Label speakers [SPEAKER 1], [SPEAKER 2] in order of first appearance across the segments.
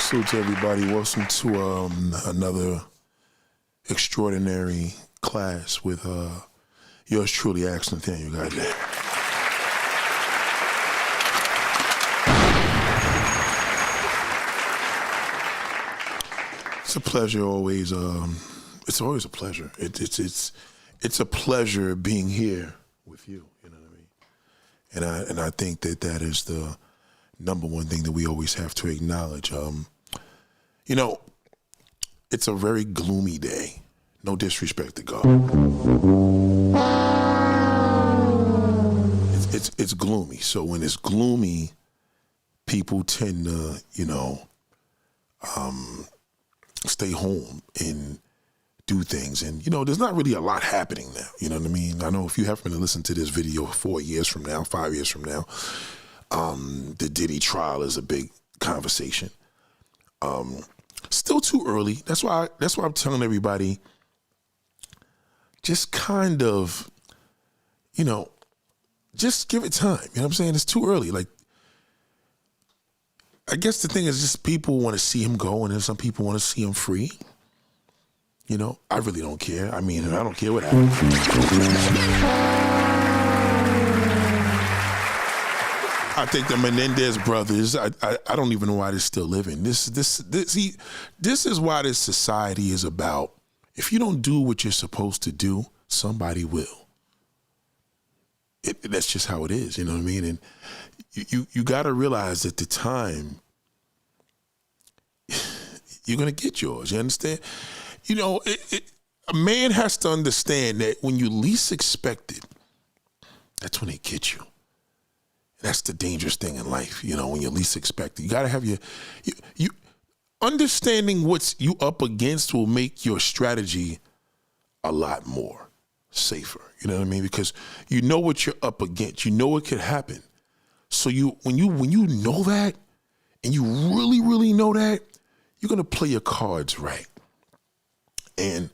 [SPEAKER 1] Salute to everybody. Welcome to another extraordinary class with yours truly, Ask Nathaniel. Goddamn. It's a pleasure always. It's always a pleasure. It's a pleasure being here with you. You know what I mean? And I think that is the number one thing that we always have to acknowledge. You know, it's a very gloomy day. No disrespect to God. It's gloomy. So when it's gloomy, people tend to, stay home and do things. And, there's not really a lot happening now. You know what I mean? I know if you happen to listen to this video 4 years from now, 5 years from now, the Diddy trial is a big conversation. Still too early. That's why I'm telling everybody, just kind of, just give it time. You know what I'm saying? It's too early. Like, I guess the thing is just people want to see him go, and then some people want to see him free. I really don't care. I mean, I don't care what happens. I think the Menendez brothers, I don't even know why they're still living. This is why this society is about. If you don't do what you're supposed to do, somebody will. That's just how it is, you know what I mean? And you got to realize at the time, you're going to get yours, you understand? A man has to understand that when you least expect it, that's when they get you. That's the dangerous thing in life, when you least expect it. You got to have you understanding what's you up against will make your strategy a lot more safer. You know what I mean? Because you know what you're up against. You know what could happen. So when you know that, and you really, really know that, you're going to play your cards right. And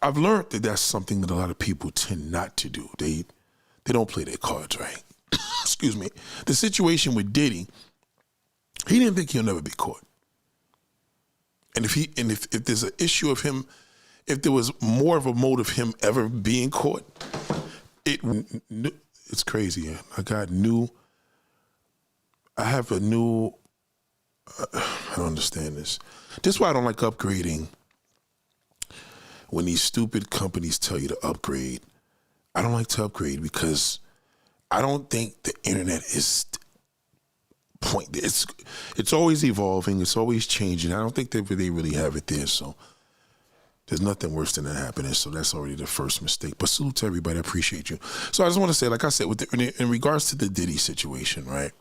[SPEAKER 1] I've learned that that's something that a lot of people tend not to do. They don't play their cards right. Excuse me. The situation with Diddy, he didn't think he'll never be caught. And if there's an issue of him, if there was more of a motive of him ever being caught, it's crazy. I don't understand this. This is why I don't like upgrading. When these stupid companies tell you to upgrade, I don't like to upgrade because I don't think the internet is it's always evolving, it's always changing. I don't think they really have it there, so there's nothing worse than that happening. So that's already the first mistake. But salute to everybody, I appreciate you. So I just want to say, like I said, in regards to the Diddy situation, right?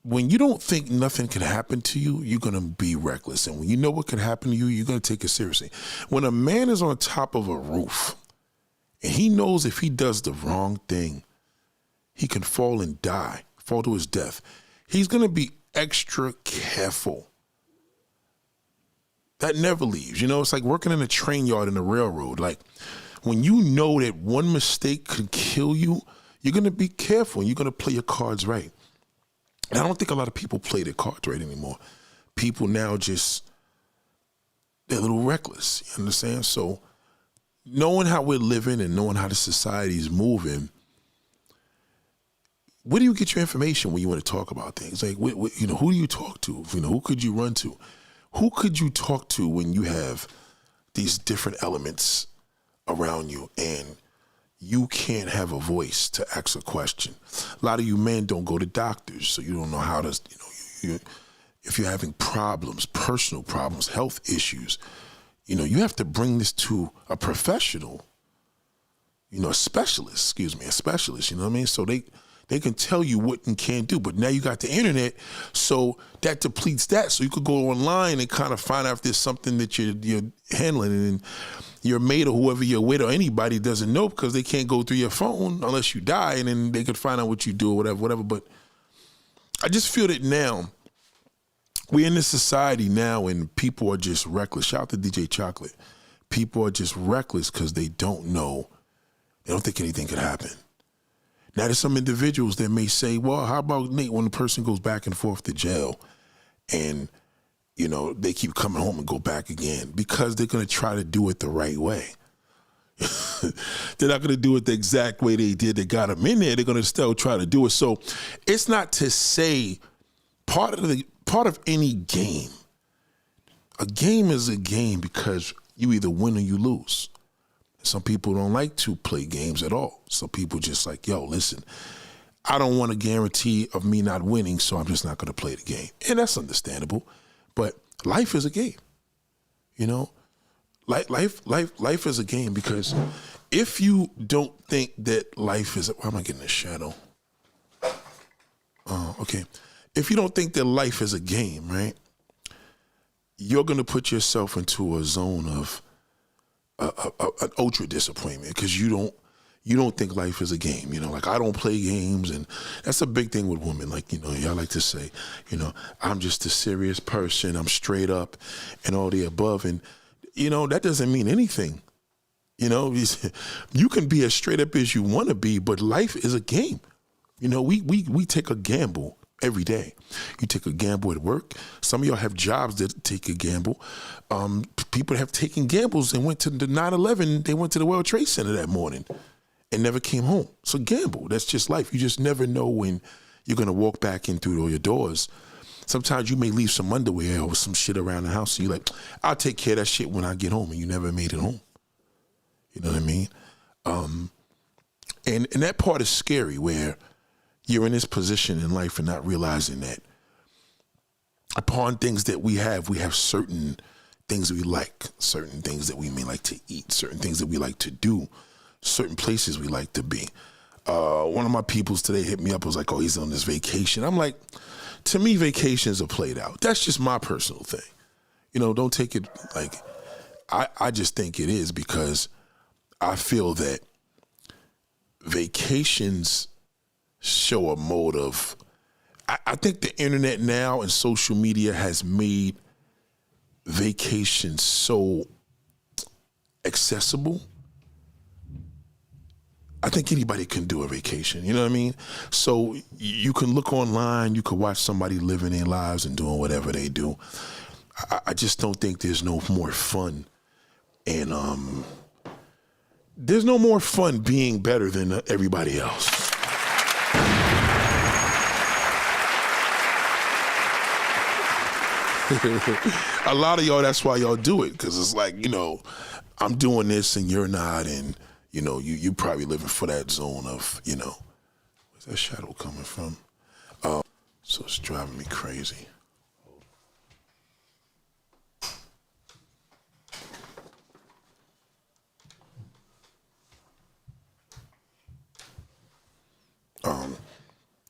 [SPEAKER 1] When you don't think nothing can happen to you, you're going to be reckless. And when you know what can happen to you, you're going to take it seriously. When a man is on top of a roof and he knows if he does the wrong thing, he can fall and die, fall to his death, he's going to be extra careful. That never leaves. It's like working in a train yard in a railroad. Like, when you know that one mistake could kill you, you're going to be careful and you're going to play your cards right. And I don't think a lot of people play their cards right anymore. People now they're a little reckless, you understand? So knowing how we're living and knowing how the society is moving, where do you get your information when you want to talk about things? Like, who do you talk to? Who could you run to? Who could you talk to when you have these different elements around you and you can't have a voice to ask a question? A lot of you men don't go to doctors, so you don't know how to, if you're having problems, personal problems, health issues, you have to bring this to a professional, a specialist, you know what I mean? So they can tell you what and can't do, but now you got the internet, so that depletes that. So you could go online and kind of find out if there's something that you're handling, and your mate or whoever you're with or anybody doesn't know because they can't go through your phone unless you die, and then they could find out what you do or whatever. But I just feel that now we're in this society now and people are just reckless. Shout out to DJ Chocolate. People are just reckless because they don't know. They don't think anything could happen. Now, there's some individuals that may say, well, how about, Nate, when the person goes back and forth to jail and, you know, they keep coming home and go back again? Because they're going to try to do it the right way. They're not going to do it the exact way they did that got them in there. They're going to still try to do it. So it's not to say part of any game. A game is a game because you either win or you lose. Some people don't like to play games at all. Some people just like, yo, listen, I don't want a guarantee of me not winning, so I'm just not going to play the game. And that's understandable. But life is a game, you know? Life is a game, because if you don't think that life is, why am I getting a shadow? Oh, okay. If you don't think that life is a game, right, you're going to put yourself into a zone of an ultra disappointment, because you don't think life is a game. You know, like, I don't play games, and that's a big thing with women. Like, you know, y'all like to say, you know, I'm just a serious person, I'm straight up, and all the above, and you know, that doesn't mean anything. You know, you can be as straight up as you want to be, but life is a game. You know, we take a gamble every day. You take a gamble at work. Some of y'all have jobs that take a gamble. People have taken gambles and went to the 9/11. They went to the World Trade Center that morning and never came home. It's a gamble. That's just life. You just never know when you're going to walk back in through all your doors. Sometimes you may leave some underwear or some shit around the house, so you're like, I'll take care of that shit when I get home, and you never made it home. You know what I mean? And that part is scary, where you're in this position in life and not realizing that upon things that we have certain things we like, certain things that we may like to eat, certain things that we like to do, certain places we like to be. One of my peoples today hit me up, was like, oh, he's on this vacation. I'm like, to me, vacations are played out. That's just my personal thing. You know, don't take it like, I just think it is, because I feel that vacations show a mode of, I think the internet now and social media has made vacations so accessible. I think anybody can do a vacation, you know what I mean? So you can look online, you can watch somebody living their lives and doing whatever they do. I just don't think there's no more fun. And there's no more fun being better than everybody else. A lot of y'all, that's why y'all do it, because it's like, you know, I'm doing this and you're not, and you know, you probably living for that zone of, you know, where's that shadow coming from? So it's driving me crazy.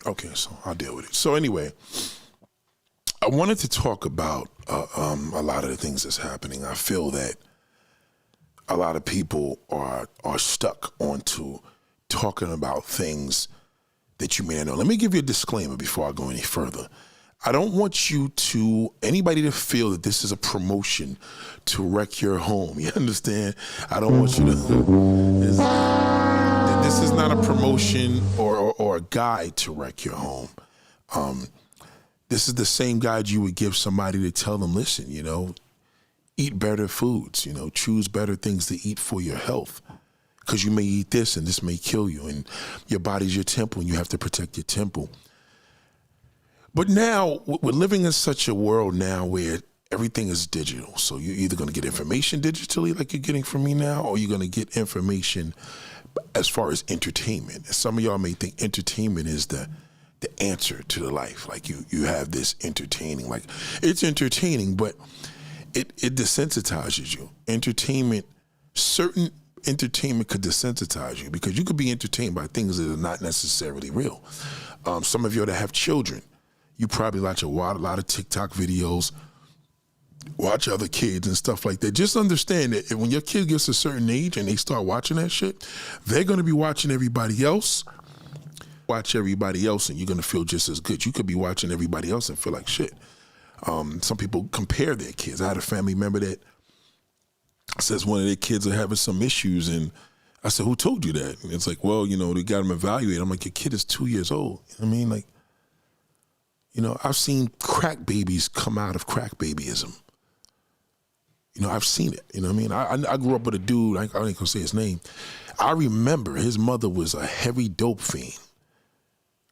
[SPEAKER 1] Okay, so I'll deal with it. So anyway, I wanted to talk about a lot of the things that's happening. I feel that a lot of people are stuck onto talking about things that you may not know. Let me give you a disclaimer before I go any further. I don't want anybody to feel that this is a promotion to wreck your home. You understand? I don't want you to, this is not a promotion or a guide to wreck your home. This is the same guide you would give somebody to tell them, listen, you know, eat better foods, you know, choose better things to eat for your health, because you may eat this and this may kill you, and your body's your temple and you have to protect your temple. But now we're living in such a world now where everything is digital. So you're either going to get information digitally like you're getting from me now, or you're going to get information as far as entertainment. And some of y'all may think entertainment is the answer to the life. Like you have this entertaining, like it's entertaining, but it desensitizes you. Certain entertainment could desensitize you, because you could be entertained by things that are not necessarily real. Some of you that have children, you probably watch a lot of TikTok videos, watch other kids and stuff like that. Just understand that when your kid gets a certain age and they start watching that shit, they're going to be watching everybody else. Watch everybody else and you're going to feel just as good. You could be watching everybody else and feel like shit. Some people compare their kids. I had a family member that says one of their kids are having some issues, and I said, who told you that? And it's like, well, they got him evaluated. I'm like, your kid is 2 years old. You know what I mean? Like, I've seen crack babies come out of crack babyism. I've seen it. You know what I mean? I grew up with a dude, I ain't gonna say his name. I remember his mother was a heavy dope fiend.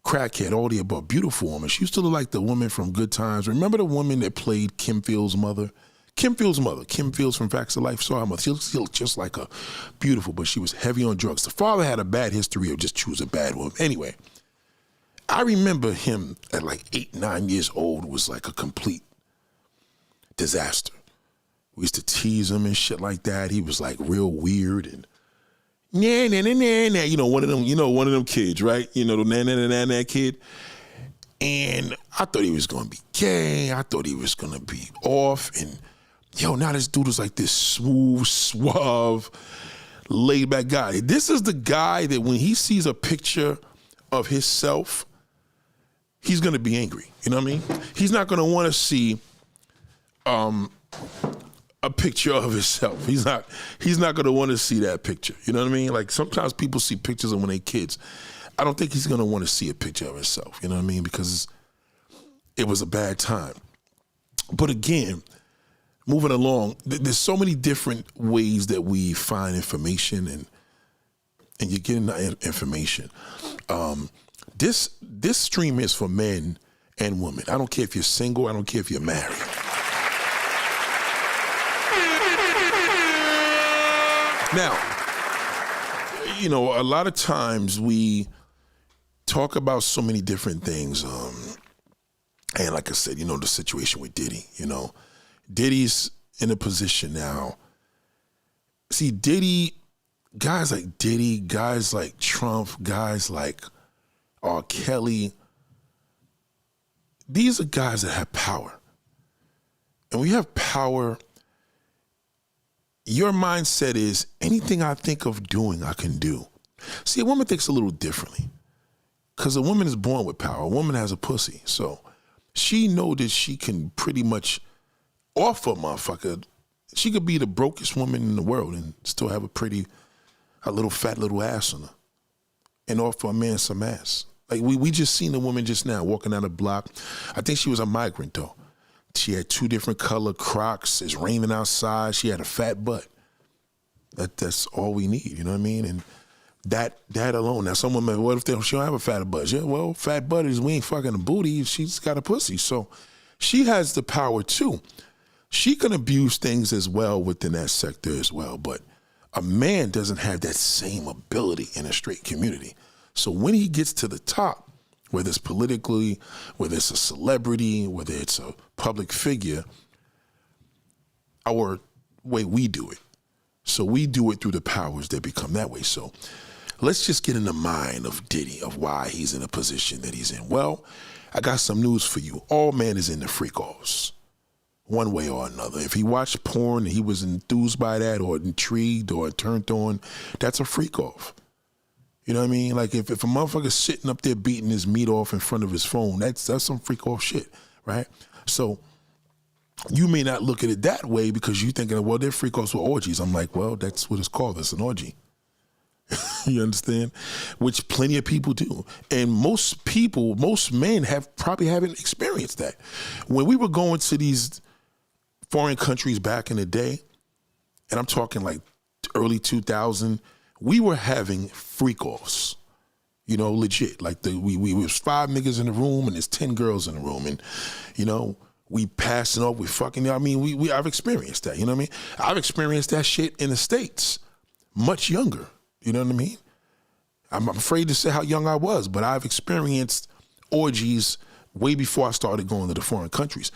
[SPEAKER 1] Crackhead, all the above, beautiful woman. She used to look like the woman from Good Times. Remember the woman that played Kim Fields' mother? Kim Fields' mother, Kim Fields from Facts of Life, saw her mother. She looked just like her, beautiful, but she was heavy on drugs. The father had a bad history of just choosing bad women. Anyway, I remember him at like 8, 9 years old was like a complete disaster. We used to tease him and shit like that. He was like real weird and nah. One of them kids, right? The nah kid. And I thought he was gonna be gay. I thought he was gonna be off. And now this dude is like this smooth, suave, laid back guy. This is the guy that when he sees a picture of himself, he's gonna be angry. You know what I mean? He's not gonna want to see a picture of himself. He's not gonna want to see that picture. You know what I mean? Like sometimes people see pictures of when they're kids. I don't think he's gonna want to see a picture of himself. You know what I mean? Because it was a bad time. But again, moving along, there's so many different ways that we find information and you're getting the information. This stream is for men and women. I don't care if you're single. I don't care if you're married. Now, a lot of times we talk about so many different things. And like I said, the situation with Diddy, Diddy's in a position now. See, guys like Diddy, guys like Trump, guys like R. Kelly, these are guys that have power. And when you have power, your mindset is anything I think of doing, I can do. See, a woman thinks a little differently because a woman is born with power. A woman has a pussy. So she know that she can pretty much offer a motherfucker. She could be the brokest woman in the world and still have a little fat little ass on her and offer a man some ass. Like we just seen a woman just now walking down the block. I think she was a migrant though. She had 2 different color Crocs. It's raining outside. She had a fat butt. That's all we need, you know what I mean? And that alone. Now, some women, what if she don't have a fat butt? Yeah, well, fat butt is we ain't fucking a booty. She's got a pussy. So she has the power too. She can abuse things as well within that sector as well. But a man doesn't have that same ability in a straight community. So when he gets to the top, whether it's politically, whether it's a celebrity, whether it's a public figure, our way we do it. So we do it through the powers that become that way. So let's just get in the mind of Diddy, of why he's in a position that he's in. Well, I got some news for you. All man is into freak-offs, one way or another. If he watched porn and he was enthused by that or intrigued or turned on, that's a freak-off. You know what I mean? Like if a motherfucker's sitting up there beating his meat off in front of his phone, that's some freak off shit, right? So you may not look at it that way because you're thinking, well, they're freak offs with orgies. I'm like, well, that's what it's called. It's an orgy. You understand? Which plenty of people do. And most men probably haven't experienced that. When we were going to these foreign countries back in the day, and I'm talking like early 2000, we were having freak-offs, legit. Like we was 5 niggas in the room and there's 10 girls in the room. And, we passing off, we fucking, I've experienced that, you know what I mean? I've experienced that shit in the States, much younger, you know what I mean? I'm afraid to say how young I was, but I've experienced orgies way before I started going to the foreign countries.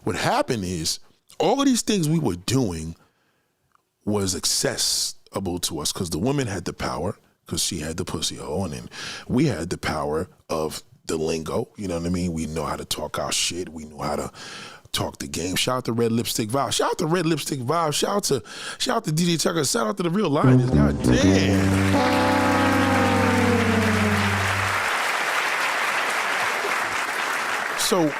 [SPEAKER 1] What happened is all of these things we were doing was accessible to us because the woman had the power because she had the pussy hole, and then we had the power of the lingo. You know what I mean? We know how to talk our shit. We know how to talk the game. Shout out to Red Lipstick Vibe. Shout out to Red Lipstick Vibe. Shout out to DJ Tucker. Shout out to the Real Lioness. God damn. So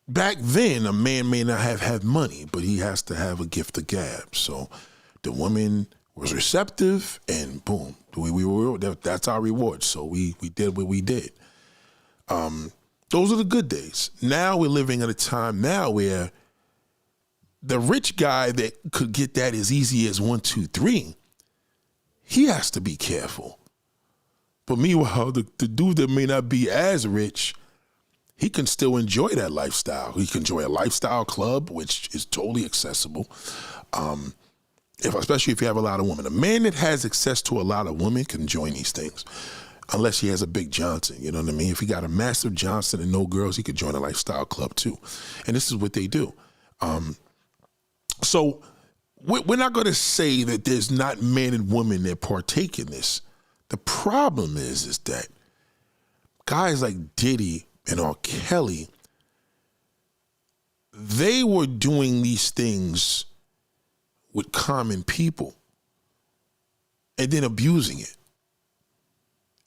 [SPEAKER 1] back then, a man may not have had money, but he has to have a gift of gab. So the woman was receptive, and boom, that's our reward. So we did what we did. Those are the good days. Now we're living at a time now where the rich guy that could get that as easy as 1, 2, 3, he has to be careful. But meanwhile, the dude that may not be as rich, he can still enjoy that lifestyle. He can enjoy a lifestyle club, which is totally accessible. Especially if you have a lot of women. A man that has access to a lot of women can join these things. Unless he has a big Johnson, you know what I mean? If he got a massive Johnson and no girls, he could join a lifestyle club too. And this is what they do. So we're not going to say that there's not men and women that partake in this. The problem is that guys like Diddy and R. Kelly, they were doing these things with common people and then abusing it.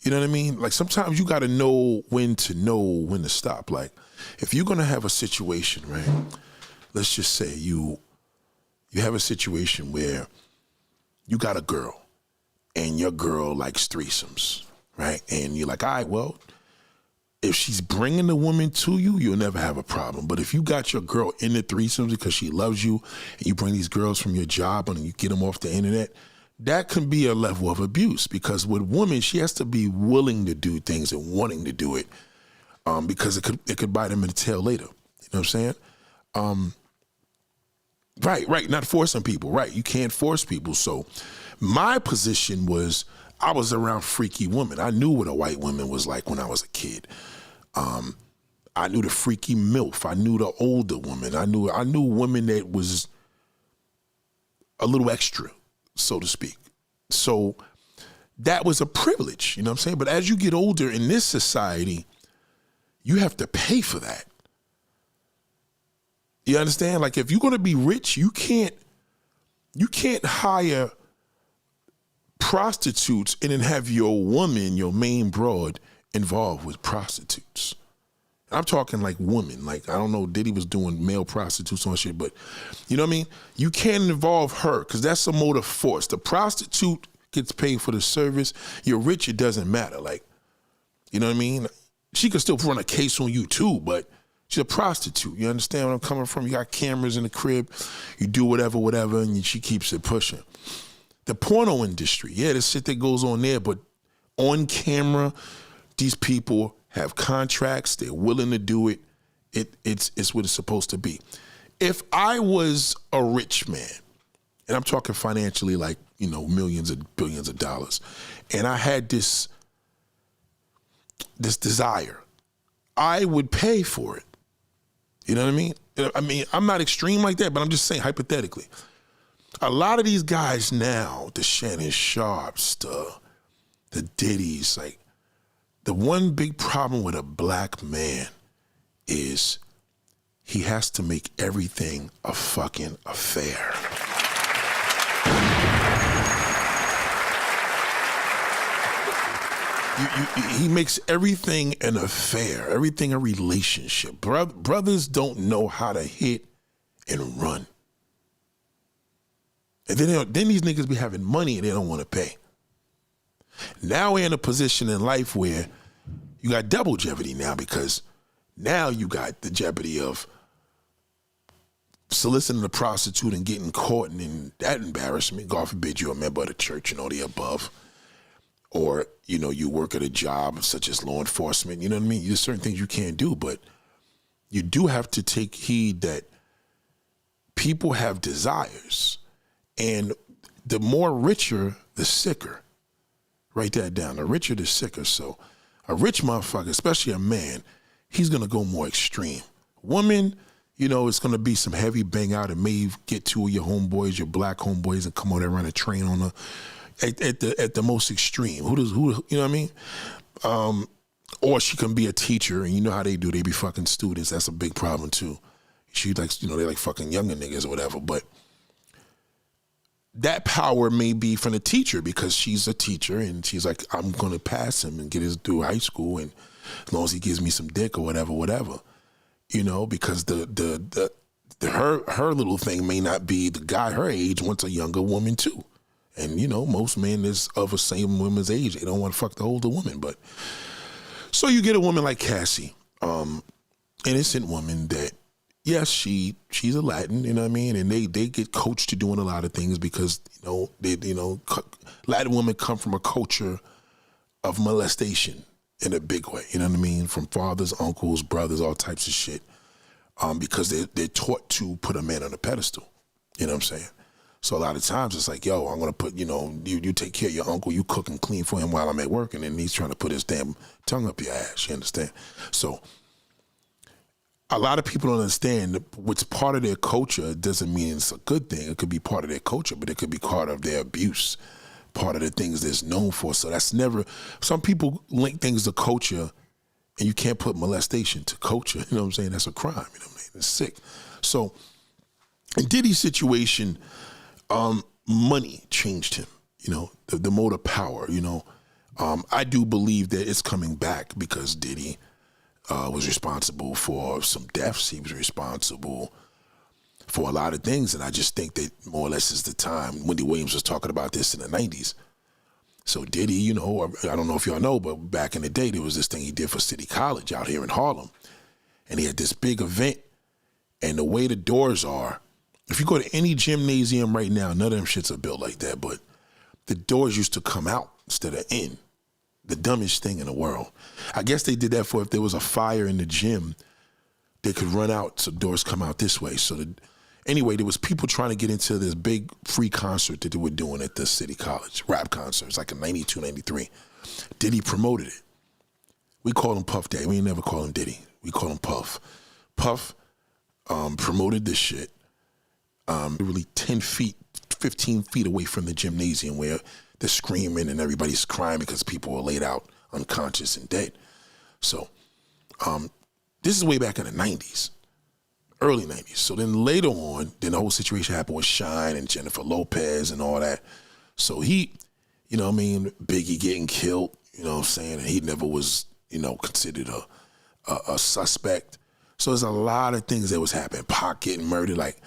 [SPEAKER 1] You know what I mean? Like sometimes you got to know when to stop. Like if you're going to have a situation, right? Let's just say you have a situation where you got a girl and your girl likes threesomes, right? And you're like, all right, well, if she's bringing the woman to you, you'll never have a problem. But if you got your girl in the threesomes because she loves you and you bring these girls from your job and you get them off the internet, that can be a level of abuse, because with women, she has to be willing to do things and wanting to do it, because it could bite them in the tail later. You know what I'm saying? Right. Not forcing people. Right. You can't force people. So my position was I was around freaky women. I knew what a white woman was like when I was a kid. I knew the freaky MILF. I knew the older woman. I knew women that was a little extra, so to speak. So that was a privilege, you know what I'm saying? But as you get older in this society, you have to pay for that. You understand? Like if you're going to be rich, you can't hire prostitutes and then have your woman, your main broad, involved with prostitutes. I'm talking like women. Like, I don't know, Diddy was doing male prostitutes on shit, but you know what I mean? You can't involve her because that's a motive force. The prostitute gets paid for the service. You're rich, it doesn't matter. Like, you know what I mean? She could still run a case on you too, but she's a prostitute. You understand where I'm coming from? You got cameras in the crib. You do whatever, and she keeps it pushing. The porno industry, yeah, the shit that goes on there, but on camera, these people have contracts, they're willing to do it. It's what it's supposed to be. If I was a rich man, and I'm talking financially, like, you know, millions and billions of dollars, and I had this desire, I would pay for it. You know what I mean? I mean, I'm not extreme like that, but I'm just saying hypothetically. A lot of these guys now, the Shannon Sharps, the Diddy's, like, the one big problem with a black man is he has to make everything a fucking affair. He makes everything an affair, everything a relationship. Brothers don't know how to hit and run. And then these niggas be having money and they don't want to pay. Now we're in a position in life where you got double jeopardy now, because now you got the jeopardy of soliciting a prostitute and getting caught and in that embarrassment. God forbid you're a member of the church and all the above. Or, you know, you work at a job such as law enforcement. You know what I mean? There's certain things you can't do, but you do have to take heed that people have desires. And the more richer, the sicker. Write that down. The richer, the sicker. So a rich motherfucker, especially a man, he's going to go more extreme. Woman, you know, it's going to be some heavy bang out. It may get two of your homeboys, your black homeboys, and come on there and run a train on her at the most extreme. Who, you know what I mean? Or she can be a teacher, and you know how they do. They be fucking students. That's a big problem too. She likes, you know, they like fucking younger niggas or whatever, but that power may be from the teacher because she's a teacher and she's like, I'm going to pass him and get his through high school, and as long as he gives me some dick or whatever, you know, because her little thing may not be the guy her age wants a younger woman too. And, you know, most men is of the same woman's age. They don't want to fuck the older woman. But so you get a woman like Cassie, innocent woman that, yes, she's a Latin, you know what I mean? And they get coached to doing a lot of things because, Latin women come from a culture of molestation in a big way, you know what I mean? From fathers, uncles, brothers, all types of shit. Because they're taught to put a man on a pedestal, you know what I'm saying? So a lot of times it's like, yo, I'm going to put, you take care of your uncle, you cook and clean for him while I'm at work, and then he's trying to put his damn tongue up your ass, you understand? So a lot of people don't understand what's part of their culture doesn't mean it's a good thing. It could be part of their culture, but it could be part of their abuse, part of the things that's known for. So that's never, some people link things to culture, and you can't put molestation to culture, you know what I'm saying? That's a crime, you know what I mean? It's sick. So in Diddy's situation, money changed him, the mode of power, I do believe that it's coming back because Diddy was responsible for some deaths. He was responsible for a lot of things. And I just think that more or less is the time. Wendy Williams was talking about this in the 90s. So Diddy, I don't know if y'all know, but back in the day, there was this thing he did for City College out here in Harlem. And he had this big event. And the way the doors are, if you go to any gymnasium right now, none of them shits are built like that, but the doors used to come out instead of in. The dumbest thing in the world. I guess they did that for if there was a fire in the gym, they could run out so doors come out this way. So anyway, there was people trying to get into this big free concert that they were doing at the City College, rap concert. It's like in 92, 93. Diddy promoted it. We call him Puff Daddy. We ain't never call him Diddy. We call him Puff. Puff promoted this shit. Really 10 feet, 15 feet away from the gymnasium where they're screaming and everybody's crying because people were laid out unconscious and dead. So this is way back in the 90s, early 90s. So then later on, then the whole situation happened with Shine and Jennifer Lopez and all that. So he, Biggie getting killed, and he never was, considered a suspect. So there's a lot of things that was happening. Pac getting murdered, like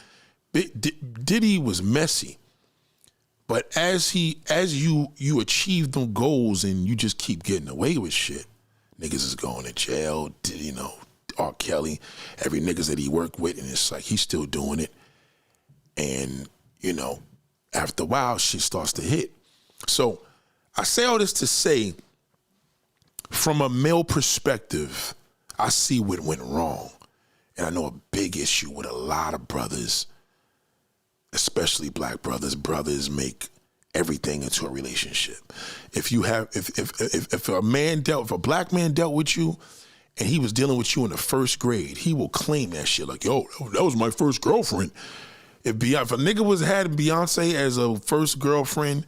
[SPEAKER 1] Diddy was messy. But as you achieve them goals and you just keep getting away with shit, niggas is going to jail, R. Kelly, every niggas that he worked with, and it's like he's still doing it. And, after a while, shit starts to hit. So I say all this to say, from a male perspective, I see what went wrong. And I know a big issue with a lot of brothers, especially black brothers. Brothers make everything into a relationship. If a black man dealt with you and he was dealing with you in the first grade, he will claim that shit like, yo, that was my first girlfriend. If a nigga had Beyonce as a first girlfriend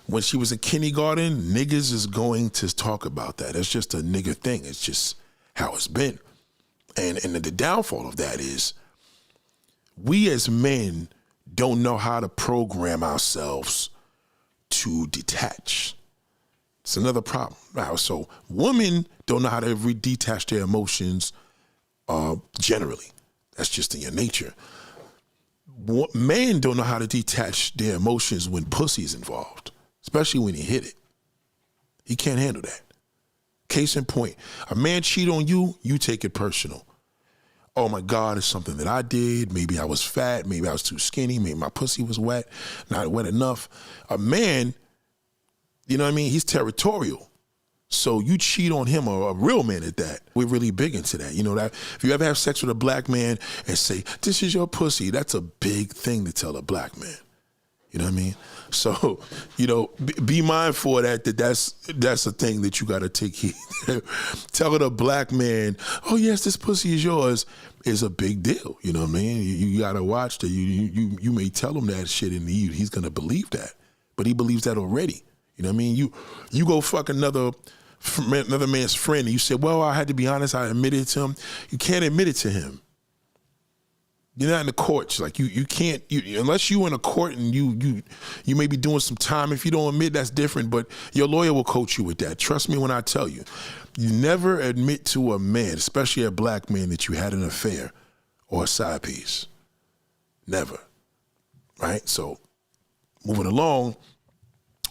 [SPEAKER 1] when she was in kindergarten, niggas is going to talk about that. It's just a nigga thing. It's just how it's been. And the downfall of that is we as men don't know how to program ourselves to detach. It's another problem. Now, so women don't know how to detach their emotions generally. That's just in your nature. Men don't know how to detach their emotions when pussy's involved, especially when he hit it. He can't handle that. Case in point, a man cheat on you, you take it personal. Oh my God, it's something that I did. Maybe I was fat. Maybe I was too skinny. Maybe my pussy was wet, not wet enough. A man, he's territorial. So you cheat on him, or a real man at that. We're really big into that. That if you ever have sex with a black man and say, this is your pussy, that's a big thing to tell a black man. You know what I mean? So, be mindful of that's a thing that you got to take heed. Telling a black man, oh yes, this pussy is yours, is a big deal. You know what I mean? You got to watch that. You may tell him that shit and he's going to believe that. But he believes that already. You know what I mean? You go fuck another man's friend and you say, well, I had to be honest, I admitted it to him. You can't admit it to him. You're not in the courts. Like you can't, unless you in a court and you may be doing some time. If you don't admit, that's different, but your lawyer will coach you with that. Trust me when I tell you. You never admit to a man, especially a black man, that you had an affair or a side piece. Never. Right? So moving along,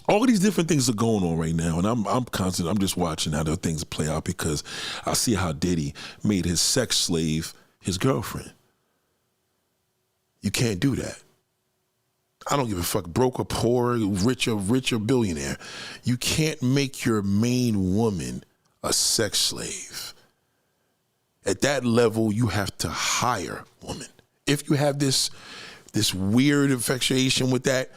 [SPEAKER 1] all of these different things are going on right now, and I'm just watching how the things play out because I see how Diddy made his sex slave his girlfriend. You can't do that. I don't give a fuck, broke or poor, rich or billionaire. You can't make your main woman a sex slave. At that level, you have to hire women. If you have this weird infatuation with that,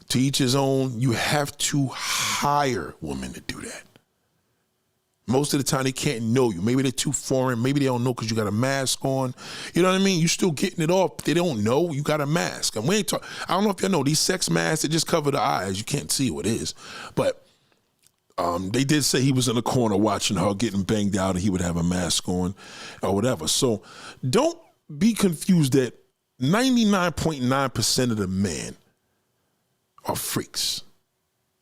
[SPEAKER 1] to each his own, you have to hire women to do that. Most of the time, they can't know you. Maybe they're too foreign. Maybe they don't know because you got a mask on. You know what I mean? You're still getting it off. They don't know you got a mask. And we ain't talk. I don't know if y'all know these sex masks. They just cover the eyes. You can't see what it is. But they did say he was in the corner watching her getting banged out, and he would have a mask on or whatever. So don't be confused that 99.9% of the men are freaks.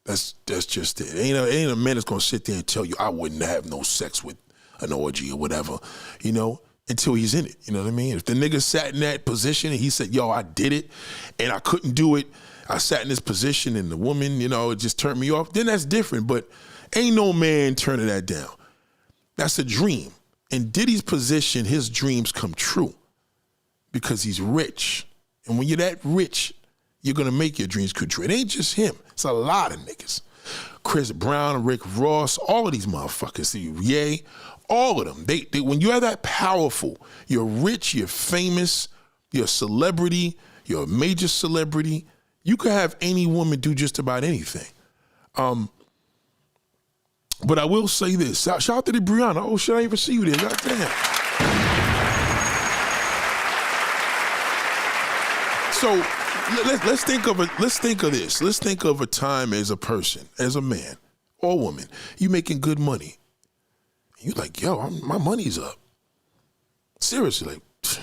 [SPEAKER 1] That's just it. Ain't a man that's gonna sit there and tell you I wouldn't have no sex with an orgy or whatever, until he's in it. You know what I mean? If the nigga sat in that position and he said, yo, I did it and I couldn't do it, I sat in this position and the woman, it just turned me off, then that's different. But ain't no man turning that down. That's a dream. In Diddy's position, his dreams come true because he's rich. And when you're that rich, you're going to make your dreams come true. It ain't just him. It's a lot of niggas. Chris Brown, Rick Ross, all of these motherfuckers, Ye, all of them. They when you're that powerful, you're rich, you're famous, you're a celebrity, you're a major celebrity, you could have any woman do just about anything. But I will say this. Shout out to the Brianna. Oh shit, I didn't even see you there. God damn. So let's think of this. Let's think of a time as a person, as a man or woman. You making good money. You like, yo, my money's up. Seriously, like,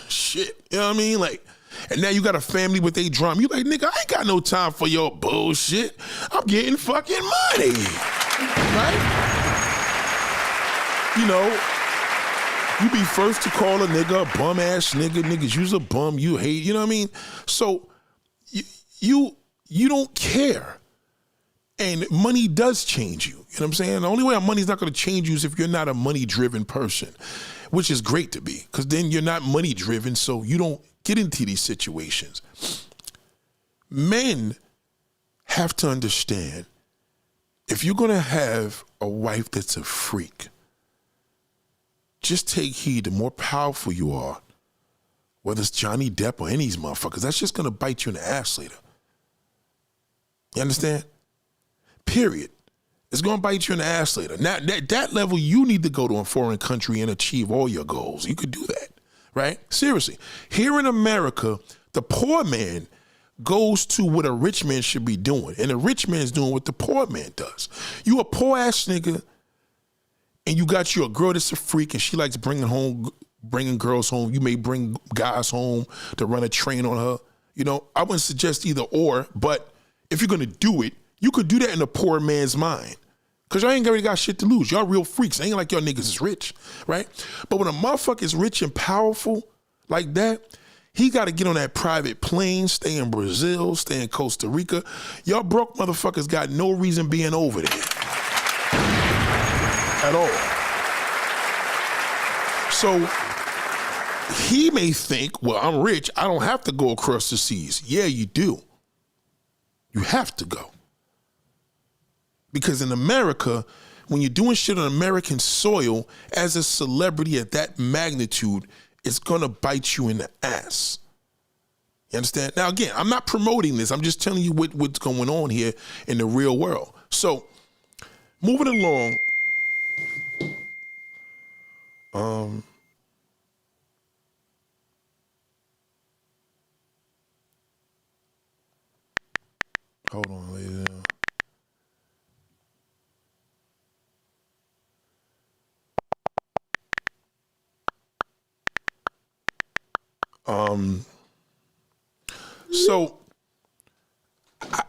[SPEAKER 1] shit. You know what I mean? Like, and now you got a family with a drum. You like, nigga, I ain't got no time for your bullshit. I'm getting fucking money. Right? You be first to call a nigga a bum ass nigga. Niggas use a bum, you hate, you know what I mean? So you don't care. And money does change you. You know what I'm saying? The only way money's not going to change you is if you're not a money-driven person, which is great to be, because then you're not money-driven, so you don't get into these situations. Men have to understand, if you're going to have a wife that's a freak, just take heed. The more powerful you are, whether it's Johnny Depp or any of these motherfuckers, that's just going to bite you in the ass later. You understand? Period. It's going to bite you in the ass later. Now, that level, you need to go to a foreign country and achieve all your goals. You could do that, right? Seriously. Here in America, the poor man goes to what a rich man should be doing, and the rich man's doing what the poor man does. You a poor ass nigga, and you got you a girl that's a freak, and she likes bringing girls home. You may bring guys home to run a train on her. I wouldn't suggest either or, but if you're gonna do it, you could do that in a poor man's mind. Cause y'all ain't already got shit to lose. Y'all real freaks. Ain't like y'all niggas is rich, right? But when a motherfucker is rich and powerful like that, he gotta get on that private plane, stay in Brazil, stay in Costa Rica. Y'all broke motherfuckers got no reason being over there. At all. So he may think, well, I'm rich, I don't have to go across the seas. Yeah, you do. You have to go. Because in America, when you're doing shit on American soil, as a celebrity at that magnitude, it's gonna bite you in the ass. You understand? Now, again, I'm not promoting this. I'm just telling you what's going on here in the real world. So, moving along, hold on, ladies. So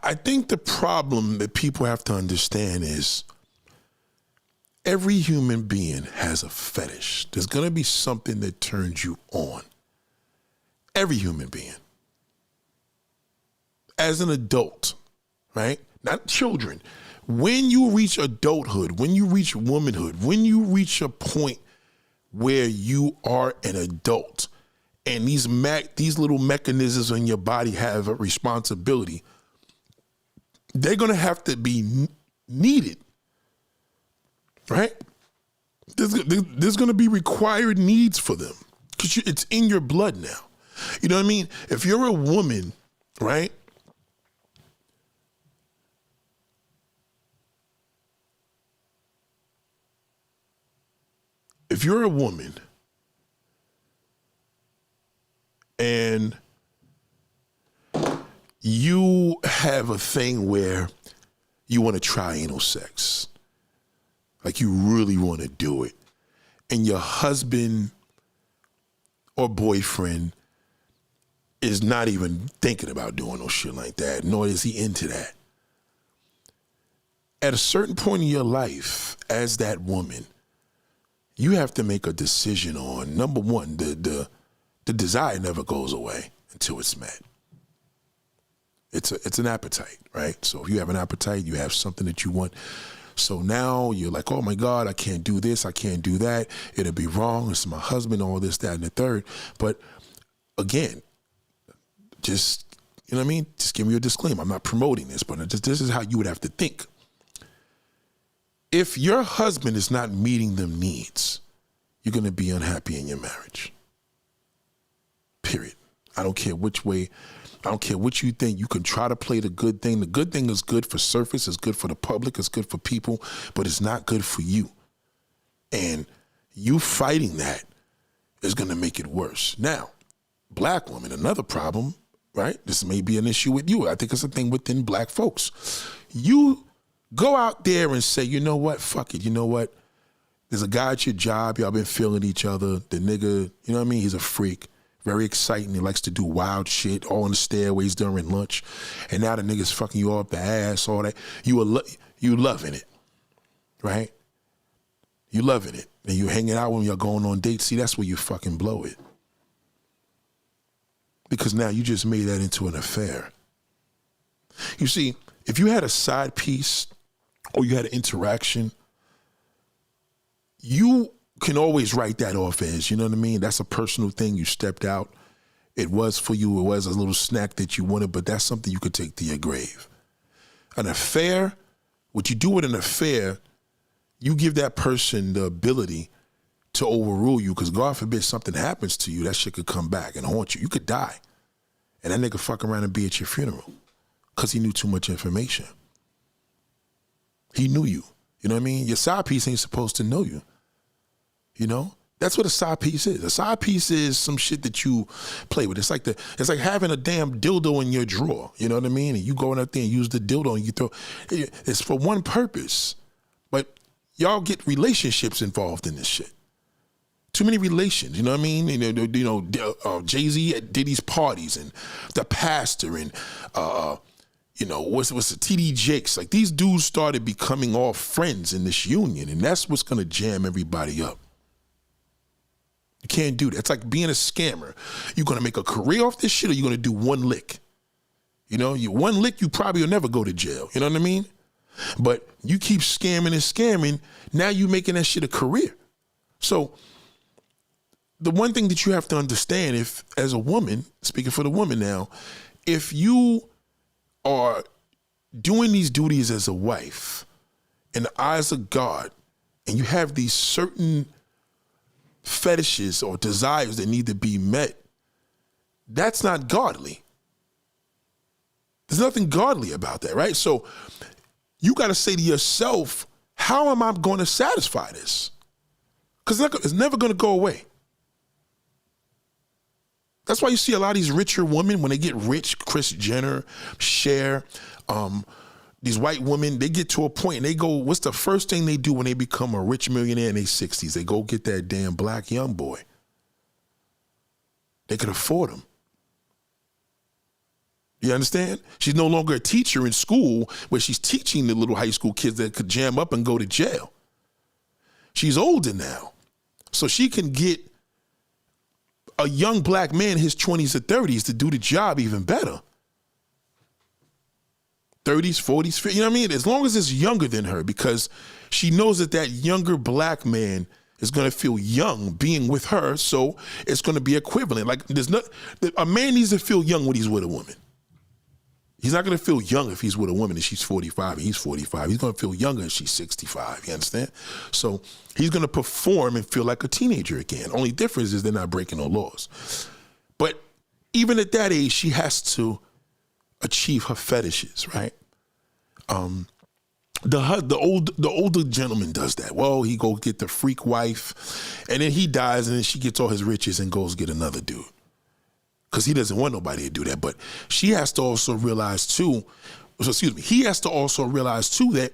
[SPEAKER 1] I think the problem that people have to understand is every human being has a fetish. There's going to be something that turns you on. Every human being. As an adult, right? Not children. When you reach adulthood, when you reach womanhood, when you reach a point where you are an adult and these little mechanisms in your body have a responsibility, they're going to have to be needed, right? There's going to be required needs for them because it's in your blood now. You know what I mean? If you're a woman, right? If you're a woman and you have a thing where you want to try anal sex, like you really want to do it, and your husband or boyfriend is not even thinking about doing no shit like that, nor is he into that. At a certain point in your life, as that woman, you have to make a decision on, number one, the desire never goes away until it's met. It's an appetite, right? So if you have an appetite, you have something that you want. So now you're like, oh my God, I can't do this, I can't do that. It'll be wrong. It's my husband, all this, that, and the third. But again, just, you know what I mean? Just give me a disclaimer. I'm not promoting this, but this is how you would have to think. If your husband is not meeting them needs, you're going to be unhappy in your marriage. Period. I don't care which way. I don't care what you think. You can try to play the good thing. The good thing is good for surface. It's good for the public. It's good for people, but it's not good for you. And you fighting that is going to make it worse. Now, black women, another problem, right? This may be an issue with you. I think it's a thing within black folks. You go out there and say, you know what? Fuck it. You know what? There's a guy at your job. Y'all been feeling each other. The nigga, you know what I mean? He's a freak. Very exciting. He likes to do wild shit, all in the stairways during lunch. And now the nigga's fucking you up the ass, all that. You loving it, right? You loving it. And you hanging out when you're going on dates. See, that's where you fucking blow it. Because now you just made that into an affair. You see, if you had a side piece or you had an interaction, you can always write that off as, you know what I mean? That's a personal thing. You stepped out. It was for you. It was a little snack that you wanted, but that's something you could take to your grave. An affair, what you do with an affair, you give that person the ability to overrule you because God forbid something happens to you, that shit could come back and haunt you. You could die. And that nigga fuck around and be at your funeral because he knew too much information. He knew you. You know what I mean? Your side piece ain't supposed to know you. You know, that's what a side piece is. A side piece is some shit that you play with. It's like having a damn dildo in your drawer. You know what I mean? And you going up there and use the dildo and you throw. It's for one purpose, but y'all get relationships involved in this shit. Too many relations. You know what I mean? Jay-Z at Diddy's parties and the pastor and what's the TD Jakes. Like these dudes started becoming all friends in this union, and that's what's gonna jam everybody up. You can't do that. It's like being a scammer. You're going to make a career off this shit or you're going to do one lick. You know, one lick, you probably will never go to jail. You know what I mean? But you keep scamming and scamming, now you're making that shit a career. So the one thing that you have to understand, if as a woman, speaking for the woman now, if you are doing these duties as a wife in the eyes of God and you have these certain fetishes or desires that need to be met, that's not godly. There's nothing godly about that, right? So you got to say to yourself, how am I going to satisfy this? Because it's never going to go away. That's why you see a lot of these richer women, when they get rich, Kris Jenner, Cher, these white women, they get to a point and they go, what's the first thing they do when they become a rich millionaire in their 60s? They go get that damn black young boy. They can afford him. You understand? She's no longer a teacher in school where she's teaching the little high school kids that could jam up and go to jail. She's older now. So she can get a young black man in his 20s or 30s to do the job even better. 30s, 40s, 50s, you know what I mean? As long as it's younger than her, because she knows that that younger black man is going to feel young being with her, so it's going to be equivalent. Like, a man needs to feel young when he's with a woman. He's not going to feel young if he's with a woman and she's 45 and he's 45. He's going to feel younger if she's 65, you understand? So he's going to perform and feel like a teenager again. Only difference is they're not breaking no laws. But even at that age, she has to achieve her fetishes, right? The older gentleman does that. Well, he go get the freak wife, and then he dies, and then she gets all his riches and goes get another dude. Because he doesn't want nobody to do that. But she has to also realize too, he has to also realize too that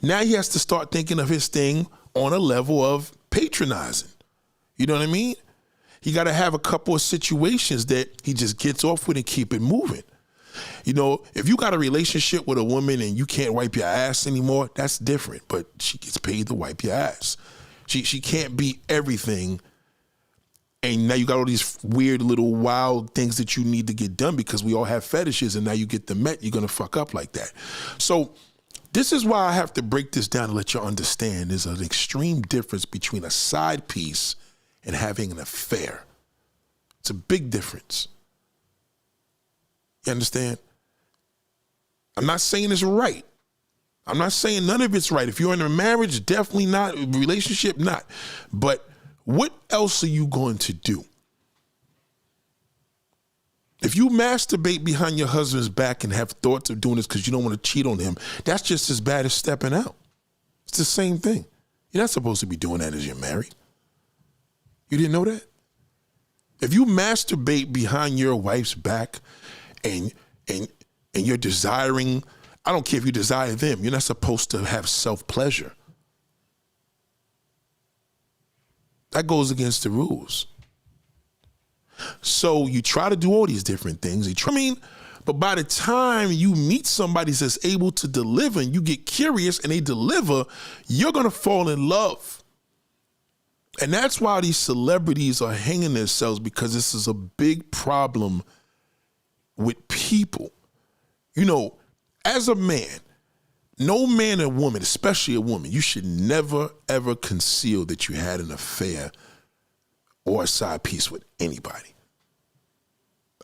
[SPEAKER 1] now he has to start thinking of his thing on a level of patronizing. You know what I mean? He got to have a couple of situations that he just gets off with and keep it moving. You know, if you got a relationship with a woman and you can't wipe your ass anymore, that's different. But she gets paid to wipe your ass. She can't be everything. And now you got all these weird little wild things that you need to get done because we all have fetishes, and now you get them met, you're going to fuck up like that. So this is why I have to break this down to let you understand there's an extreme difference between a side piece and having an affair. It's a big difference. You understand? I'm not saying it's right. I'm not saying none of it's right. If you're in a marriage, definitely not. Relationship, not. But what else are you going to do? If you masturbate behind your husband's back and have thoughts of doing this because you don't want to cheat on him, that's just as bad as stepping out. It's the same thing. You're not supposed to be doing that as you're married. You didn't know that? If you masturbate behind your wife's back and you're desiring, I don't care if you desire them, you're not supposed to have self-pleasure. That goes against the rules. So you try to do all these different things. But by the time you meet somebody that's able to deliver and you get curious and they deliver, you're going to fall in love. And that's why these celebrities are hanging themselves, because this is a big problem with people. You know, as a man, no man or woman, especially a woman, you should never, ever conceal that you had an affair or a side piece with anybody.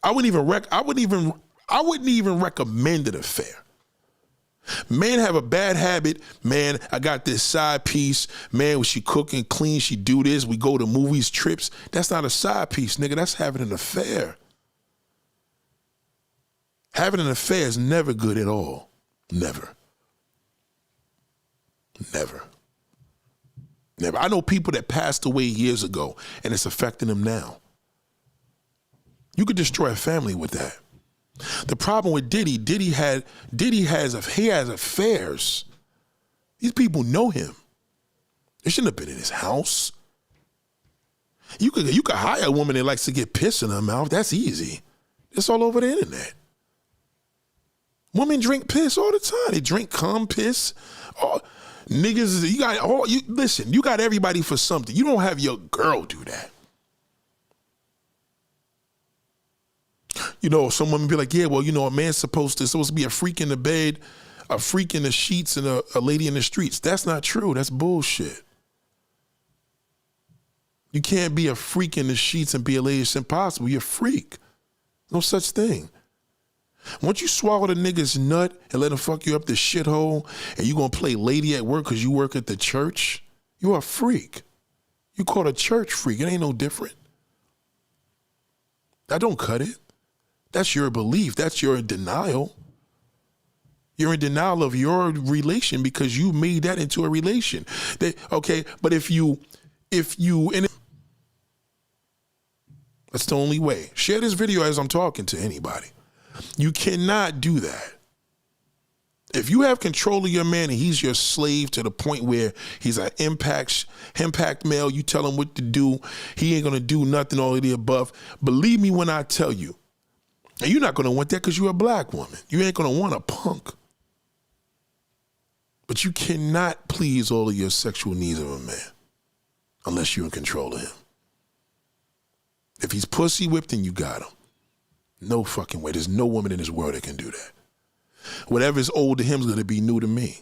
[SPEAKER 1] I wouldn't even recommend an affair. Men have a bad habit. Man, I got this side piece. Man, when she cooking, clean, she do this. We go to movies, trips. That's not a side piece, nigga. That's having an affair. Having an affair is never good at all. Never. Never. Never. I know people that passed away years ago and it's affecting them now. You could destroy a family with that. The problem with Diddy has affairs. These people know him. They shouldn't have been in his house. You could hire a woman that likes to get piss in her mouth. That's easy. It's all over the internet. Women drink piss all the time. They drink cum piss. Niggas, listen, you got everybody for something. You don't have your girl do that. You know, some women be like, yeah, well, you know, a man's supposed to be a freak in the bed, a freak in the sheets, and a lady in the streets. That's not true. That's bullshit. You can't be a freak in the sheets and be a lady. It's impossible. You're a freak. No such thing. Once you swallow the nigga's nut and let him fuck you up the shithole, and you gonna play lady at work because you work at the church, you're a freak. You called a church freak. It ain't no different. That don't cut it. That's your belief. That's your denial. You're in denial of your relation because you made that into a relation. Okay, but if you, and that's the only way. Share this video as I'm talking to anybody. You cannot do that. If you have control of your man and he's your slave to the point where he's an impact male, you tell him what to do, he ain't gonna do nothing, all of the above. Believe me when I tell you, and you're not gonna want that because you're a black woman. You ain't gonna want a punk. But you cannot please all of your sexual needs of a man unless you're in control of him. If he's pussy whipped, then you got him. No fucking way. There's no woman in this world that can do that. Whatever is old to him is going to be new to me.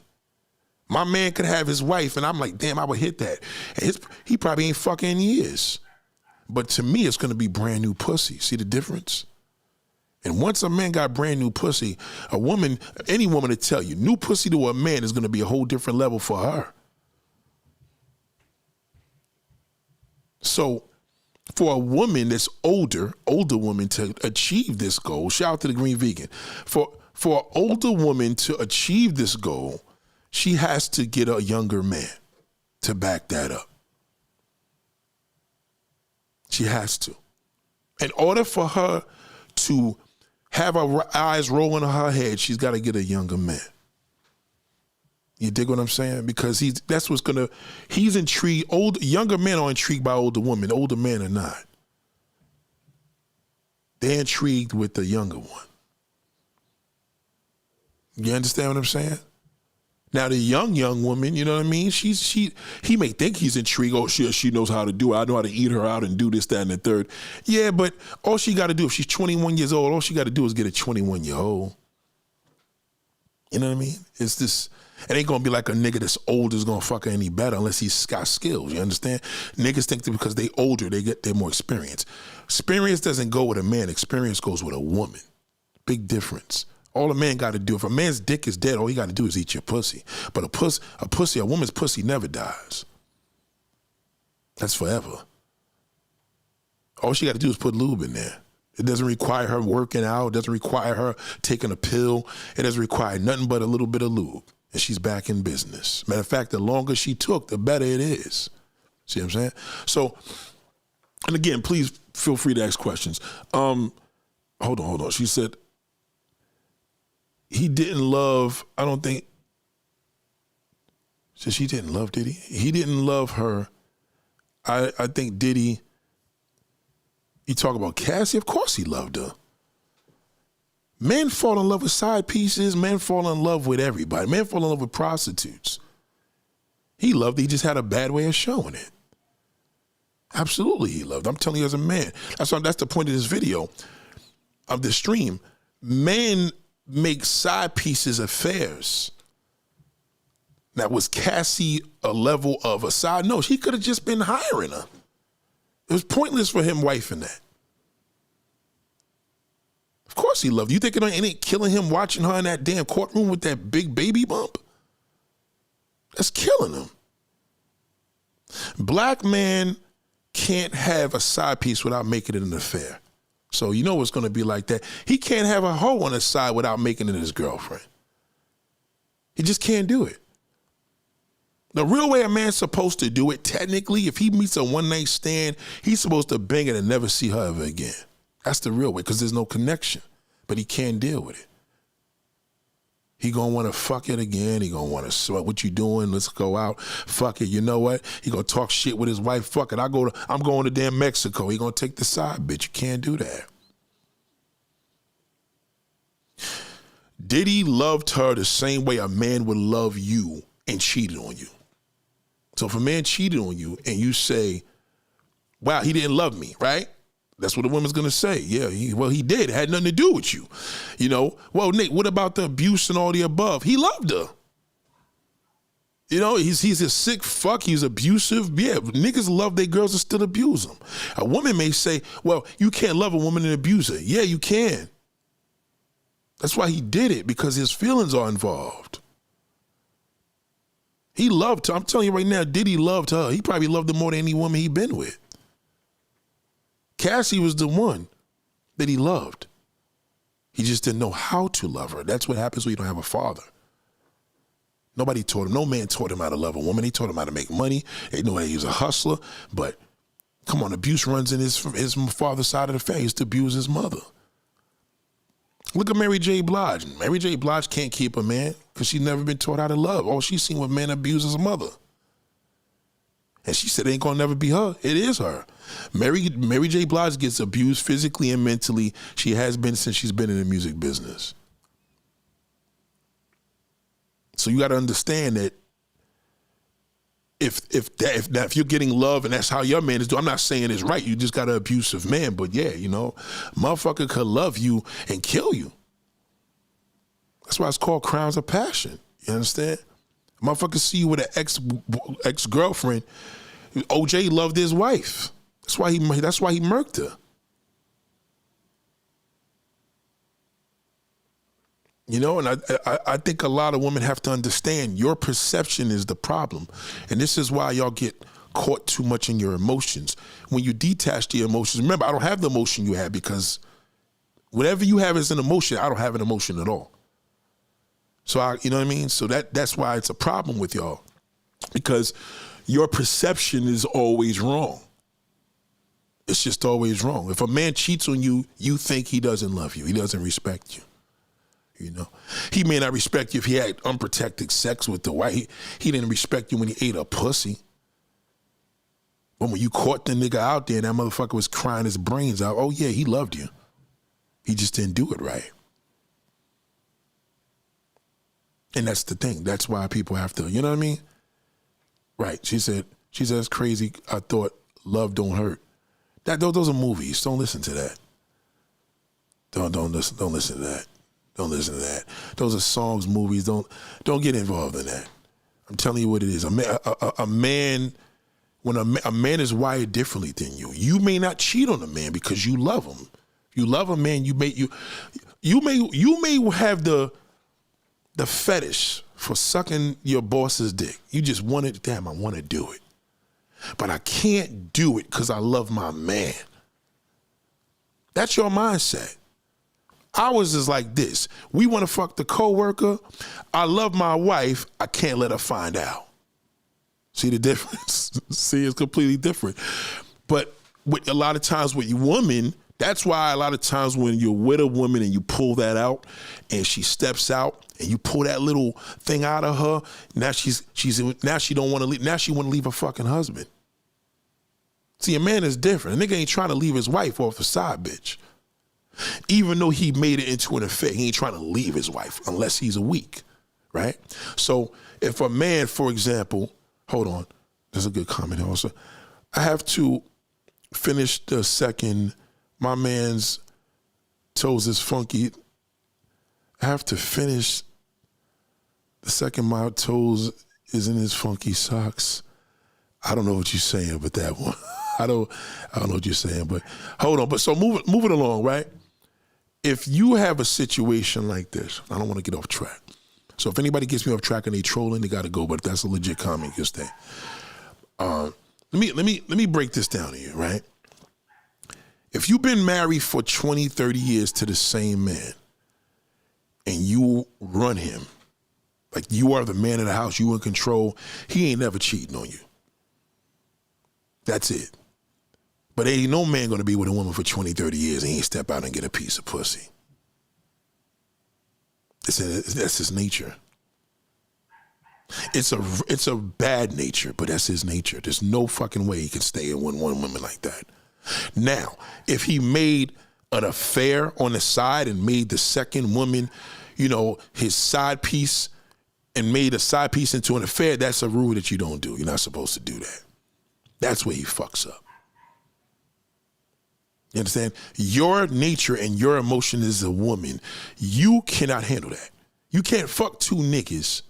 [SPEAKER 1] My man could have his wife, and I'm like, damn, I would hit that. And he probably ain't fucking in years. But to me, it's going to be brand new pussy. See the difference? And once a man got brand new pussy, a woman, any woman to tell you, new pussy to a man is going to be a whole different level for her. So for a woman that's older woman to achieve this goal, shout out to the Green Vegan, for an older woman to achieve this goal, she has to get a younger man to back that up. She has to. In order for her to have her eyes rolling in her head, she's got to get a younger man. You dig what I'm saying? Because he's intrigued. Younger men are intrigued by older women. Older men are not. They're intrigued with the younger one. You understand what I'm saying? Now the young woman, you know what I mean? He may think he's intrigued. Oh, she knows how to do it. I know how to eat her out and do this, that, and the third. Yeah, but all she got to do, if she's 21 years old, all she got to do is get a 21-year-old. You know what I mean? It's this. It ain't gonna be like a nigga that's old is gonna fuck her any better unless he's got skills. You understand? Niggas think that because they older, they're more experienced. Experience doesn't go with a man. Experience goes with a woman. Big difference. All a man got to do, if a man's dick is dead, all he got to do is eat your pussy. But a woman's pussy never dies. That's forever. All she got to do is put lube in there. It doesn't require her working out. It doesn't require her taking a pill. It doesn't require nothing but a little bit of lube. And she's back in business. Matter of fact, the longer she took, the better it is. See what I'm saying? So, and again, please feel free to ask questions. Hold on. She said, he didn't love, I don't think, so she didn't love Diddy? He didn't love her. I think Diddy, you talk about Cassie, of course he loved her. Men fall in love with side pieces. Men fall in love with everybody. Men fall in love with prostitutes. He loved it. He just had a bad way of showing it. Absolutely he loved it. I'm telling you as a man. That's the point of this video, of this stream. Men make side pieces affairs. Now, was Cassie a level of a side? No, he could have just been hiring her. It was pointless for him wifing that. Of course he loved it. You think it ain't killing him watching her in that damn courtroom with that big baby bump? That's killing him. Black man can't have a side piece without making it an affair. So you know it's going to be like that. He can't have a hoe on his side without making it his girlfriend. He just can't do it. The real way a man's supposed to do it, technically, if he meets a one-night stand, he's supposed to bang it and never see her ever again. That's the real way, because there's no connection. But he can't deal with it. He gonna want to fuck it again. He gonna want to sweat. What you doing? Let's go out. Fuck it. You know what? He gonna talk shit with his wife. Fuck it. I'm going to damn Mexico. He gonna take the side, bitch. You can't do that. Diddy loved her the same way a man would love you and cheated on you. So if a man cheated on you and you say, wow, he didn't love me, right? That's what a woman's going to say. Yeah, he did. It had nothing to do with you. You know, well, Nick, what about the abuse and all the above? He loved her. You know, he's a sick fuck. He's abusive. Yeah, niggas love their girls and still abuse them. A woman may say, well, you can't love a woman and abuse her. Yeah, you can. That's why he did it, because his feelings are involved. He loved her. I'm telling you right now, Diddy loved her. He probably loved her more than any woman he been with. Cassie was the one that he loved. He just didn't know how to love her. That's what happens when you don't have a father. Nobody taught him. No man taught him how to love a woman. He taught him how to make money. They know that he was a hustler. But come on, abuse runs in his father's side of the family. He used to abuse his mother. Look at Mary J. Blige. Mary J. Blige can't keep a man because she's never been taught how to love. All she's seen was men abuse his mother. And she said it ain't gonna never be her. It is her. Mary J. Blige gets abused physically and mentally. She has been since she's been in the music business. So you got to understand that if you're getting love and that's how your man is doing, I'm not saying it's right. You just got an abusive man, but yeah, you know, motherfucker could love you and kill you. That's why it's called crimes of passion. You understand? Motherfucker see you with an ex-girlfriend. OJ loved his wife. That's why he murked her. You know, and I think a lot of women have to understand your perception is the problem. And this is why y'all get caught too much in your emotions. When you detach the emotions, remember, I don't have the emotion you have, because whatever you have is an emotion. I don't have an emotion at all. So you know what I mean? So that's why it's a problem with y'all, because your perception is always wrong. It's just always wrong. If a man cheats on you, you think he doesn't love you. He doesn't respect you. You know, he may not respect you if he had unprotected sex with the wife. He didn't respect you when he ate a pussy. But when you caught the nigga out there and that motherfucker was crying his brains out, oh yeah, he loved you. He just didn't do it right. And that's the thing. That's why people have to, you know what I mean? Right. She said, it's crazy. I thought love don't hurt. Those are movies. Don't listen to that. Don't listen to that. Don't listen to that. Those are songs, movies. Don't get involved in that. I'm telling you what it is. A man, when a man is wired differently than you, you may not cheat on a man because you love him. If you love a man, you may have the fetish for sucking your boss's dick. You just want it. Damn, I want to do it, but I can't do it because I love my man. That's your mindset. Ours is like this. We want to fuck the coworker. I love my wife. I can't let her find out. See the difference? See, it's completely different. But with a lot of times with your woman, that's why a lot of times when you're with a woman and you pull that out and she steps out and you pull that little thing out of her, now she don't want to leave. Now she want to leave her fucking husband. See, a man is different. A nigga ain't trying to leave his wife off the side bitch. Even though he made it into an affair, he ain't trying to leave his wife unless he's a weak, right? So if a man, for example, hold on, there's a good comment also. I have to finish the second, my man's toes is funky. I have to finish the second, my toes is in his funky socks. I don't know what you're saying, but that one, I don't know what you're saying, but hold on. But so moving along, right? If you have a situation like this, I don't want to get off track. So if anybody gets me off track and they trolling, they got to go. But if that's a legit comment, you stay. Let me break this down to you, right? If you've been married for 20, 30 years to the same man and you run him, like you are the man of the house, you in control, he ain't never cheating on you. That's it. But ain't no man gonna be with a woman for 20, 30 years and he ain't step out and get a piece of pussy. That's his nature. It's a bad nature, but that's his nature. There's no fucking way he can stay in one woman like that. Now, if he made an affair on the side and made the second woman, you know, his side piece and made a side piece into an affair, that's a rule that you don't do. You're not supposed to do that. That's where he fucks up. You understand? Your nature and your emotion as a woman, you cannot handle that. You can't fuck two niggas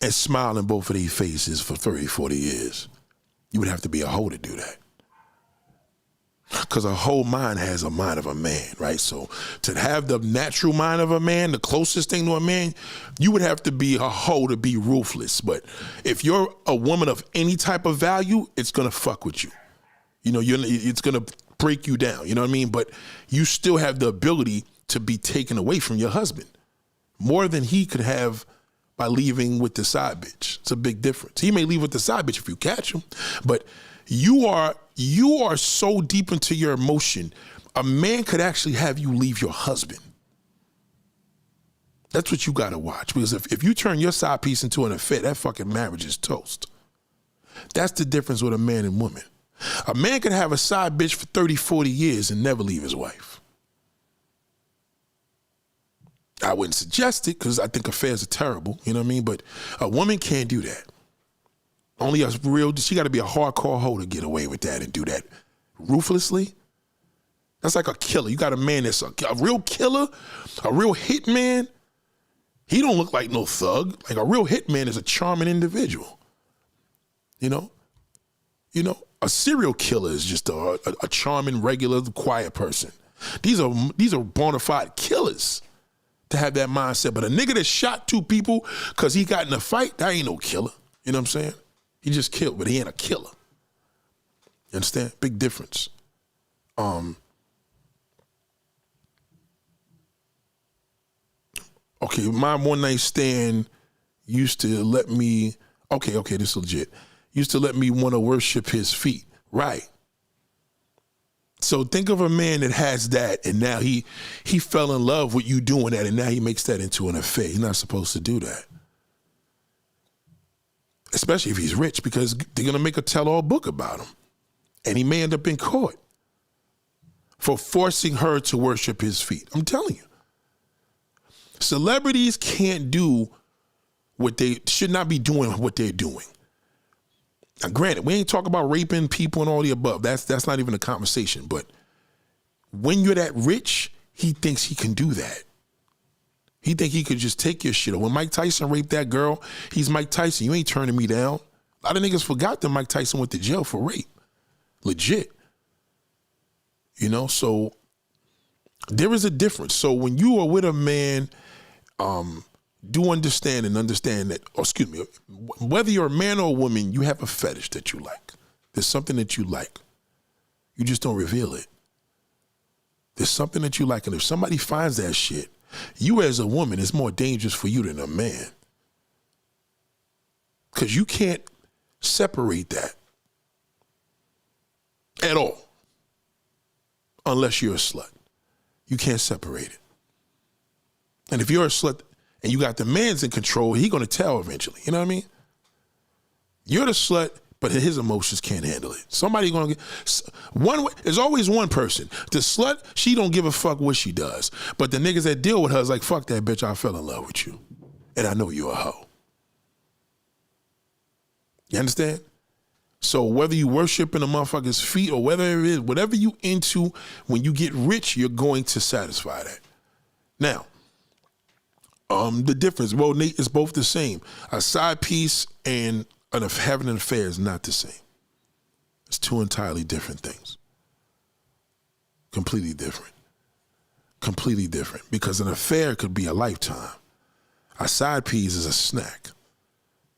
[SPEAKER 1] and smile in both of their faces for 30, 40 years. You would have to be a hoe to do that. Because a whole mind has a mind of a man, right? So to have the natural mind of a man, the closest thing to a man, you would have to be a hoe to be ruthless. But if you're a woman of any type of value, it's going to fuck with you. You know, it's going to break you down, you know what I mean? But you still have the ability to be taken away from your husband more than he could have by leaving with the side bitch. It's a big difference. He may leave with the side bitch if you catch him, but you are so deep into your emotion, a man could actually have you leave your husband. That's what you got to watch, because if you turn your side piece into an affair, that fucking marriage is toast. That's the difference with a man and woman. A man can have a side bitch for 30, 40 years and never leave his wife. I wouldn't suggest it because I think affairs are terrible, you know what I mean? But a woman can't do that. Only she got to be a hardcore hoe to get away with that and do that ruthlessly. That's like a killer. You got a man that's a real killer, a real hitman. He don't look like no thug. Like a real hitman is a charming individual. You know, a serial killer is just a charming, regular, quiet person. These are bona fide killers to have that mindset. But a nigga that shot two people because he got in a fight, that ain't no killer. You know what I'm saying? He just killed, but he ain't a killer. You understand? Big difference. Okay, my one night stand used to let me, okay, this is legit. Used to let me want to worship his feet. Right. So think of a man that has that, and now he fell in love with you doing that, and now he makes that into an affair. He's not supposed to do that. Especially if he's rich, because they're going to make a tell-all book about him. And he may end up in court for forcing her to worship his feet. I'm telling you. Celebrities can't do what they should not be doing what they're doing. Now, granted, we ain't talking about raping people and all the above. That's not even a conversation. But when you're that rich, he thinks he can do that. He think he could just take your shit. When Mike Tyson raped that girl, he's Mike Tyson. You ain't turning me down. A lot of niggas forgot that Mike Tyson went to jail for rape. Legit. You know, so there is a difference. So when you are with a man, do understand that, whether you're a man or a woman, you have a fetish that you like. There's something that you like. You just don't reveal it. There's something that you like, and if somebody finds that shit, you as a woman, it's more dangerous for you than a man. Because you can't separate that at all unless you're a slut. You can't separate it. And if you're a slut and you got the man's in control, he gonna tell eventually. You know what I mean? You're the slut, but his emotions can't handle it. Somebody gonna get there's always one person. The slut, she don't give a fuck what she does. But the niggas that deal with her is like, fuck that bitch, I fell in love with you. And I know you're a hoe. You understand? So whether you worshiping a motherfucker's feet or whether it is, whatever you into, when you get rich, you're going to satisfy that. Now, the difference, well, Nate, is both the same. A side piece and having an affair is not the same. It's two entirely different things. Completely different. Completely different. Because an affair could be a lifetime. A side piece is a snack.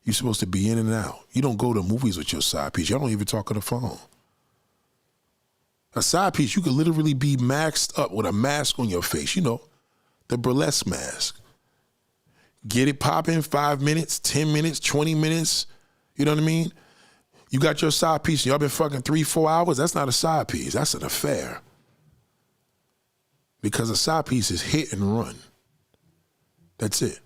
[SPEAKER 1] You're supposed to be in and out. You don't go to movies with your side piece. Y'all don't even talk on the phone. A side piece, you could literally be maxed up with a mask on your face. You know, the burlesque mask. Get it popping 5 minutes, 10 minutes, 20 minutes. You know what I mean? You got your side piece and y'all been fucking 3-4 hours. That's not a side piece. That's an affair. Because a side piece is hit and run. That's it.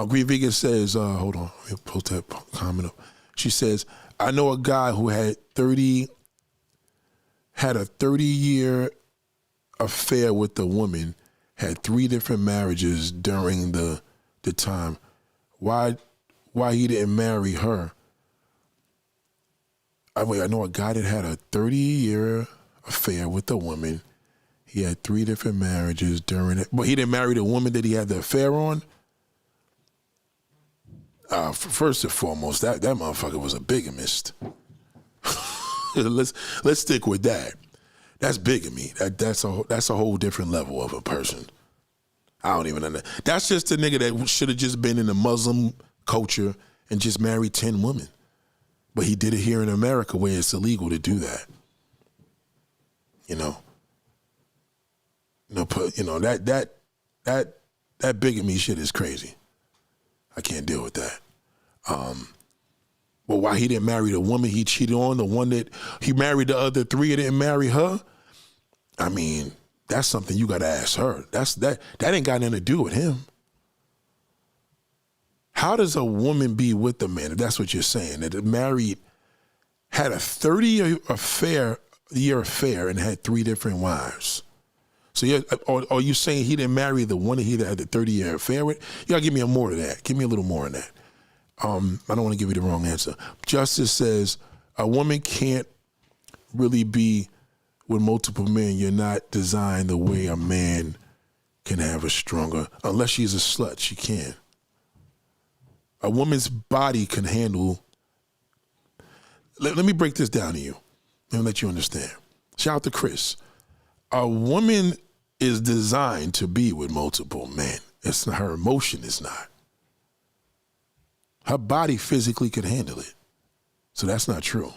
[SPEAKER 1] Green Vegan says, hold on, let me post that comment up. She says, I know a guy who had a 30-year affair with a woman, had 3 different marriages during the time. Why he didn't marry her? I know a guy that had a 30-year affair with a woman. He had 3 different marriages during it, but he didn't marry the woman that he had the affair on. First and foremost, that motherfucker was a bigamist. Let's stick with that. That's bigamy. That's a whole different level of a person. I don't even know. That's just a nigga that should have just been in the Muslim culture and just married 10 women. But he did it here in America where it's illegal to do that. That bigamy shit is crazy. I can't deal with that. But why he didn't marry the woman he cheated on, the one that he married the other 3 and didn't marry her? I mean, that's something you got to ask her. That ain't got nothing to do with him. How does a woman be with a man, if that's what you're saying, that had a 30-year affair and had 3 different wives? So are you saying he didn't marry the one that he had the 30-year affair with? You gotta give me more of that. Give me a little more of that. I don't want to give you the wrong answer. Justice says a woman can't really be with multiple men, you're not designed the way a man can have a stronger, unless she's a slut, she can. A woman's body can handle, let me break this down to you and let you understand. Shout out to Chris. A woman is designed to be with multiple men. It's not, her emotion is not. Her body physically can handle it. So that's not true.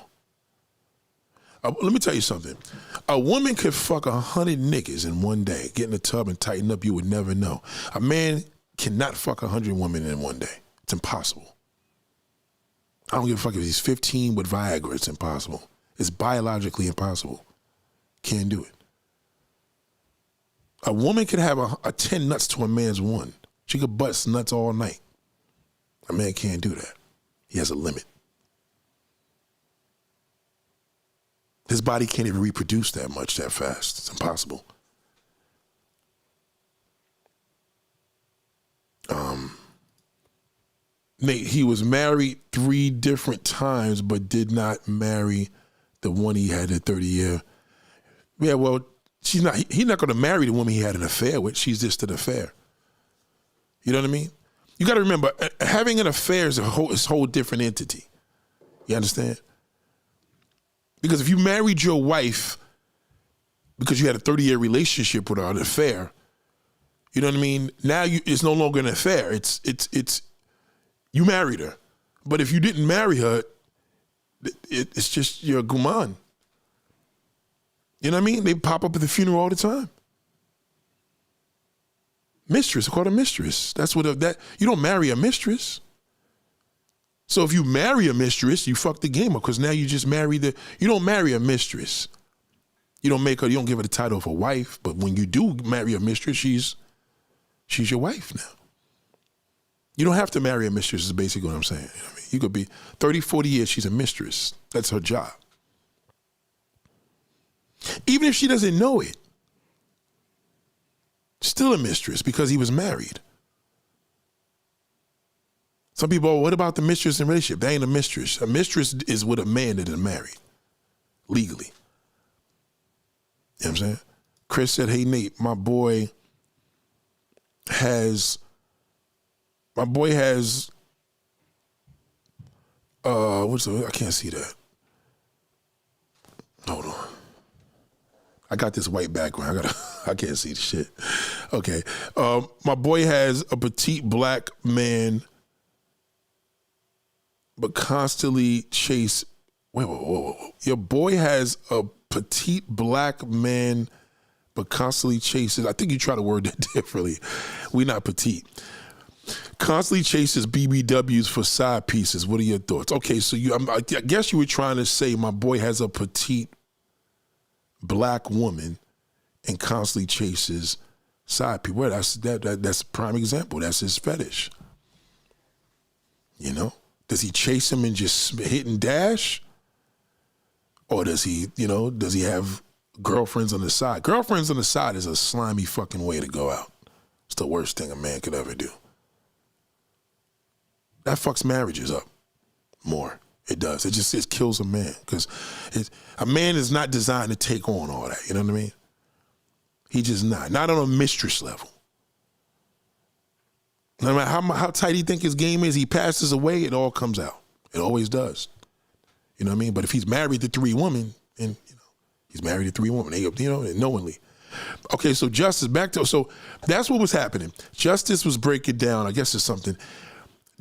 [SPEAKER 1] Let me tell you something. A woman could fuck 100 niggas in one day, get in the tub and tighten up, you would never know. A man cannot fuck 100 women in one day. It's impossible. I don't give a fuck if he's 15 with Viagra, it's impossible. It's biologically impossible. Can't do it. A woman could have a 10 nuts to a man's one. She could bust nuts all night. A man can't do that. He has a limit. His body can't even reproduce that much that fast. It's impossible. Nate, he was married 3 different times, but did not marry the one he had a 30-year. Yeah, well, he's not going to marry the woman he had an affair with. She's just an affair. You know what I mean? You got to remember, having an affair is a whole different entity. You understand? Because if you married your wife because you had a 30-year relationship with her, an affair, you know what I mean? Now it's no longer an affair. It's you married her. But if you didn't marry her, it's just your guman. You know what I mean? They pop up at the funeral all the time. Mistress, I call her mistress. That's what you don't marry a mistress. So if you marry a mistress, you fuck the game up, because now you just you don't marry a mistress. You don't give her the title of a wife, but when you do marry a mistress, she's your wife now. You don't have to marry a mistress is basically what I'm saying. You know what I mean? You could be 30, 40 years, she's a mistress. That's her job. Even if she doesn't know it, still a mistress because he was married. Some people, what about the mistress in a relationship? They ain't a mistress. A mistress is with a man that is married, legally. You know what I'm saying? Chris said, hey, Nate, my boy has, I can't see that. Hold on. I got this white background. I can't see the shit. Okay. My boy has a petite black man, but constantly chase. Whoa. Your boy has a petite black man, but constantly chases. I think you try to word that differently. We're not petite. Constantly chases BBWs for side pieces. What are your thoughts? Okay, so I guess you were trying to say my boy has a petite black woman and constantly chases side people. Well, that's a prime example. That's his fetish. You know? Does he chase him and just hit and dash? Or does he have girlfriends on the side? Girlfriends on the side is a slimy fucking way to go out. It's the worst thing a man could ever do. That fucks marriages up more. It does. It kills a man, because a man is not designed to take on all that. You know what I mean? He just not on a mistress level. No matter how tight he think his game is, he passes away, it all comes out. It always does. You know what I mean? But if he's married to 3 women, and he's married to 3 women, knowingly. Okay, so so that's what was happening. Justice was breaking down. I guess it's something.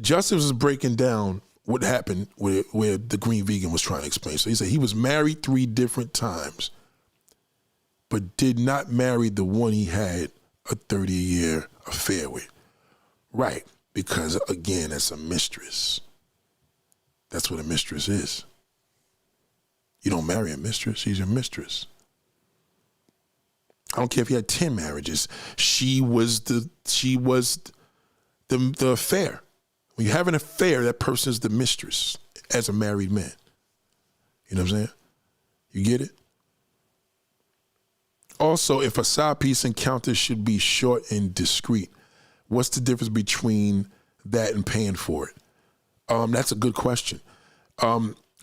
[SPEAKER 1] Justice was breaking down what happened where the Green Vegan was trying to explain. So he said he was married 3 different times, but did not marry the one he had a 30-year affair with. Right, because again, that's a mistress. That's what a mistress is. You don't marry a mistress, she's your mistress. I don't care if you had 10 marriages. She was the affair. When you have an affair, that person's the mistress as a married man. You know what I'm saying? You get it? Also, if a side piece encounter should be short and discreet, what's the difference between that and paying for it? That's a good question.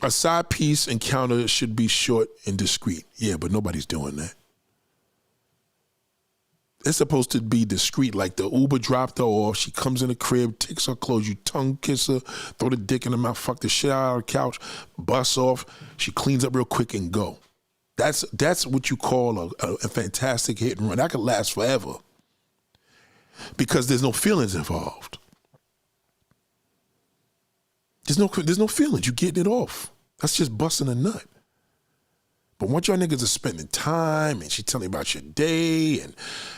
[SPEAKER 1] A side piece encounter should be short and discreet. Yeah, but nobody's doing that. It's supposed to be discreet, like the Uber dropped her off. She comes in the crib, takes her clothes, you tongue kiss her, throw the dick in her mouth, fuck the shit out of her couch, bust off. She cleans up real quick and go. That's what you call a fantastic hit and run. That could last forever because there's no feelings involved. There's no feelings. You getting it off. That's just busting a nut. But once y'all niggas are spending time and she telling you about your day and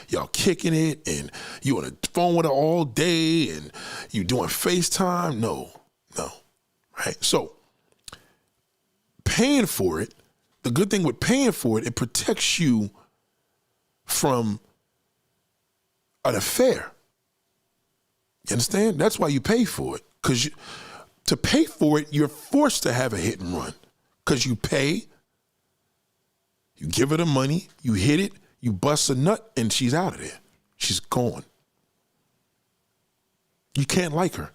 [SPEAKER 1] y'all kicking it and you on the phone with her all day and you doing FaceTime, no. Right? So paying for it, the good thing with paying for it, it protects you from an affair. You understand? That's why you pay for it. Because to pay for it, you're forced to have a hit and run. Because you pay, you give her the money, you hit it, you bust a nut, and she's out of there. She's gone. You can't like her.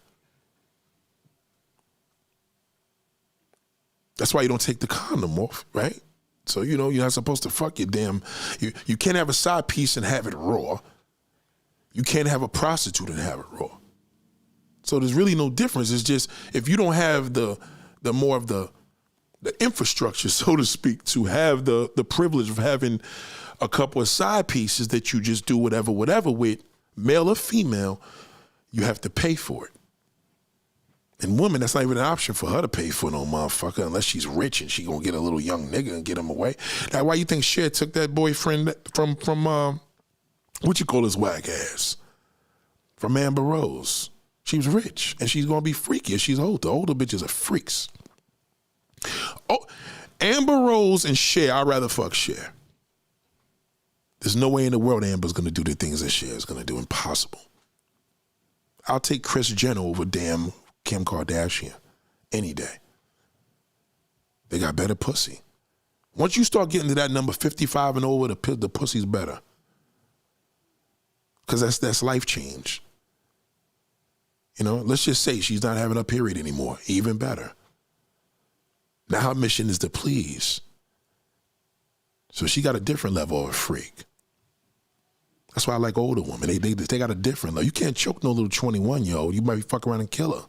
[SPEAKER 1] That's why you don't take the condom off, right? So, you're not supposed to fuck your damn... You can't have a side piece and have it raw. You can't have a prostitute and have it raw. So there's really no difference. It's just, if you don't have the more of the infrastructure, so to speak, to have the privilege of having a couple of side pieces that you just do whatever with, male or female, you have to pay for it. And women, that's not even an option for her to pay for no motherfucker unless she's rich and she gonna get a little young nigga and get him away. Now, why you think Cher took that boyfriend from what you call his whack ass? From Amber Rose. She was rich and she's gonna be freaky if she's older. Older bitches are freaks. Oh, Amber Rose and Cher, I'd rather fuck Cher. There's no way in the world Amber's gonna do the things that Cher is gonna do. Impossible. I'll take Kris Jenner over damn Kim Kardashian any day. They got better pussy. Once you start getting to that number 55 and over, the pussy's better. Because that's life change. Let's just say she's not having a period anymore. Even better. Now her mission is to please. So she got a different level of a freak. That's why I like older women. They got a different level. You can't choke no little 21-year-old. You might be fuck around and kill her.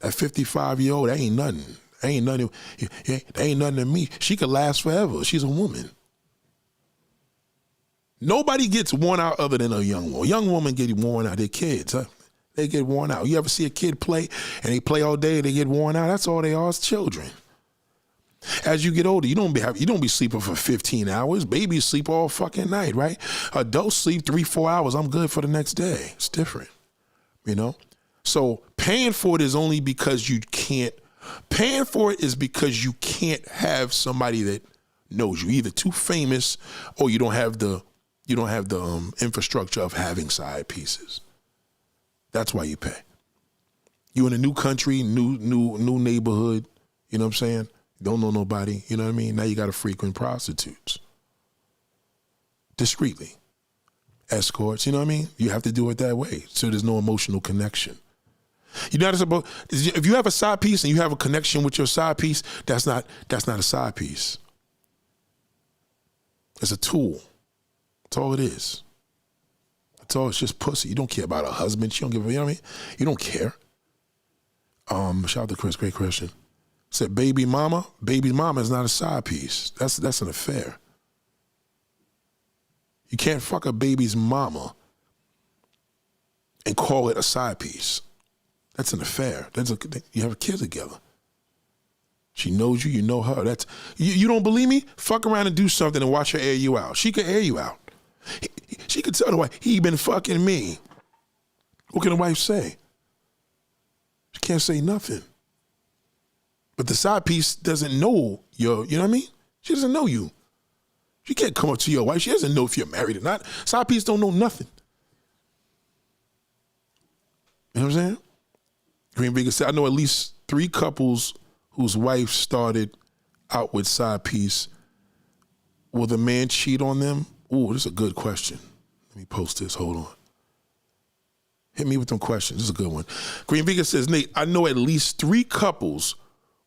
[SPEAKER 1] That 55-year-old, that ain't nothing. That ain't nothing to me. She could last forever. She's a woman. Nobody gets worn out other than a young woman. Young women get worn out. They're kids, huh? They get worn out. You ever see a kid play and they play all day and they get worn out? That's all they are, is children. As you get older, you don't be sleeping for 15 hours. Babies sleep all fucking night, right? Adults sleep 3-4 hours. I'm good for the next day. It's different, So paying for it is only because you can't. Paying for it is because you can't have somebody that knows you. Either too famous or you don't have the infrastructure of having side pieces. That's why you pay. You in a new country, new neighborhood, you know what I'm saying? Don't know nobody, you know what I mean? Now you got to frequent prostitutes. Discreetly. Escorts, you know what I mean? You have to do it that way so there's no emotional connection. You're not supposed, if you have a side piece and you have a connection with your side piece, that's not a side piece. It's a tool. That's all it is. That's all. It's just pussy. You don't care about a husband. She don't give a, you know what I mean? You don't care. Shout out to Chris. Great question. Said baby mama. Baby mama is not a side piece. That's an affair. You can't fuck a baby's mama and call it a side piece. That's an affair. You have a kid together. She knows you. You know her. That's you don't believe me? Fuck around and do something and watch her air you out. She could air you out. She could tell the wife, he been fucking me. What can the wife say? She can't say nothing. But the side piece doesn't know you know what I mean? She doesn't know you. She can't come up to your wife. She doesn't know if you're married or not. Side piece don't know nothing. You know what I'm saying? Green Vegas said, I know at least 3 couples whose wife started out with side piece. Will the man cheat on them? Ooh, this is a good question. Let me post this. Hold on. Hit me with them questions. This is a good one. Green Vegas says, Nate, I know at least 3 couples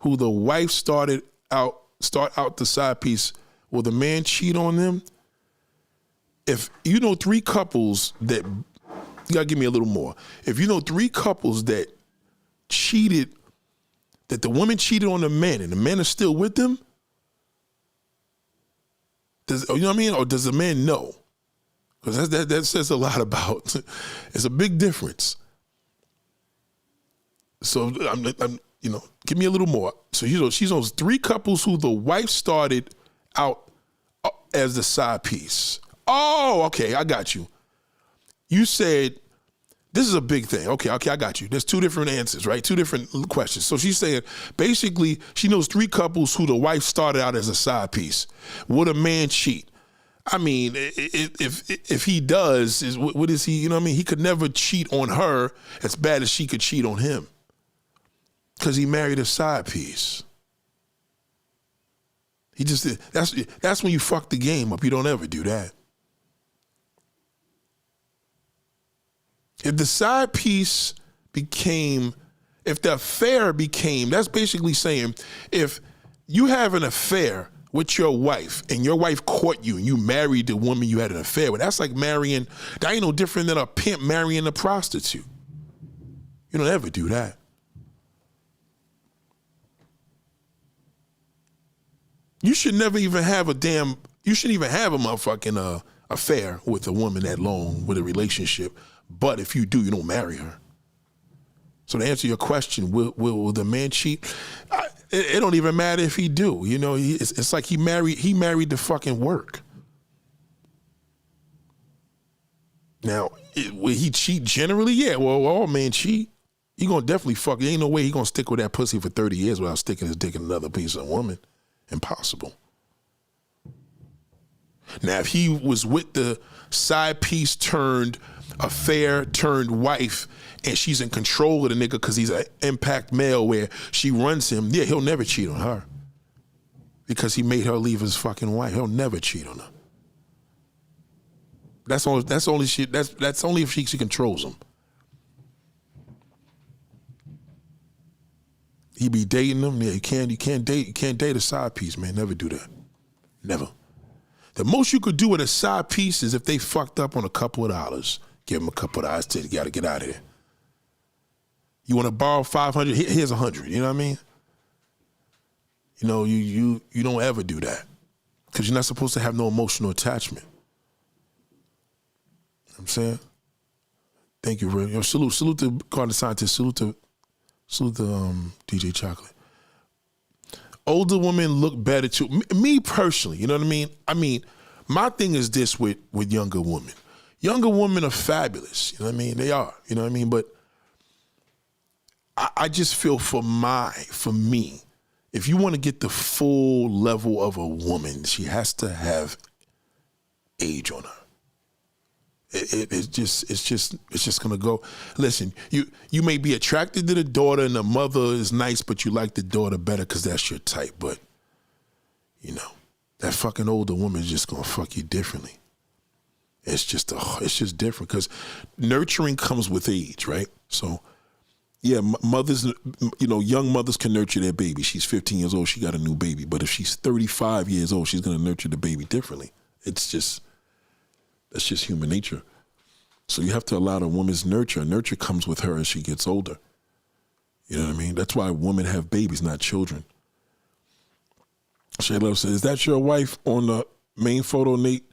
[SPEAKER 1] who the wife start out the side piece, will the man cheat on them? If you know 3 couples that, you gotta give me a little more. If you know 3 couples that cheated, that the woman cheated on the man and the man is still with them, you know what I mean? Or does the man know? Because that says a lot about, it's a big difference. So I'm give me a little more. So she's those 3 couples who the wife started out as the side piece. Oh, okay, I got you. You said this is a big thing. Okay, I got you. There's 2 different answers, right? 2 different questions. So she's saying basically she knows 3 couples who the wife started out as a side piece. Would a man cheat? I mean, if he does, what is he? You know what I mean? He could never cheat on her as bad as she could cheat on him, because he married a side piece. He just that's when you fuck the game up. You don't ever do that. If the side piece became, if the affair became, that's basically saying if you have an affair with your wife and your wife caught you and you married the woman you had an affair with, that's like marrying, that ain't no different than a pimp marrying a prostitute. You don't ever do that. You should never even have you shouldn't even have a motherfucking affair with a woman that long with a relationship. But if you do, you don't marry her. So to answer your question, will the man cheat? It don't even matter if he do. You know, it's like he married the fucking work. Now, will he cheat generally? Yeah, well, all men cheat. He gonna definitely fuck. There ain't no way he gonna stick with that pussy for 30 years without sticking his dick in another piece of woman. Impossible. Now, if he was with the side piece turned affair turned wife and she's in control of the nigga because he's an impact male where she runs him, yeah, he'll never cheat on her because he made her leave his fucking wife. He'll never cheat on her. That's only if she controls him. He be dating them. Yeah, you can't date a side piece, man. Never do that. Never. The most you could do with a side piece is if they fucked up on a couple of dollars. Give them a couple of dollars till you gotta get out of here. You wanna borrow 500, here's 100, you know what I mean? You know, you don't ever do that. Because you're not supposed to have no emotional attachment. You know what I'm saying? Thank you, Ray. Yo, salute to Garden Scientist, salute to DJ Chocolate. Older women look better too. Me personally, you know what I mean? I mean, my thing is this with younger women. Younger women are fabulous, you know what I mean? They are, you know what I mean? But I just feel for me, if you want to get the full level of a woman, she has to have age on her. It's just gonna go. Listen, you may be attracted to the daughter and the mother is nice, but you like the daughter better because that's your type. But you know, that fucking older woman is just gonna fuck you differently. It's just different because nurturing comes with age, right? So yeah, mothers, you know, young mothers can nurture their baby. She's 15 years old, she got a new baby. But if she's 35 years old, she's gonna nurture the baby differently. That's just human nature. So you have to allow the woman's nurture. Nurture comes with her as she gets older. You know what I mean? That's why women have babies, not children. Shay Love says, is that your wife on the main photo, Nate?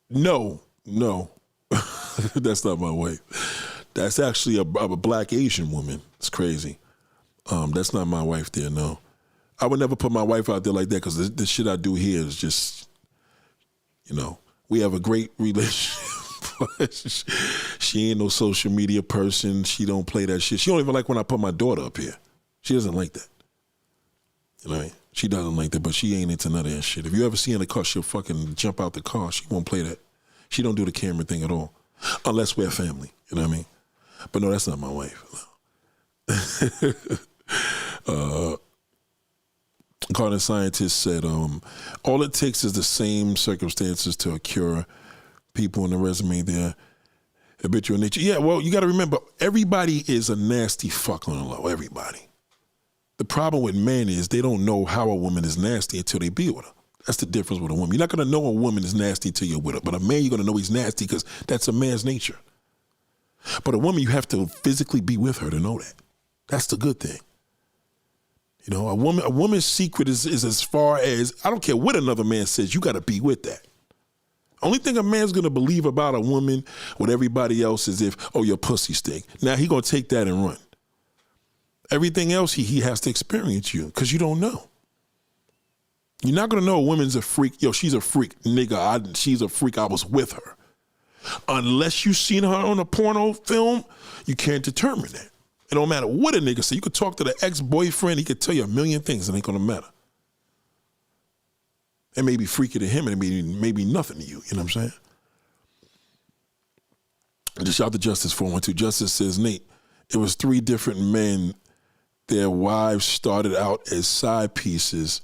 [SPEAKER 1] No. That's not my wife. That's actually a black Asian woman. It's crazy. That's not my wife there, no. I would never put my wife out there like that because the shit I do here is just, you know, we have a great relationship. She ain't no social media person. She don't play that shit. She don't even like when I put my daughter up here. She doesn't like that. You know what I mean? She doesn't like that, but she ain't into none of that shit. If you ever see her in the car, she'll fucking jump out the car. She won't play that. She don't do the camera thing at all. Unless we're family. You know what I mean? But no, that's not my wife. Garden Scientist said, all it takes is the same circumstances to occur. People in the resume there, habitual nature. Yeah, well, you got to remember, everybody is a nasty fuck on the low. Everybody. The problem with men is they don't know how a woman is nasty until they be with her. That's the difference with a woman. You're not going to know a woman is nasty until you're with her. But a man, you're going to know he's nasty because that's a man's nature. But a woman, you have to physically be with her to know that. That's the good thing. You know, a woman's secret is as far as, I don't care what another man says, you got to be with that. Only thing a man's going to believe about a woman with everybody else is if, oh, your pussy stink. Now he going to take that and run. Everything else, he has to experience you because you don't know. You're not going to know a woman's a freak. Yo, she's a freak. Nigga, she's a freak. I was with her. Unless you seen her on a porno film, you can't determine that. It don't matter what a nigga say. You could talk to the ex-boyfriend. He could tell you a million things. It ain't going to matter. It may be freaky to him and it may be nothing to you. You know what I'm saying? Just shout to Justice 412. Justice says, Nate, it was 3 different men. Their wives started out as side pieces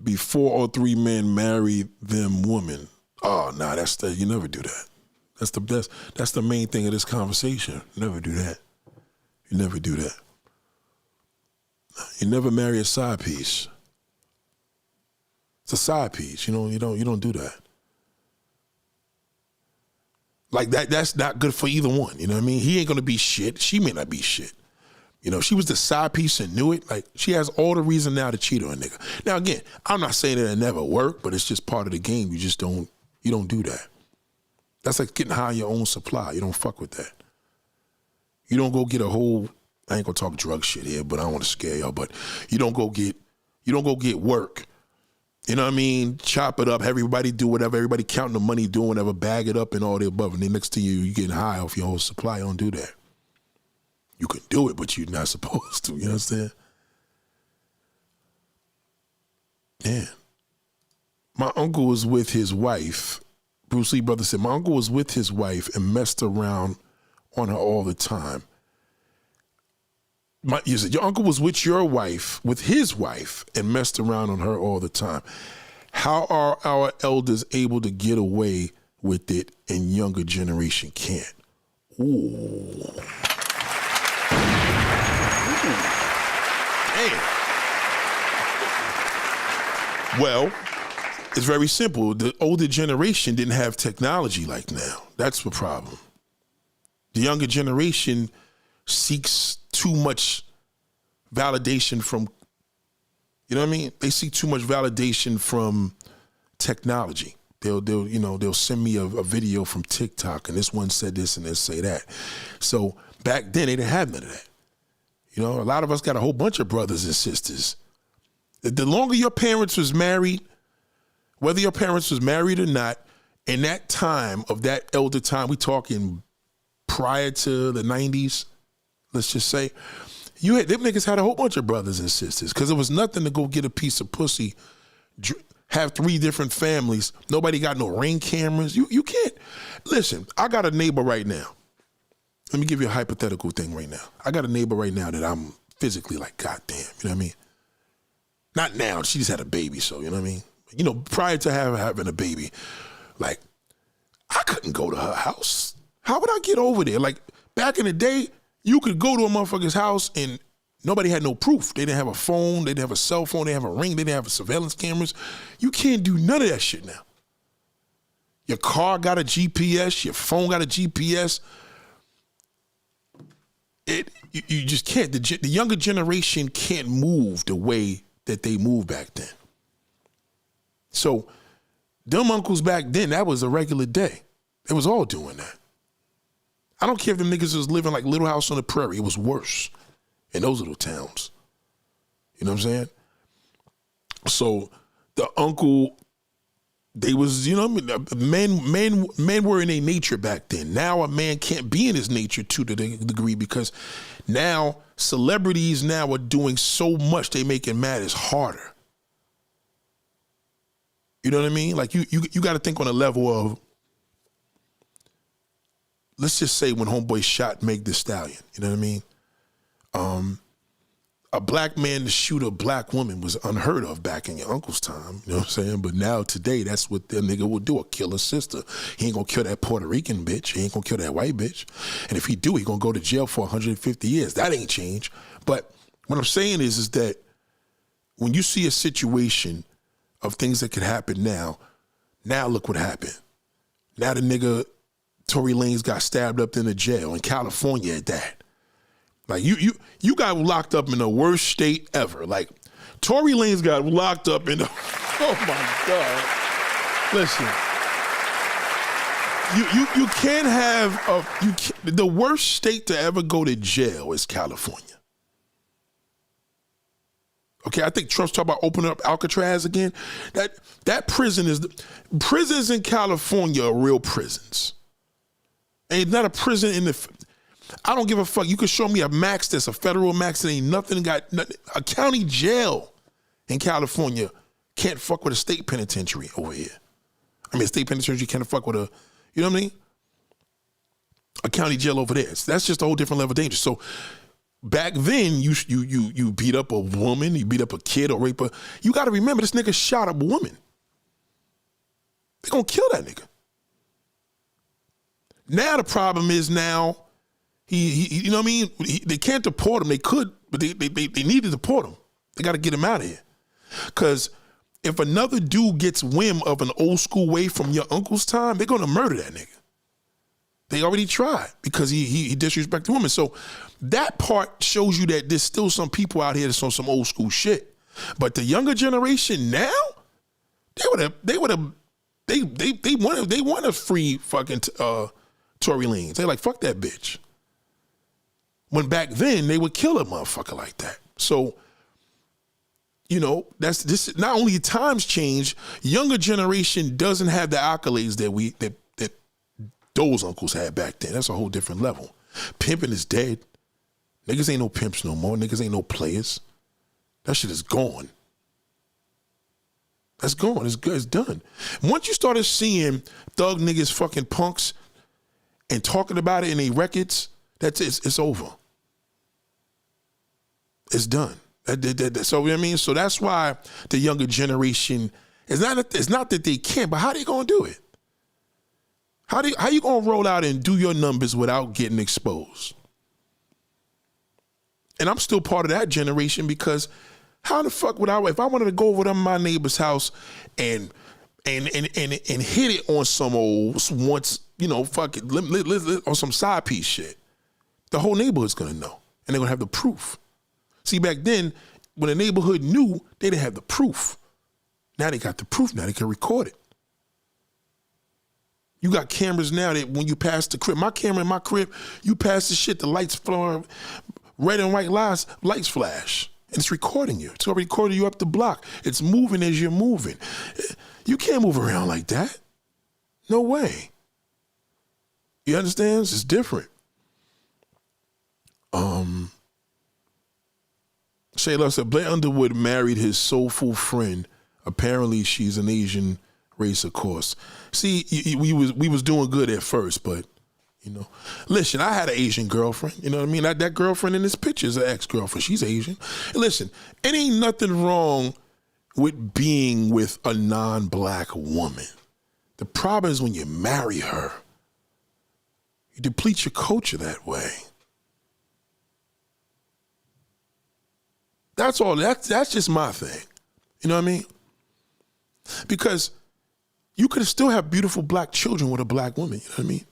[SPEAKER 1] before all 3 men married them women. Oh, nah, you never do that. That's the main thing of this conversation. Never do that. You never do that. You never marry a side piece. It's a side piece. You don't do that. Like that's not good for either one. You know what I mean? He ain't gonna be shit. She may not be shit. You know, she was the side piece and knew it. Like, she has all the reason now to cheat on a nigga. Now, again, I'm not saying that it never worked, but it's just part of the game. You don't do that. That's like getting high on your own supply. You don't fuck with that. You don't go get a whole, I ain't gonna talk drug shit here, but I don't want to scare y'all, but you don't go get work. You know what I mean? Chop it up, everybody do whatever, everybody counting the money, doing whatever, bag it up and all the above, and then next to you getting high off your whole supply. You don't do that. You can do it, but you're not supposed to. You understand? Yeah. My uncle was with his wife. Bruce Lee brother said, my uncle was with his wife and messed around on her all the time. You said, your uncle was with his wife, and messed around on her all the time. How are our elders able to get away with it and younger generation can't? Ooh. Damn. Well, it's very simple. The older generation didn't have technology like now. That's the problem. The younger generation seeks too much validation from, you know what I mean? They seek too much validation from technology. They'll send me a video from TikTok and this one said this and they'll say that. So back then they didn't have none of that. You know, a lot of us got a whole bunch of brothers and sisters. The longer your parents was married, whether your parents was married or not, in that time of that elder time, we talking prior to the 90s, let's just say, them niggas had a whole bunch of brothers and sisters because it was nothing to go get a piece of pussy, have 3 different families. Nobody got no Ring cameras. You can't. Listen, I got a neighbor right now. Let me give you a hypothetical thing right now. I got a neighbor right now that I'm physically like, God damn, you know what I mean? Not now, she just had a baby, so you know what I mean? You know, prior to having a baby, like, I couldn't go to her house. How would I get over there? Like, back in the day, you could go to a motherfucker's house and nobody had no proof. They didn't have a phone, they didn't have a cell phone, they didn't have a Ring, they didn't have surveillance cameras. You can't do none of that shit now. Your car got a GPS, your phone got a GPS. You just can't. The younger generation can't move the way that they moved back then. So them uncles back then, that was a regular day. They was all doing that. I don't care if them niggas was living like Little House on the Prairie. It was worse in those little towns. You know what I'm saying? So the uncle, they was, you know what I mean? Men were in their nature back then. Now a man can't be in his nature to the degree because now celebrities now are doing so much they making matters harder. You know what I mean? Like you got to think on a level of, let's just say when Homeboy shot Meg Thee Stallion, you know what I mean? A black man to shoot a black woman was unheard of back in your uncle's time, you know what I'm saying? But now today, that's what that nigga will do, kill a sister. He ain't gonna kill that Puerto Rican bitch. He ain't gonna kill that white bitch. And if he do, he gonna go to jail for 150 years. That ain't changed. But What I'm saying is that when you see a situation of things that could happen now look what happened. Now the nigga, Tory Lanez, got stabbed up in the jail in California at that. Like you got locked up in the worst state ever. Like Tory Lanez got locked up in the, oh my God. Listen, you can't have the worst state to ever go to jail is California. Okay, I think Trump's talking about opening up Alcatraz again. That prisons in California are real prisons. Ain't not a prison in the, I don't give a fuck. You can show me a max that's a federal max that ain't nothing, a county jail in California can't fuck with a state penitentiary over here. I mean, a state penitentiary can't fuck with you know what I mean? A county jail over there. So that's just a whole different level of danger. So back then, you beat up a woman, you beat up a kid or rape her. You got to remember, this nigga shot a woman. They gonna kill that nigga. Now the problem is he you know what I mean? They can't deport him. They could, but they need to deport him. They got to get him out of here. Because if another dude gets whim of an old school way from your uncle's time, they're gonna murder that nigga. They already tried because he disrespected women. So that part shows you that there's still some people out here that's on some old school shit. But the younger generation now, they want to free fucking Tory Lanez. They're like, fuck that bitch. When back then they would kill a motherfucker like that. So, you know, that's this. Not only times change, younger generation doesn't have the accolades that those uncles had back then. That's a whole different level. Pimping is dead. Niggas ain't no pimps no more. Niggas ain't no players. That shit is gone. That's gone. It's good. It's done. Once you started seeing thug niggas fucking punks and talking about it in their records, it's over. It's done. So you know what I mean. So that's why the younger generation it's not that they can't, but how they gonna do it? How you gonna roll out and do your numbers without getting exposed? And I'm still part of that generation because how the fuck would if I wanted to go over to my neighbor's house and hit it on some old once, you know, fuck it, on some side piece shit, the whole neighborhood's gonna know and they're gonna have the proof. See, back then, when the neighborhood knew, they didn't have the proof. Now they got the proof. Now they can record it. You got cameras now that when you pass the crib, my camera in my crib, you pass the shit, the lights flow, red and white lights flash. And it's recording you. It's already recording you up the block. It's moving as you're moving. You can't move around like that. No way. You understand? It's different. Shayla said, Blair Underwood married his soulful friend. Apparently she's an Asian race, of course. See, we was doing good at first, but, you know. Listen, I had an Asian girlfriend, you know what I mean? That girlfriend in this picture is an ex-girlfriend. She's Asian. And listen, it ain't nothing wrong with being with a non-black woman. The problem is when you marry her, you deplete your culture that way. That's all. That's just my thing. You know what I mean? Because you could still have beautiful black children with a black woman. You know what I mean?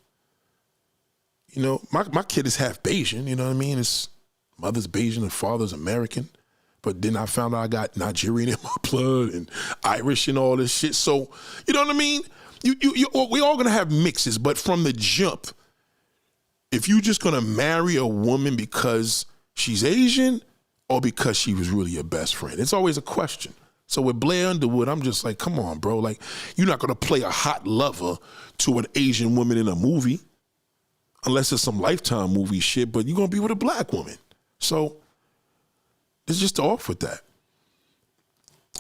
[SPEAKER 1] You know, my kid is half Bayesian. You know what I mean? His mother's Bayesian and father's American. But then I found out I got Nigerian in my blood and Irish and all this shit. So, you know what I mean? We all gonna have mixes, but from the jump, if you just gonna marry a woman because she's Asian or because she was really your best friend, it's always a question. So with Blair Underwood, I'm just like, come on, bro. Like, you're not gonna play a hot lover to an Asian woman in a movie, unless it's some Lifetime movie shit. But you're gonna be with a black woman, so it's just off with that.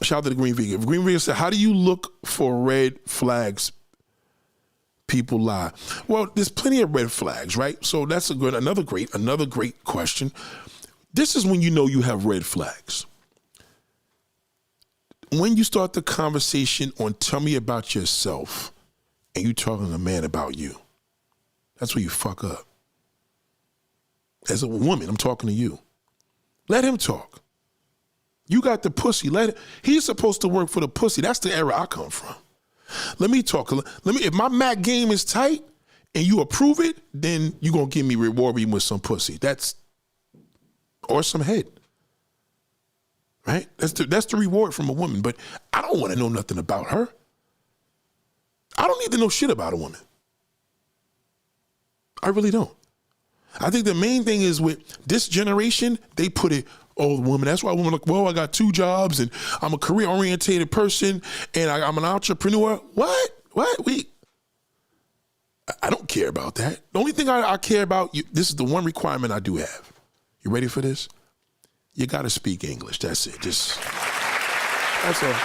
[SPEAKER 1] Shout out to the Green Vegan. Green Vegan said, how do you look for red flags? People lie. Well, there's plenty of red flags, right? So that's another great question. This is when you know you have red flags. When you start the conversation on tell me about yourself and you talking to a man about you, that's where you fuck up. As a woman, I'm talking to you. Let him talk. You got the pussy. He's supposed to work for the pussy. That's the era I come from. Let me talk. If my Mac game is tight and you approve it, then you gonna reward me with some pussy. Or some head. Right? That's the reward from a woman. But I don't want to know nothing about her. I don't need to know shit about a woman. I really don't. I think the main thing is with this generation, they put it, oh, the woman. That's why women look, well, I got 2 jobs and I'm a career-oriented person and I'm an entrepreneur. What? I don't care about that. The only thing I care about, this is the one requirement I do have. You ready for this? You got to speak English. That's it. That's all.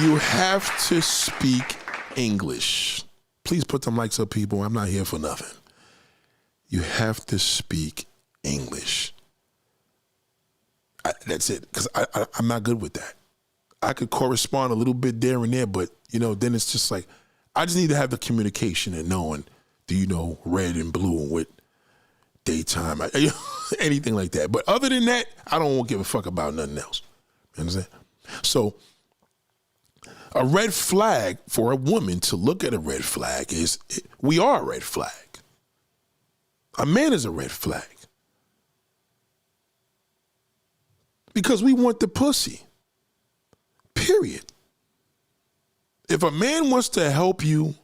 [SPEAKER 1] You have to speak English. Please put them likes up, people. I'm not here for nothing. You have to speak English. That's it, because I'm not good with that. I could correspond a little bit there and there, but, then it's just like, I just need to have the communication and knowing, do you know red and blue with daytime, anything like that. But other than that, I don't give a fuck about nothing else. You understand? So, a red flag for a woman to look at a red flag is, we are a red flag. A man is a red flag. Because we want the pussy. Period. If a man wants to help you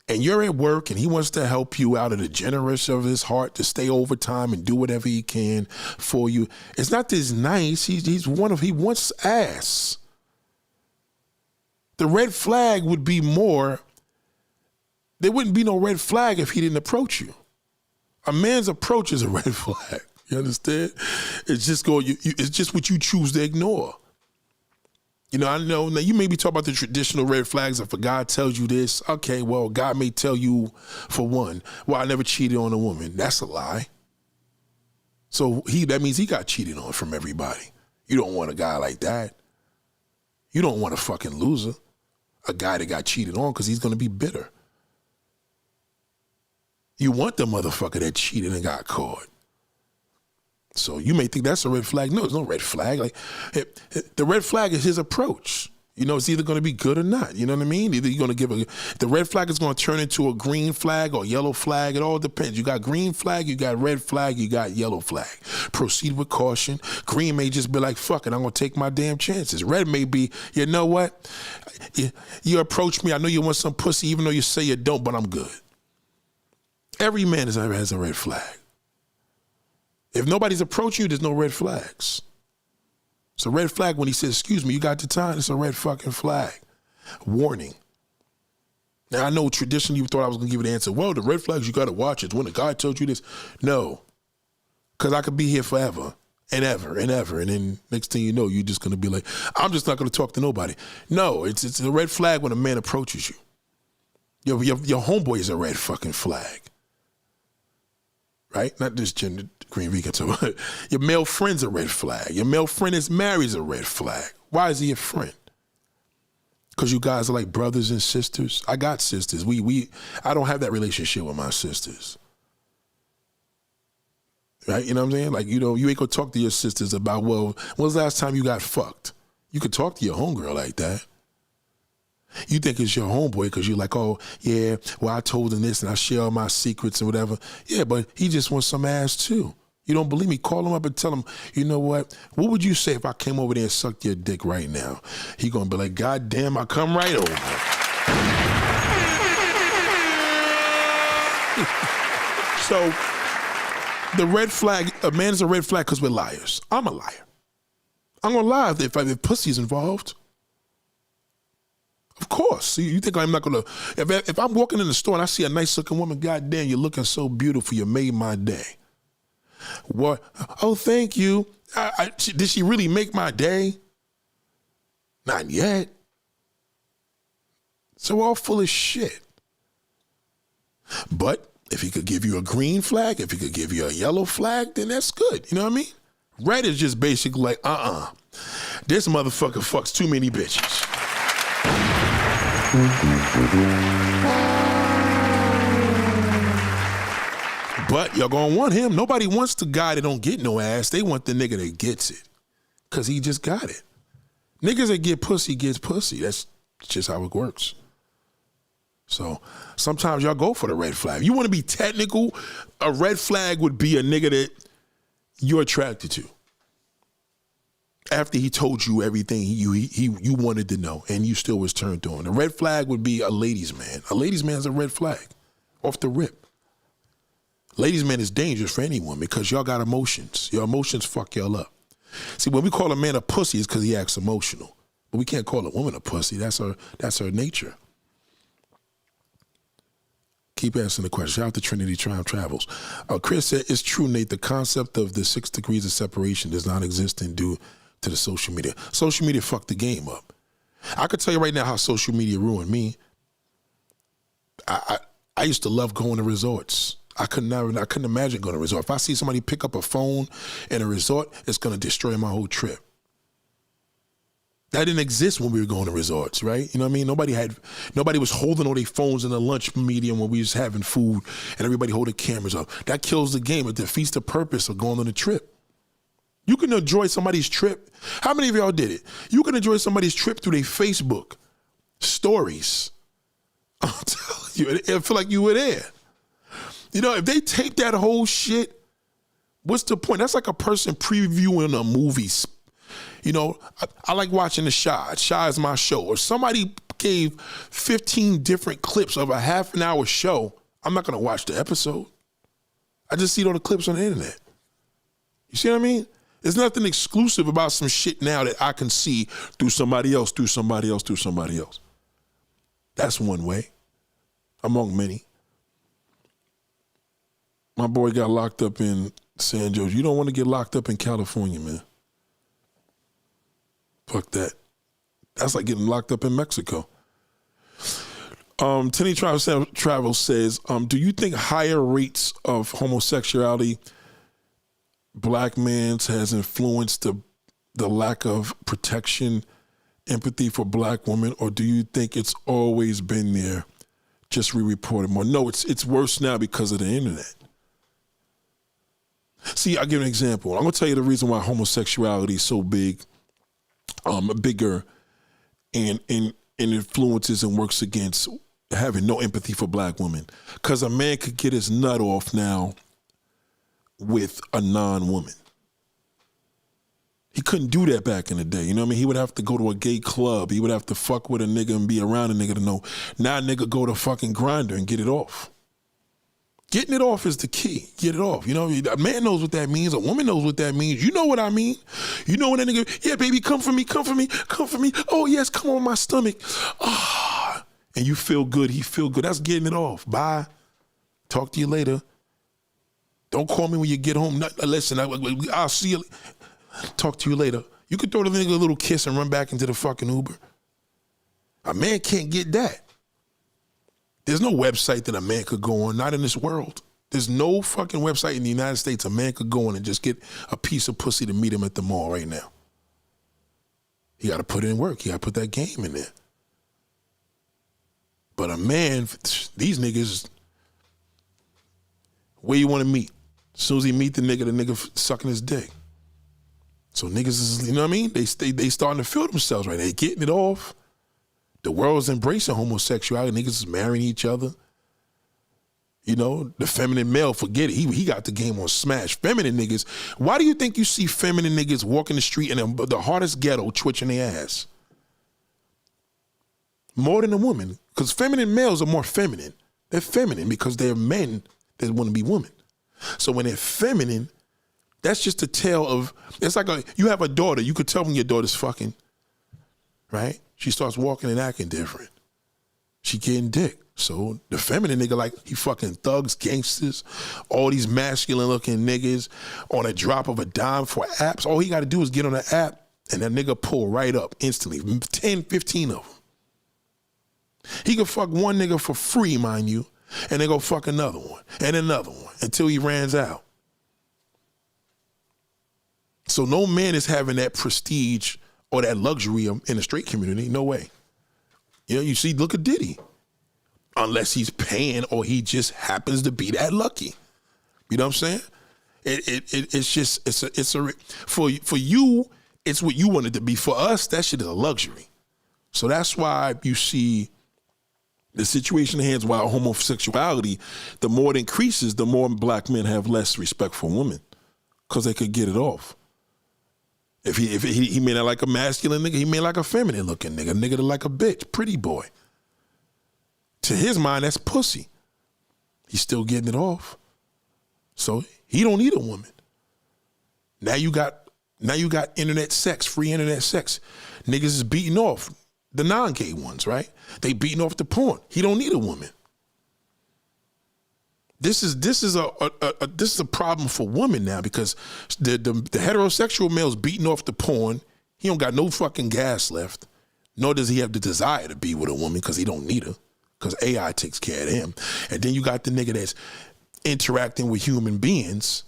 [SPEAKER 1] and you're at work and he wants to help you out of the generous of his heart to stay overtime and do whatever he can for you, it's not this nice. He wants ass. The red flag would be more, there wouldn't be no red flag if he didn't approach you. A man's approach is a red flag. You understand? It's just it's just what you choose to ignore. I know, now you may be talking about the traditional red flags. If a guy tells you this, okay, well, God may tell you, for one, well, I never cheated on a woman. That's a lie. So that means he got cheated on from everybody. You don't want a guy like that. You don't want a fucking loser. A guy that got cheated on, because he's going to be bitter. You want the motherfucker that cheated and got caught. So you may think that's a red flag. No, there's no red flag. Like, the red flag is his approach. It's either going to be good or not. You know what I mean? Either you're going to the red flag is going to turn into a green flag or yellow flag. It all depends. You got green flag, you got red flag, you got yellow flag. Proceed with caution. Green may just be like, fuck it, I'm going to take my damn chances. Red may be, you know what? You approach me, I know you want some pussy, even though you say you don't, but I'm good. Every man has a red flag. If nobody's approaching you, there's no red flags. It's a red flag when he says, excuse me, you got the time? It's a red fucking flag. Warning. Now, I know traditionally you thought I was going to give an answer. Well, the red flags you got to watch is when a guy told you this. No. Because I could be here forever and ever and ever. And then next thing you know, you're just going to be like, I'm just not going to talk to nobody. No, it's a red flag when a man approaches you. Your homeboy is a red fucking flag. Right? Not just gender, green vegan. So your male friend's a red flag. Your male friend is married is a red flag. Why is he a friend? Because you guys are like brothers and sisters. I got sisters. I don't have that relationship with my sisters. Right? You know what I'm saying? Like, you ain't gonna talk to your sisters about, well, when was the last time you got fucked? You could talk to your homegirl like that. You think it's your homeboy because you're like, oh, yeah, well, I told him this and I share all my secrets and whatever. Yeah, but he just wants some ass too. You don't believe me? Call him up and tell him, you know what would you say if I came over there and sucked your dick right now? He gonna be like, God damn, I come right over. So the red flag, a man is a red flag because we're liars. I'm a liar. I'm gonna lie if pussy's involved. Of course. You think I'm not going to... If I'm walking in the store and I see a nice-looking woman, God damn, you're looking so beautiful, you made my day. What? Oh, thank you. Did she really make my day? Not yet. So all full of shit. But if he could give you a green flag, if he could give you a yellow flag, then that's good. You know what I mean? Red is just basically like, this motherfucker fucks too many bitches. But y'all gonna want him. Nobody wants the guy that don't get no ass. They want the nigga that gets it. Cause he just got it. Niggas that get pussy gets pussy. That's just how it works. So sometimes y'all go for the red flag. You want to be technical, a red flag would be a nigga that you're attracted to. After he told you everything you wanted to know and you still was turned on. A red flag would be a ladies' man. A ladies' man is a red flag off the rip. Ladies' man is dangerous for anyone because y'all got emotions. Your emotions fuck y'all up. See, when we call a man a pussy, it's because he acts emotional. But we can't call a woman a pussy. That's her nature. Keep asking the question. Shout out to Trinity Triumph Travels. Chris said, it's true, Nate, the concept of the 6 degrees of separation does not exist and due to the social media. Social media fucked the game up. I could tell you right now how social media ruined me. I used to love going to resorts. I couldn't imagine going to a resort. If I see somebody pick up a phone in a resort, it's going to destroy my whole trip. That didn't exist when we were going to resorts, right? You know what I mean? Nobody was holding all their phones in the lunch medium when we was having food and everybody holding cameras up. That kills the game. It defeats the purpose of going on a trip. You can enjoy somebody's trip. How many of y'all did it? You can enjoy somebody's trip through their Facebook stories. I'm telling you, I feel like you were there. You know, if they tape that whole shit, what's the point? That's like a person previewing a movie. You know, I like watching The Chi. Chi is my show. Or somebody gave 15 different clips of a half an hour show, I'm not going to watch the episode. I just see all the clips on the internet. You see what I mean? There's nothing exclusive about some shit now that I can see through somebody else, through somebody else, through somebody else. That's one way, among many. My boy got locked up in San Jose. You don't want to get locked up in California, man. Fuck that. That's like getting locked up in Mexico. Tenny Travel says, do you think higher rates of homosexuality, black men's, has influenced the lack of protection, empathy for black women, or do you think it's always been there, just re-reported more? No, it's worse now because of the internet. See, I'll give an example. I'm going to tell you the reason why homosexuality is so big, bigger, and influences and works against having no empathy for black women. Because a man could get his nut off now with a non-woman. He couldn't do that back in the day. You know what I mean? He would have to go to a gay club. He would have to fuck with a nigga and be around a nigga to know. Now a nigga go to fucking Grindr and get it off. Getting it off is the key. Get it off. You know, a man knows what that means. A woman knows what that means. You know what I mean. You know when that nigga, yeah, baby, come for me, come for me, come for me. Oh, yes, come on my stomach. Ah, and you feel good. He feel good. That's getting it off. Bye. Talk to you later. Don't call me when you get home. Listen, I'll see you. Talk to you later. You could throw the nigga a little kiss and run back into the fucking Uber. A man can't get that. There's no website that a man could go on, not in this world. There's no fucking website in the United States a man could go on and just get a piece of pussy to meet him at the mall right now. He got to put in work. He got to put that game in there. But a man, these niggas, where you want to meet? As soon as he meet the nigga sucking his dick. So niggas is, you know what I mean? They starting to feel themselves right. They getting it off. The world's embracing homosexuality. Niggas is marrying each other. You know, the feminine male, forget it. He got the game on smash. Feminine niggas, why do you think you see feminine niggas walking the street in the hardest ghetto twitching their ass? More than a woman. Because feminine males are more feminine. They're feminine because they're men that want to be women. So when they're feminine, that's just a tale of, it's like you have a daughter, you could tell when your daughter's fucking, right? She starts walking and acting different. She getting dick. So the feminine nigga, like, he fucking thugs, gangsters, all these masculine looking niggas on a drop of a dime for apps. All he got to do is get on the app and that nigga pull right up instantly. 10, 15 of them. He could fuck one nigga for free, mind you, and then go fuck another one and another one until he runs out. So no man is having that prestige or that luxury in the straight community. No way. You know, you see, look at Diddy. Unless he's paying or he just happens to be that lucky. You know what I'm saying? For you, it's what you want it to be. For us, that shit is a luxury. So that's why you see the situation at hand while homosexuality, the more it increases, the more black men have less respect for women because they could get it off. If he may not like a masculine nigga, he may like a feminine looking nigga that like a bitch, pretty boy. To his mind, that's pussy. He's still getting it off. So he don't need a woman. Now you got internet sex, free internet sex. Niggas is beating off the non-gay ones, right? They beating off the porn. He don't need a woman. This is a problem for women now because the heterosexual male's beating off the porn. He don't got no fucking gas left, nor does he have the desire to be with a woman because he don't need her because AI takes care of him. And then you got the nigga that's interacting with human beings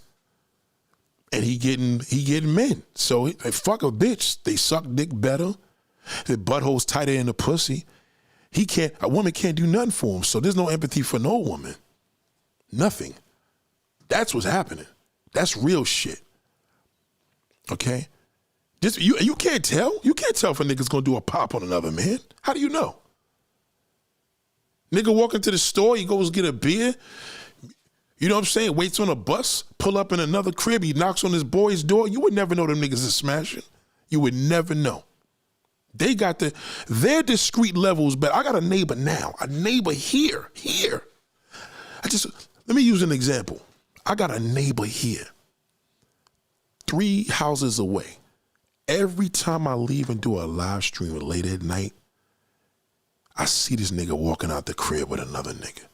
[SPEAKER 1] and he getting men. So they fuck a bitch. They suck dick better. Their butthole's tighter in the pussy. A woman can't do nothing for him. So there's no empathy for no woman. Nothing. That's what's happening. That's real shit. Okay? You can't tell. You can't tell if a nigga's gonna do a pop on another man. How do you know? Nigga walk into the store, he goes get a beer. You know what I'm saying? Waits on a bus, pull up in another crib, he knocks on his boy's door. You would never know them niggas is smashing. You would never know. They got their discreet levels, but I got a neighbor now. A neighbor here. Let me use an example. I got a neighbor here, 3 houses away. Every time I leave and do a live stream late at night, I see this nigga walking out the crib with another nigga.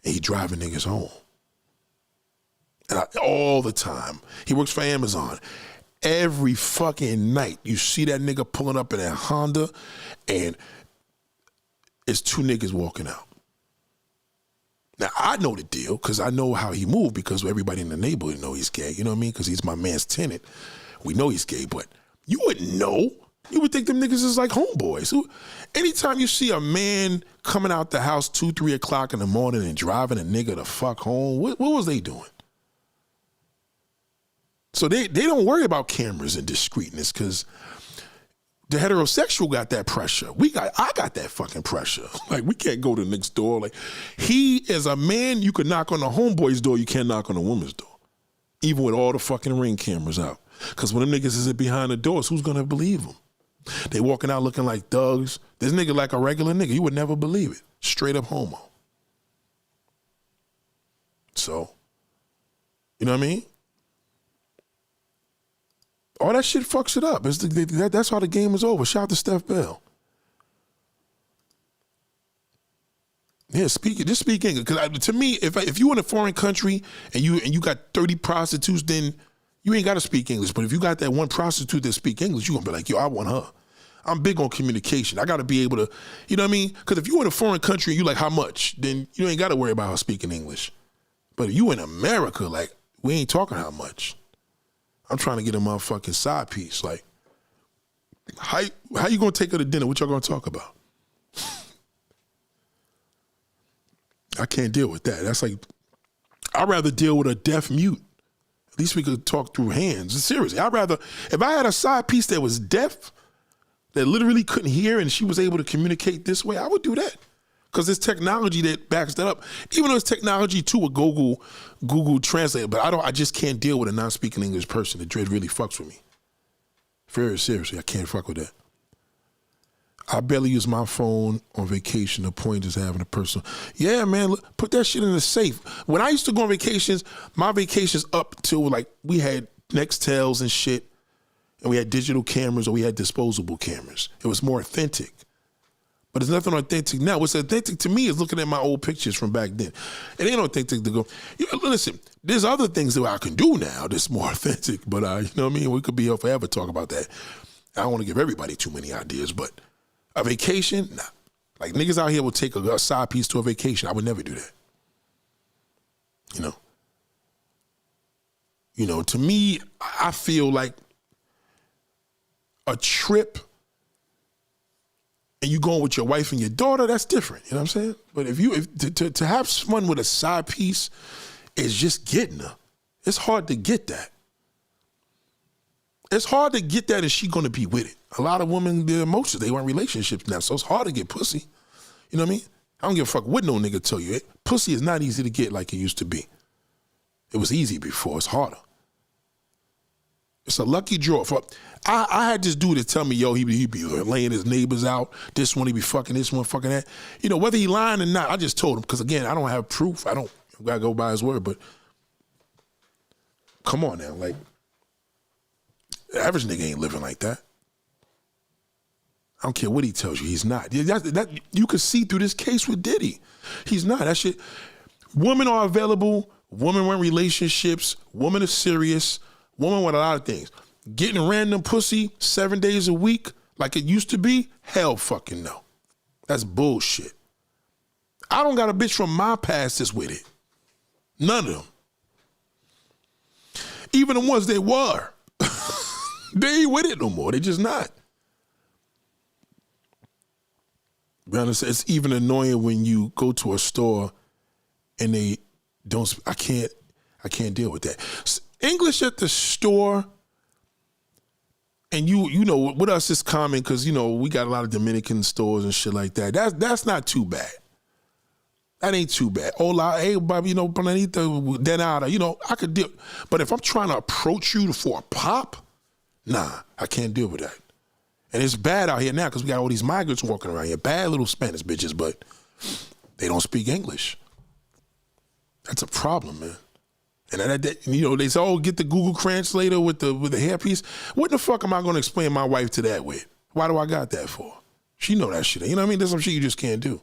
[SPEAKER 1] And he driving niggas home. And all the time. He works for Amazon. Every fucking night, you see that nigga pulling up in that Honda and it's 2 niggas walking out. Now, I know the deal because I know how he moved because everybody in the neighborhood know he's gay. You know what I mean? Because he's my man's tenant. We know he's gay, but you wouldn't know. You would think them niggas is like homeboys. Anytime you see a man coming out the house 2, 3 o'clock in the morning and driving a nigga the fuck home, what was they doing? So they don't worry about cameras and discreetness because the heterosexual got that pressure. I got that fucking pressure. Like, we can't go to the next door. Like, he, as a man, you could knock on the homeboy's door, you can't knock on a woman's door. Even with all the fucking Ring cameras out. Because when them niggas isn't behind the doors, who's gonna believe them? They walking out looking like thugs. This nigga like a regular nigga, you would never believe it. Straight up homo. So, you know what I mean? All that shit fucks it up. That's how the game is over. Shout out to Steph Bell. Yeah, just speak English. Because to me, if you in a foreign country and you got 30 prostitutes, then you ain't got to speak English. But if you got that one prostitute that speak English, you gonna be like, yo, I want her. I'm big on communication. I got to be able to, you know what I mean? Because if you in a foreign country and you like, how much? Then you ain't got to worry about her speaking English. But if you in America, like, we ain't talking how much. I'm trying to get a motherfucking side piece. Like, how you gonna take her to dinner? What y'all gonna talk about? I can't deal with that. That's like, I'd rather deal with a deaf mute. At least we could talk through hands. Seriously, if I had a side piece that was deaf, that literally couldn't hear and she was able to communicate this way, I would do that. Because there's technology that backs that up. Even though it's technology too with Google Translate, but I just can't deal with a non-speaking English person. The dread really fucks with me. Very seriously, I can't fuck with that. I barely use my phone on vacation. The point is having a personal. Yeah, man, look, put that shit in the safe. When I used to go on vacations, my vacations up till like we had Nextels and shit, and we had digital cameras or we had disposable cameras. It was more authentic. But there's nothing authentic now. What's authentic to me is looking at my old pictures from back then. It ain't authentic to go, listen, there's other things that I can do now that's more authentic, but you know what I mean? We could be here forever talk about that. I don't want to give everybody too many ideas, but a vacation, nah. Like niggas out here will take a side piece to a vacation. I would never do that. You know, to me, I feel like a trip and you going with your wife and your daughter, that's different. You know what I'm saying? But if to have fun with a side piece is just getting her. It's hard to get that. It's hard to get that, and she gonna be with it. A lot of women, their emotions, they want relationships now, so it's hard to get pussy. You know what I mean? I don't give a fuck what no nigga tell you. Pussy is not easy to get like it used to be. It was easy before, it's harder. It's a lucky draw. I had this dude to tell me, yo, he be laying his neighbors out. This one, he be fucking this one, fucking that. You know, whether he lying or not, I just told him, because again, I don't have proof. I gotta go by his word, but come on now, like, the average nigga ain't living like that. I don't care what he tells you, he's not. You can see through this case with Diddy. He's not. That shit, women are available, women want relationships, women are serious, women want a lot of things. Getting random pussy 7 days a week like it used to be, hell fucking no. That's bullshit. I don't got a bitch from my past that's with it. None of them. Even the ones they were. They ain't with it no more. They just not. Be honest, it's even annoying when you go to a store and they don't. I can't deal with that. English at the store, and you know, with us it's common because you know we got a lot of Dominican stores and shit like that. That's not too bad. That ain't too bad. Hola, hey, Bobby, you know, planeta, de nada. You know, I could deal. But if I'm trying to approach you for a pop, nah, I can't deal with that. And it's bad out here now because we got all these migrants walking around here. Bad little Spanish bitches, but they don't speak English. That's a problem, man. And that you know, they say, oh, get the Google Translator with the hairpiece. What the fuck am I going to explain my wife to that with? Why do I got that for? She know that shit. You know what I mean? There's some shit you just can't do.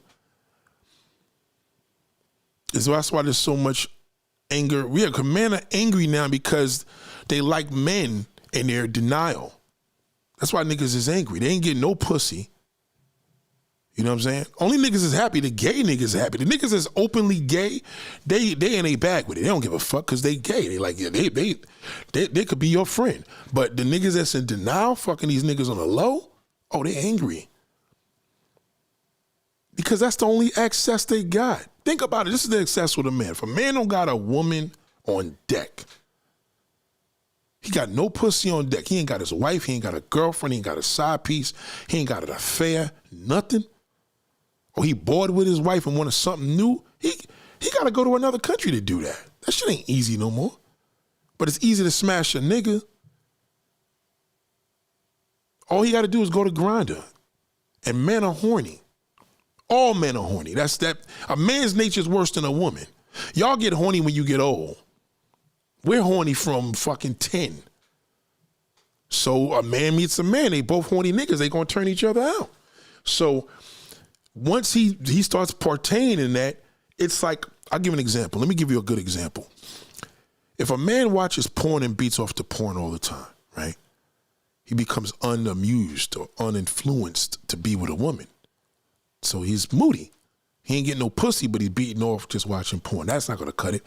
[SPEAKER 1] So that's why there's so much anger. Yeah, because men are angry now because they like men and they're denial. That's why niggas is angry. They ain't getting no pussy. You know what I'm saying? Only niggas is happy. The gay niggas are happy. The niggas that's openly gay, they in a bag with it. They don't give a fuck because they gay. They like, yeah, they could be your friend. But the niggas that's in denial, fucking these niggas on the low, oh, they angry. Because that's the only access they got. Think about it. This is the access with a man. If a man don't got a woman on deck, he got no pussy on deck. He ain't got his wife. He ain't got a girlfriend. He ain't got a side piece. He ain't got an affair. Nothing. Or he bored with his wife and wanted something new. He got to go to another country to do that. That shit ain't easy no more. But it's easy to smash a nigga. All he got to do is go to Grindr. And men are horny. All men are horny. That's that. A man's nature is worse than a woman. Y'all get horny when you get old. We're horny from fucking 10. So a man meets a man. They both horny niggas. They gonna turn each other out. So once he starts partaking in that, it's like, I'll give an example. Let me give you a good example. If a man watches porn and beats off to porn all the time, right? He becomes unamused or uninfluenced to be with a woman. So he's moody. He ain't getting no pussy, but he's beating off just watching porn. That's not gonna cut it.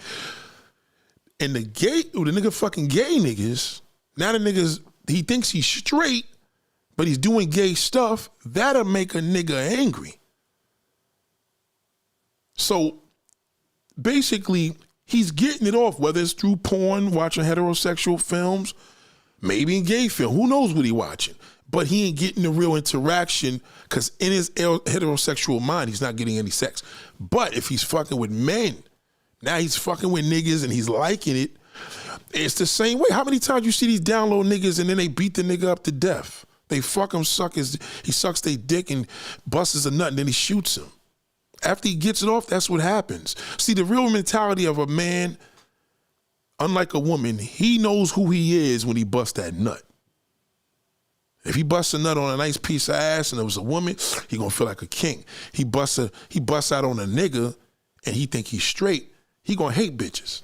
[SPEAKER 1] And the nigga fucking gay niggas, now the niggas, he thinks he's straight, but he's doing gay stuff, that'll make a nigga angry. So basically, he's getting it off, whether it's through porn, watching heterosexual films, maybe in gay film, who knows what he watching. But he ain't getting the real interaction because in his heterosexual mind, he's not getting any sex. But if he's fucking with men, now he's fucking with niggas and he's liking it. It's the same way. How many times you see these download niggas and then they beat the nigga up to death? They fuck him, he sucks their dick and busts a nut and then he shoots him. After he gets it off, that's what happens. See, the real mentality of a man, unlike a woman, he knows who he is when he busts that nut. If he busts a nut on a nice piece of ass and it was a woman, he gonna feel like a king. He busts out on a nigga and he think he's straight, he gonna hate bitches.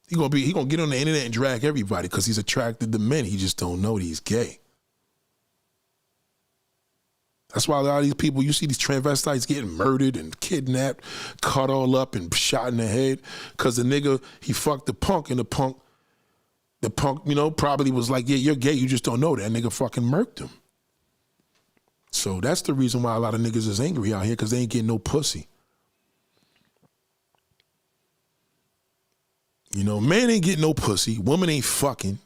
[SPEAKER 1] He gonna get on the internet and drag everybody because he's attracted to men. He just don't know that he's gay. That's why a lot of these people, you see these transvestites getting murdered and kidnapped, cut all up and shot in the head because the nigga, he fucked the punk and the punk, you know, probably was like, yeah, you're gay, you just don't know that. Nigga fucking murked him. So that's the reason why a lot of niggas is angry out here because they ain't getting no pussy. You know, man ain't getting no pussy. Woman ain't fucking.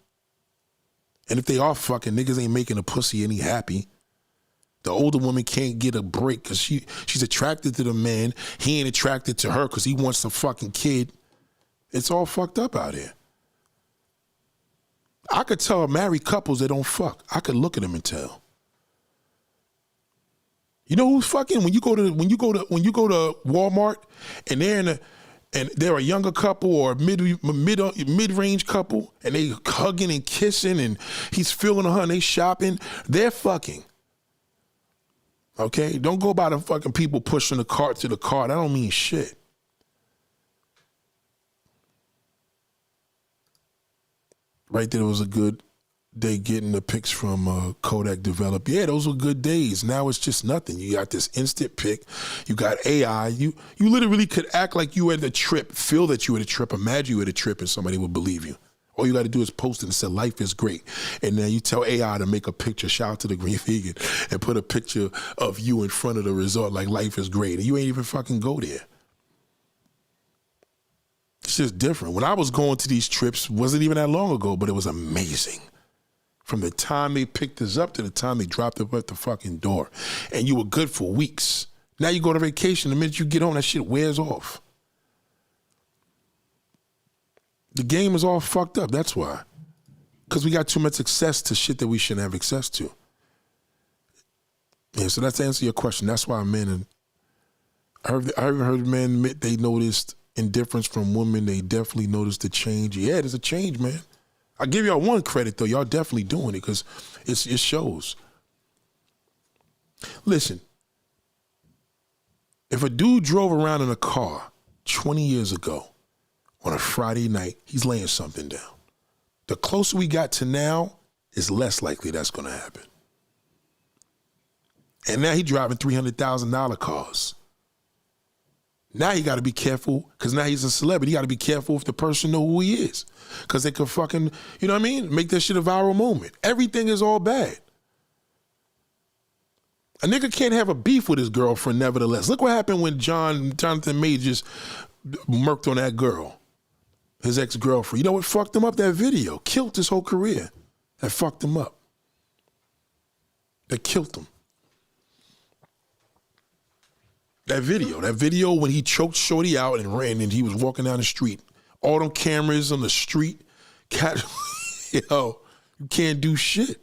[SPEAKER 1] And if they are fucking, niggas ain't making a pussy any happy. The older woman can't get a break because she's attracted to the man. He ain't attracted to her because he wants a fucking kid. It's all fucked up out here. I could tell married couples that don't fuck. I could look at them and tell. You know who's fucking? When you go to Walmart and they're a younger couple or a mid-range couple and they hugging and kissing and he's feeling her and they shopping, they're fucking. Okay? Don't go by the fucking people pushing the cart to the cart. I don't mean shit. Right there was a good day getting the pics from Kodak developed. Yeah, those were good days. Now it's just nothing. You got this instant pic. You got AI. You literally could act like you were at a trip, feel that you were at a trip, imagine you were at a trip and somebody would believe you. All you got to do is post it and say, life is great. And then you tell AI to make a picture, shout out to the Green Vegan, and put a picture of you in front of the resort like life is great. And you ain't even fucking go there. It's just different. When I was going to these trips, wasn't even that long ago, but it was amazing. From the time they picked us up to the time they dropped us at the fucking door. And you were good for weeks. Now you go to vacation, the minute you get home, that shit wears off. The game is all fucked up, that's why. Because we got too much access to shit that we shouldn't have access to. Yeah, so that's to answer your question. That's why men, I heard men admit they noticed indifference from women. They definitely noticed the change. Yeah, there's a change, man. I give y'all one credit though. Y'all definitely doing it because it shows. Listen, if a dude drove around in a car 20 years ago on a Friday night, he's laying something down. The closer we got to now, it's less likely that's going to happen. And now he driving $300,000 cars. Now you got to be careful because now he's a celebrity. You got to be careful if the person know who he is because they could fucking, you know what I mean? Make that shit a viral moment. Everything is all bad. A nigga can't have a beef with his girlfriend nevertheless. Look what happened when Jonathan Majors murked on that girl, his ex-girlfriend. You know what fucked him up? That video. Killed his whole career. That fucked him up. That killed him. That video when he choked Shorty out and ran and he was walking down the street. All them cameras on the street. Yo, you can't do shit.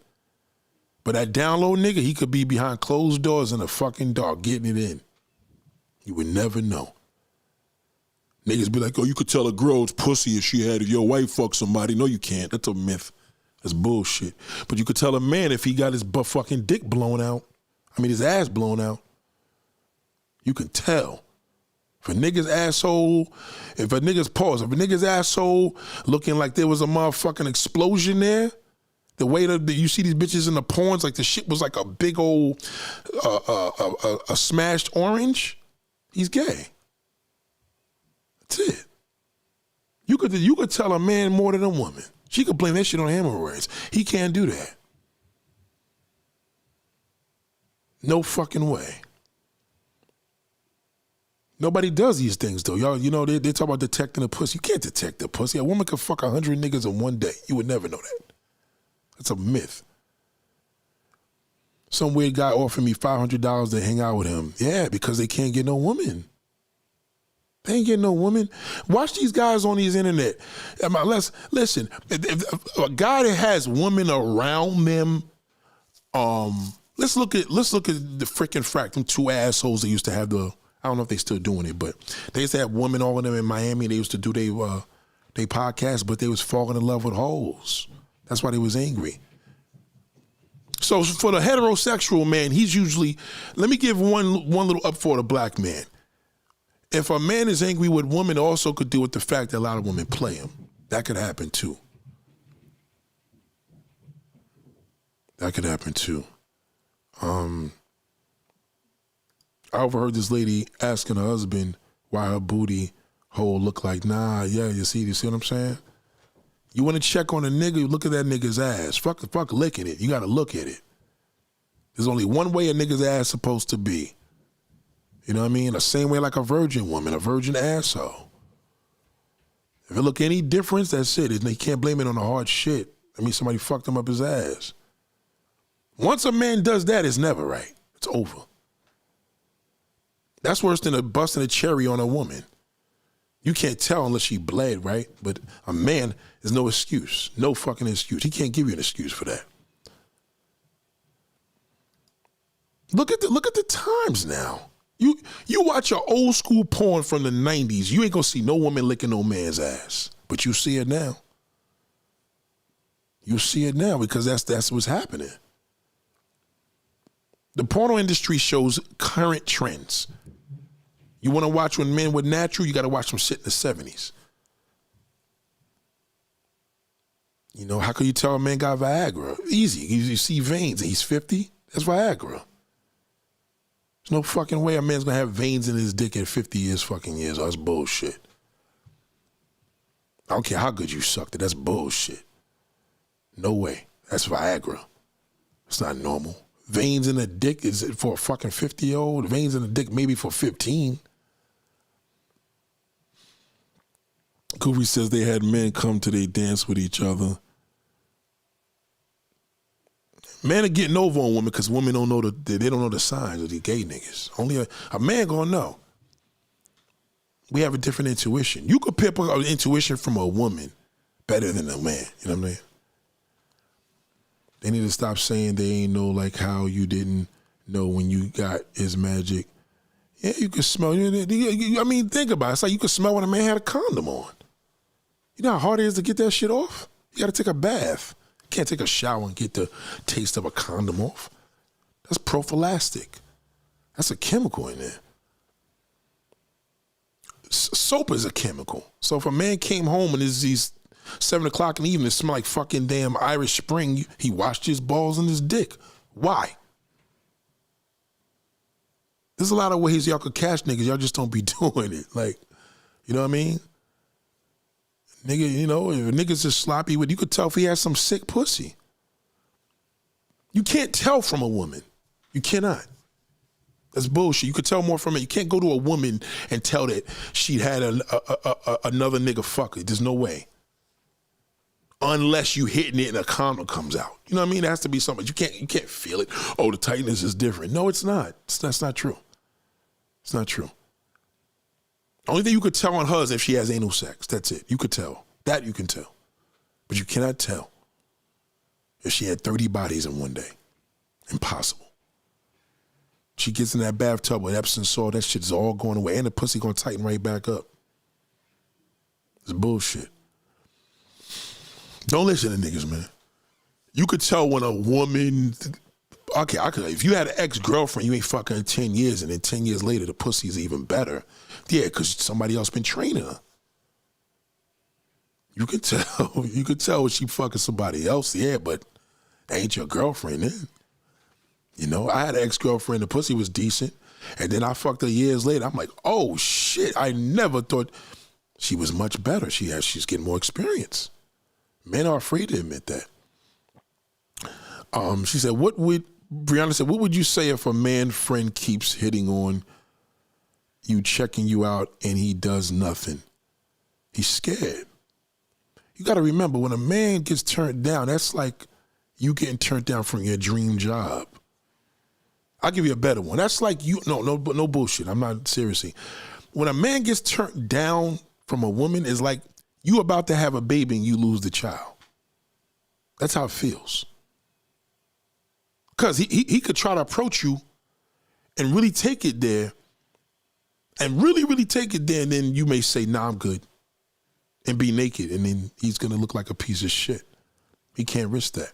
[SPEAKER 1] But that download nigga, he could be behind closed doors in the fucking dark getting it in. You would never know. Niggas be like, oh, you could tell a girl's pussy if she had, if your wife fucked somebody. No, you can't. That's a myth. That's bullshit. But you could tell a man if he got his fucking dick blown out. I mean, his ass blown out. You can tell. If a nigga's asshole, if a nigga's asshole looking like there was a motherfucking explosion there, the way that you see these bitches in the porns, like the shit was like a big old, a smashed orange, he's gay. That's it. You could tell a man more than a woman. She could blame that shit on hemorrhoids. He can't do that. No fucking way. Nobody does these things though. Y'all, you know, they talk about detecting the pussy. You can't detect the pussy. A woman could fuck 100 niggas in one day. You would never know that. That's a myth. Some weird guy offered me $500 to hang out with him. Yeah, because they can't get no woman. They ain't getting no woman. Watch these guys on these internet. Listen, if a guy that has women around them, let's look at the freaking fact, them two assholes that used to have I don't know if they still doing it, but they used to have women, all of them in Miami. They used to do they podcast, but they was falling in love with hoes. That's why they was angry. So for the heterosexual man, he's usually, let me give one little up for the black man. If a man is angry with women, it also could do with the fact that a lot of women play him. That could happen too. That could happen too. I overheard this lady asking her husband why her booty hole looked like, yeah, you see what I'm saying? You want to check on a nigga, you look at that nigga's ass. Fuck licking it. You got to look at it. There's only one way a nigga's ass is supposed to be. You know what I mean? The same way like a virgin woman, a virgin asshole. If it look any difference, that's it. You can't blame it on the hard shit. I mean, somebody fucked him up his ass. Once a man does that, it's never right. It's over. That's worse than busting a cherry on a woman. You can't tell unless she bled, right? But a man, there's no excuse. No fucking excuse. He can't give you an excuse for that. Look at the times now. You watch your old school porn from the 90s, you ain't gonna see no woman licking no man's ass. But you see it now. You see it now because that's what's happening. The porno industry shows current trends. You want to watch when men were natural, you got to watch them shit in the 70s. You know, how can you tell a man got Viagra? Easy. You see veins and he's 50, that's Viagra. There's no fucking way a man's going to have veins in his dick at 50 years fucking years. Oh, that's bullshit. I don't care how good you sucked it, that's bullshit. No way. That's Viagra. It's not normal. Veins in the dick is for a fucking 50-year-old. Veins in the dick maybe for 15. Goofy says they had men come to they dance with each other. Men are getting over on women because women don't know they don't know the signs of these gay niggas. Only a man gonna know. We have a different intuition. You could pick up intuition from a woman better than a man. You know what I mean? They need to stop saying they ain't know like how you didn't know when you got his magic. Yeah, you can smell. I mean, think about it. It's like you could smell when a man had a condom on. You know how hard it is to get that shit off? You got to take a bath. You can't take a shower and get the taste of a condom off. That's prophylactic. That's a chemical in there. Soap is a chemical. So if a man came home and he's 7 o'clock in the evening, it smelled like fucking damn Irish Spring, he washed his balls and his dick. Why? There's a lot of ways y'all could catch niggas. Y'all just don't be doing it. Like, you know what I mean? Nigga, you know, if a nigga's just sloppy with, you could tell if he has some sick pussy. You can't tell from a woman. You cannot. That's bullshit. You could tell more from it. You can't go to a woman and tell that she had another nigga fuck it. There's no way. Unless you hitting it and a condom comes out. You know what I mean? There has to be something. You can't feel it. Oh, the tightness is different. No, it's not. That's not true. It's not true. Only thing you could tell on her is if she has anal sex. That's it. You could tell. That you can tell. But you cannot tell if she had 30 bodies in one day. Impossible. She gets in that bathtub with Epsom salt, that shit's all going away. And the pussy gonna tighten right back up. It's bullshit. Don't listen to niggas, man. You could tell when a woman, okay, if you had an ex-girlfriend, you ain't fucking in 10 years, and then 10 years later, the pussy's even better. Yeah, because somebody else been training her. You could tell when she fucking somebody else, yeah, but ain't your girlfriend then. You know, I had an ex-girlfriend, the pussy was decent, and then I fucked her years later. I'm like, oh shit, I never thought she was much better. She's getting more experience. Men are afraid to admit that. She said, Brianna said, what would you say if a man friend keeps hitting on you, checking you out, and he does nothing? He's scared. You got to remember, when a man gets turned down, that's like you getting turned down from your dream job. I'll give you a better one. That's like no bullshit. I'm not, seriously. When a man gets turned down from a woman, it's like you about to have a baby and you lose the child. That's how it feels. Because he could try to approach you and really take it there, and really, really take it there, and then you may say, nah, I'm good, and be naked, and then he's going to look like a piece of shit. He can't risk that.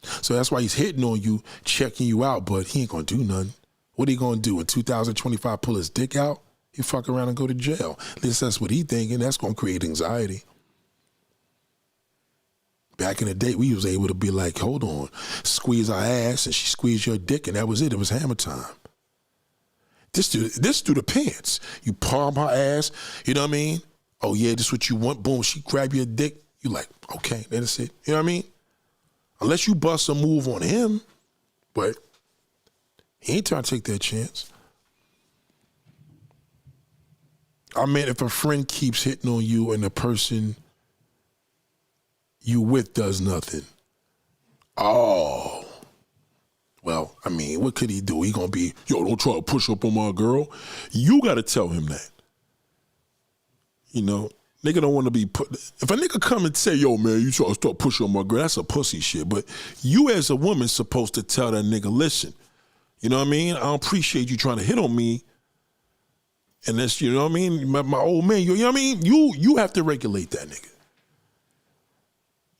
[SPEAKER 1] So that's why he's hitting on you, checking you out, but he ain't going to do nothing. What are he going to do in 2025, pull his dick out? He fuck around and go to jail. At least that's what he thinking. That's going to create anxiety. Back in the day, we was able to be like, hold on, squeeze our ass, and she squeezed your dick, and that was it. It was hammer time. This through the pants. You palm her ass, you know what I mean? Oh yeah, this is what you want. Boom, she grab your dick. You like, okay, that's it. You know what I mean? Unless you bust a move on him, but he ain't trying to take that chance. I mean, if a friend keeps hitting on you and the person you with does nothing, oh, well, I mean, what could he do? He gonna be, yo, don't try to push up on my girl. You gotta tell him that. You know, nigga don't want to be put. If a nigga come and say, yo, man, you try to start pushing on my girl, that's a pussy shit. But you as a woman supposed to tell that nigga, listen, you know what I mean? I don't appreciate you trying to hit on me. And that's, you know what I mean? My old man, you know what I mean? You have to regulate that nigga.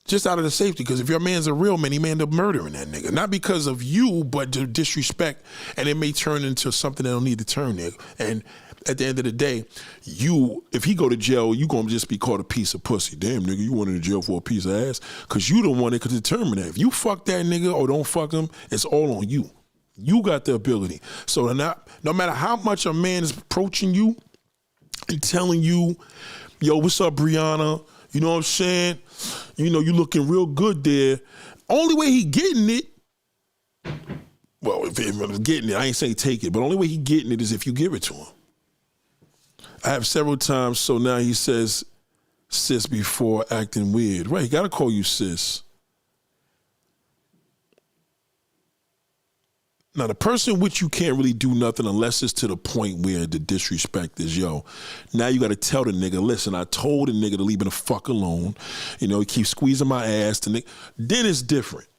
[SPEAKER 1] Just out of the safety, because if your man's a real man, he may end up murdering that nigga. Not because of you, but to disrespect, and it may turn into something that don't need to turn there. And at the end of the day, if he go to jail, you gonna just be called a piece of pussy. Damn, nigga, you went into jail for a piece of ass? Because you the one that could determine that. If you fuck that nigga or don't fuck him, it's all on you. You got the ability. So no matter how much a man is approaching you and telling you, yo, what's up, Brianna? You know what I'm saying? You know, you looking real good there. Only way he getting it, well, if he's getting it, I ain't saying take it, but only way he getting it is if you give it to him. I have several times, so now he says sis before acting weird. Right, he gotta call you sis. Now, the person with you can't really do nothing unless it's to the point where the disrespect is, yo, now you got to tell the nigga, listen, I told the nigga to leave me the fuck alone. You know, he keeps squeezing my ass. Then it's different.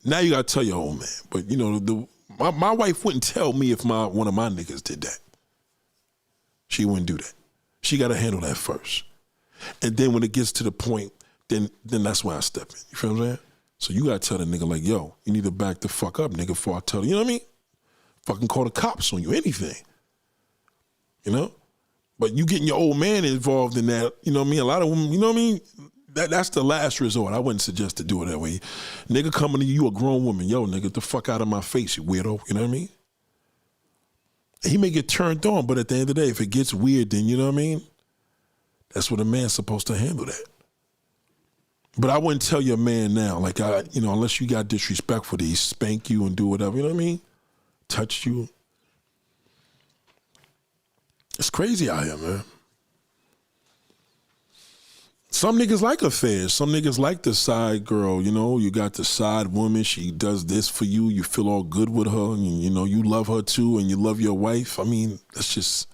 [SPEAKER 1] Now you got to tell your old man. But, you know, my wife wouldn't tell me if one of my niggas did that. She wouldn't do that. She got to handle that first. And then when it gets to the point, then that's why I step in. You feel what I'm saying? So you gotta tell the nigga like, yo, you need to back the fuck up, nigga, before I tell you. You know what I mean? Fucking call the cops on you, anything. You know? But you getting your old man involved in that, you know what I mean? A lot of women, you know what I mean? That's the last resort. I wouldn't suggest to do it that way. Nigga coming to you, a grown woman, yo, nigga, get the fuck out of my face, you weirdo. You know what I mean? And he may get turned on, but at the end of the day, if it gets weird, then you know what I mean? That's what a man's supposed to handle that. But I wouldn't tell your man now, like, unless you got disrespectful, he spank you and do whatever, you know what I mean? Touch you. It's crazy out here, man. Some niggas like affairs. Some niggas like the side girl, you know? You got the side woman, she does this for you, you feel all good with her, and you know, you love her too, and you love your wife. I mean, that's just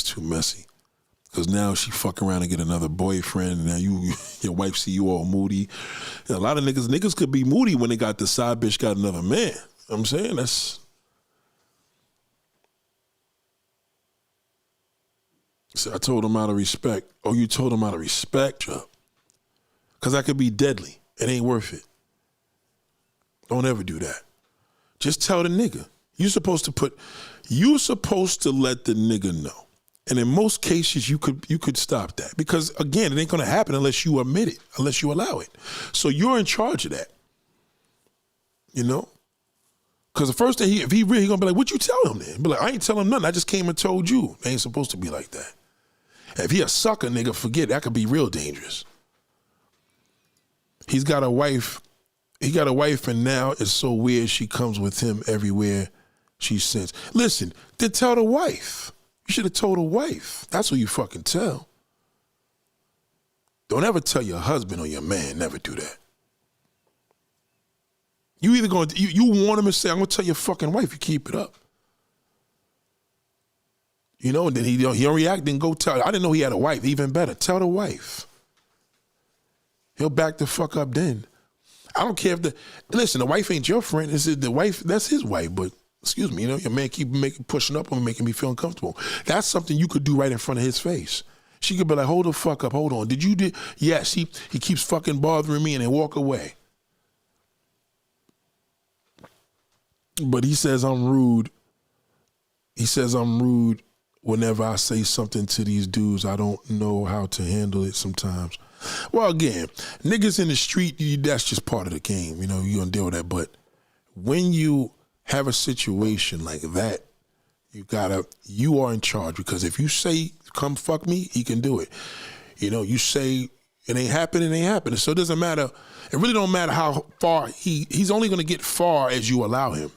[SPEAKER 1] too messy. Because now she fuck around and get another boyfriend, and now your wife see you all moody. And a lot of niggas could be moody when they got the side bitch got another man. You know what I'm saying? So I told him out of respect. Oh, you told him out of respect? Because that could be deadly. It ain't worth it. Don't ever do that. Just tell the nigga. You're supposed to let the nigga know. And in most cases, you could stop that. Because, again, it ain't going to happen unless you admit it, unless you allow it. So you're in charge of that, you know? Because the first thing, if he really going to be like, what you tell him then? Be like, I ain't telling him nothing. I just came and told you. It ain't supposed to be like that. If he a sucker, nigga, forget it. That could be real dangerous. He's got a wife. He got a wife, and now it's so weird she comes with him everywhere she sends. Listen, then tell the wife. You should have told a wife. That's who you fucking tell. Don't ever tell your husband or your man. Never do that. You either going to, you want him to say, I'm going to tell your fucking wife. You keep it up. You know, and then he don't react, then go tell. I didn't know he had a wife. Even better. Tell the wife. He'll back the fuck up then. I don't care if listen, the wife ain't your friend. It's the wife, that's his wife, but excuse me, you know, your man keep pushing up on me, making me feel uncomfortable. That's something you could do right in front of his face. She could be like, hold the fuck up, hold on. Yes, he keeps fucking bothering me, and then walk away. But he says I'm rude. He says I'm rude whenever I say something to these dudes. I don't know how to handle it sometimes. Well, again, niggas in the street, that's just part of the game. You know, you're going to deal with that. But when you have a situation like that, you are in charge, because if you say, come fuck me, he can do it. You know, you say it ain't happening, it ain't happening. So it doesn't matter. It really don't matter how far he's only going to get far as you allow him.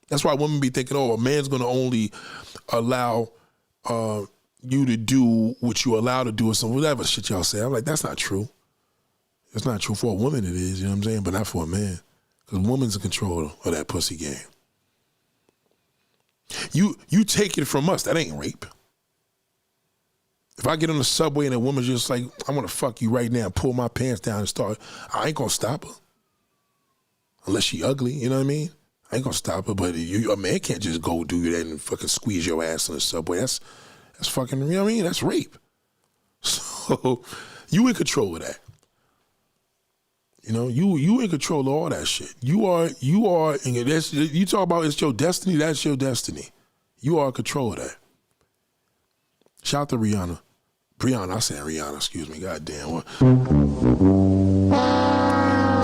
[SPEAKER 1] That's why women be thinking, oh, a man's going to only allow you to do what you're allowed to do or some whatever shit y'all say. I'm like, that's not true. It's not true. For a woman it is, you know what I'm saying? But not for a man. Because woman's in control of that pussy game. You take it from us, that ain't rape. If I get on the subway and a woman's just like, I want to fuck you right now, pull my pants down and start, I ain't gonna stop her. Unless she ugly, you know what I mean? I ain't gonna stop her, but a man can't just go do that and fucking squeeze your ass in the subway. That's fucking, you know what I mean? That's rape. So you in control of that. You know, you in control of all that shit. You are, you talk about it's your destiny, that's your destiny. You are in control of that. Shout out to Rihanna. I said Rihanna, excuse me, goddamn.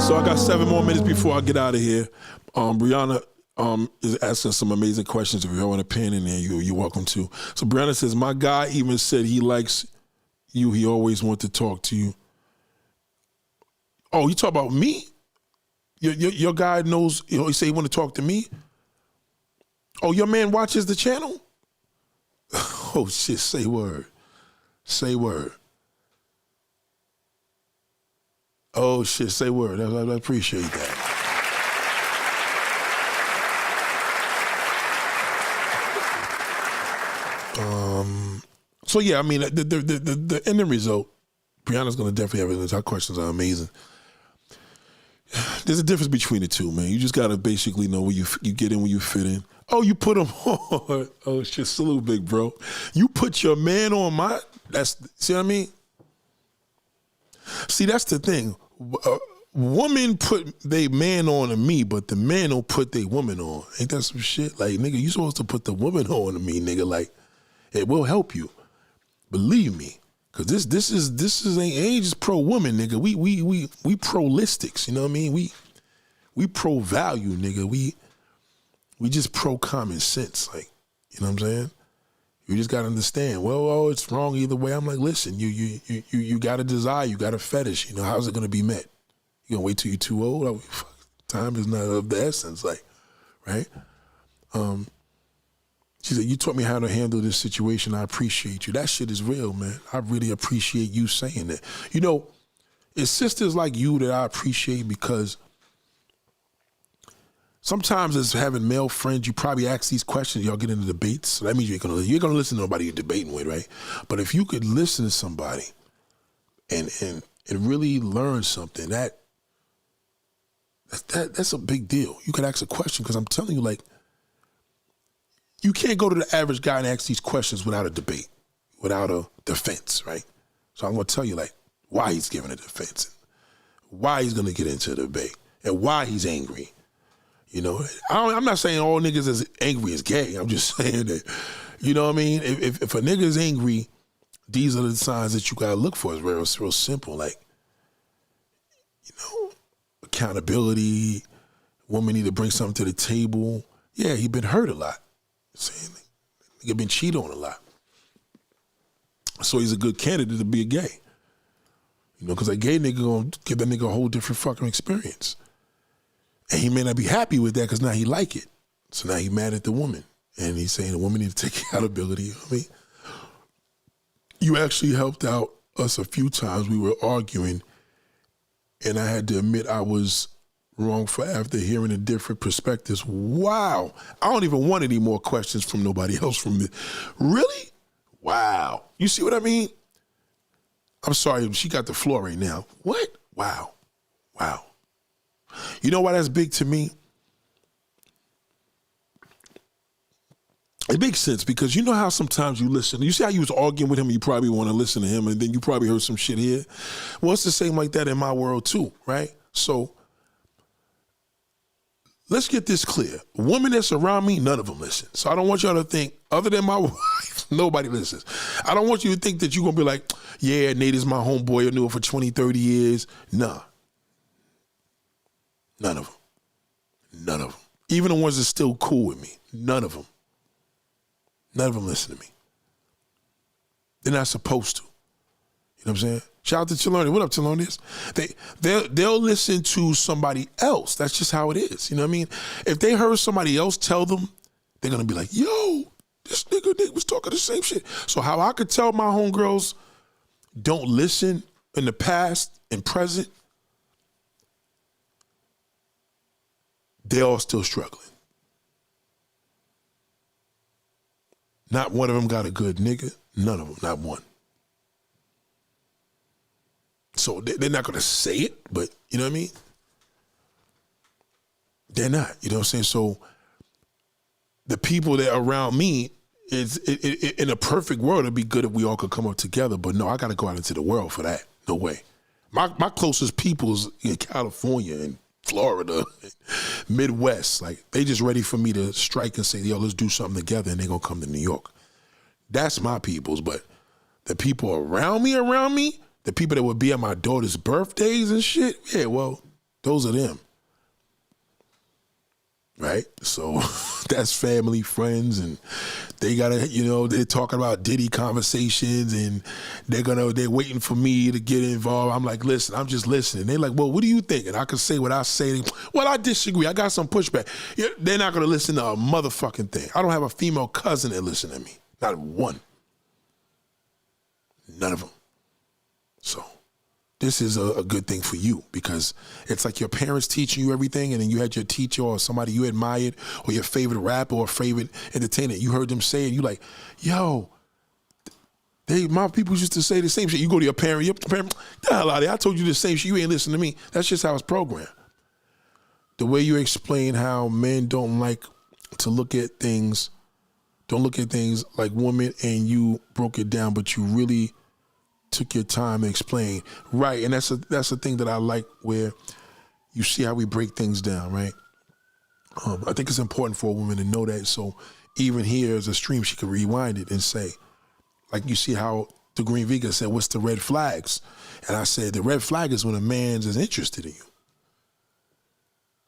[SPEAKER 1] So I got 7 more minutes before I get out of here. Brianna is asking some amazing questions. If you want a pen in there, you're welcome to. So Brianna says, my guy even said he likes you. He always wants to talk to you. Oh, you talk about me? Your guy knows, he say he want to talk to me? Oh, your man watches the channel? Oh, shit, say word. Say word. Oh, shit, say word. I appreciate that. So, yeah, I mean, the ending result, Brianna's going to definitely have it. Her questions are amazing. There's a difference between the two, man. You just got to basically know where you get in, where you fit in. Oh, you put him on. Oh, shit, salute, big bro. You put your man on see what I mean? See, that's the thing. Women put they man on to me, but the man don't put they woman on. Ain't that some shit? Like, nigga, you supposed to put the woman on to me, nigga. Like, it will help you. Believe me. Cause this ain't just pro woman, nigga. We pro-listics, you know what I mean? We pro value, nigga. We just pro common sense, like, you know what I'm saying? You just gotta understand. Well, it's wrong either way. I'm like, listen, you got a desire, you got a fetish. You know, how's it gonna be met? You gonna wait till you're too old? Like, fuck, time is not of the essence, like, right? She said, you taught me how to handle this situation. I appreciate you. That shit is real, man. I really appreciate you saying that. You know, it's sisters like you that I appreciate because sometimes as having male friends, you probably ask these questions, y'all get into debates. So that means you're gonna listen to nobody you're debating with, right? But if you could listen to somebody and really learn something, that's a big deal. You could ask a question because I'm telling you, like, you can't go to the average guy and ask these questions without a debate, without a defense, right? So I'm gonna tell you, like, why he's giving a defense, why he's gonna get into the debate, and why he's angry. You know, I'm not saying all niggas as angry as gay. I'm just saying that, you know what I mean? If a nigga is angry, these are the signs that you gotta look for. It's real simple. Like, you know, accountability, woman need to bring something to the table. Yeah, he been hurt a lot. Saying nigga been cheated on a lot. So he's a good candidate to be a gay. You know, because a gay nigga gonna give that nigga a whole different fucking experience. And he may not be happy with that because now he like it. So now he mad at the woman. And he's saying the woman need to take accountability. You know what I mean? You actually helped out us a few times. We were arguing and I had to admit I was wrong for after hearing the different perspectives. Wow. I don't even want any more questions from nobody else from me. Really? Wow. You see what I mean? I'm sorry, she got the floor right now. What? Wow. Wow. You know why that's big to me? It makes sense because you know how sometimes you listen. You see how you was arguing with him, you probably want to listen to him, and then you probably heard some shit here. Well, it's the same like that in my world too, right? So let's get this clear. Women that's around me, none of them listen. So I don't want y'all to think, other than my wife, nobody listens. I don't want you to think that you're going to be like, yeah, Nate is my homeboy. I knew him for 20, 30 years. Nah. None of them. None of them. Even the ones that's still cool with me. None of them. None of them listen to me. They're not supposed to. You know what I'm saying? Shout out to Chiloni. What up, Chiloni? They'll listen to somebody else. That's just how it is. You know what I mean? If they heard somebody else tell them, they're going to be like, yo, This nigga was talking the same shit. So how I could tell my homegirls don't listen in the past and present, they're all still struggling. Not one of them got a good nigga. None of them, not one. So they're not going to say it, but you know what I mean? They're not, you know what I'm saying? So the people that are around me, in a perfect world, it'd be good if we all could come up together, but no, I got to go out into the world for that. No way. My closest people's in California and Florida, Midwest, like they just ready for me to strike and say, yo, let's do something together, and they're going to come to New York. That's my peoples, but the people around me, the people that would be at my daughter's birthdays and shit, yeah, well, those are them. Right? So that's family, friends, and they gotta, you know, they're talking about Diddy conversations and they're waiting for me to get involved. I'm like, listen, I'm just listening. They're like, well, what do you think? And I can say what I say. Well, I disagree. I got some pushback. Yeah, they're not gonna listen to a motherfucking thing. I don't have a female cousin that listen to me. Not one. None of them. So this is a good thing for you because it's like your parents teaching you everything, and then you had your teacher or somebody you admired or your favorite rapper or favorite entertainer. You heard them say it, you like, yo, my people used to say the same shit. You go to your parent, get the hell out of here. I told you the same shit. You ain't listening to me. That's just how it's programmed. The way you explain how men don't like to look at things, like women, and you broke it down, but you really took your time to explain. Right, and that's a thing that I like, where you see how we break things down, right? I think it's important for a woman to know that, so even here as a stream, she can rewind it and say, like you see how the Green Vegan said, what's the red flags? And I said, the red flag is when a man is interested in you.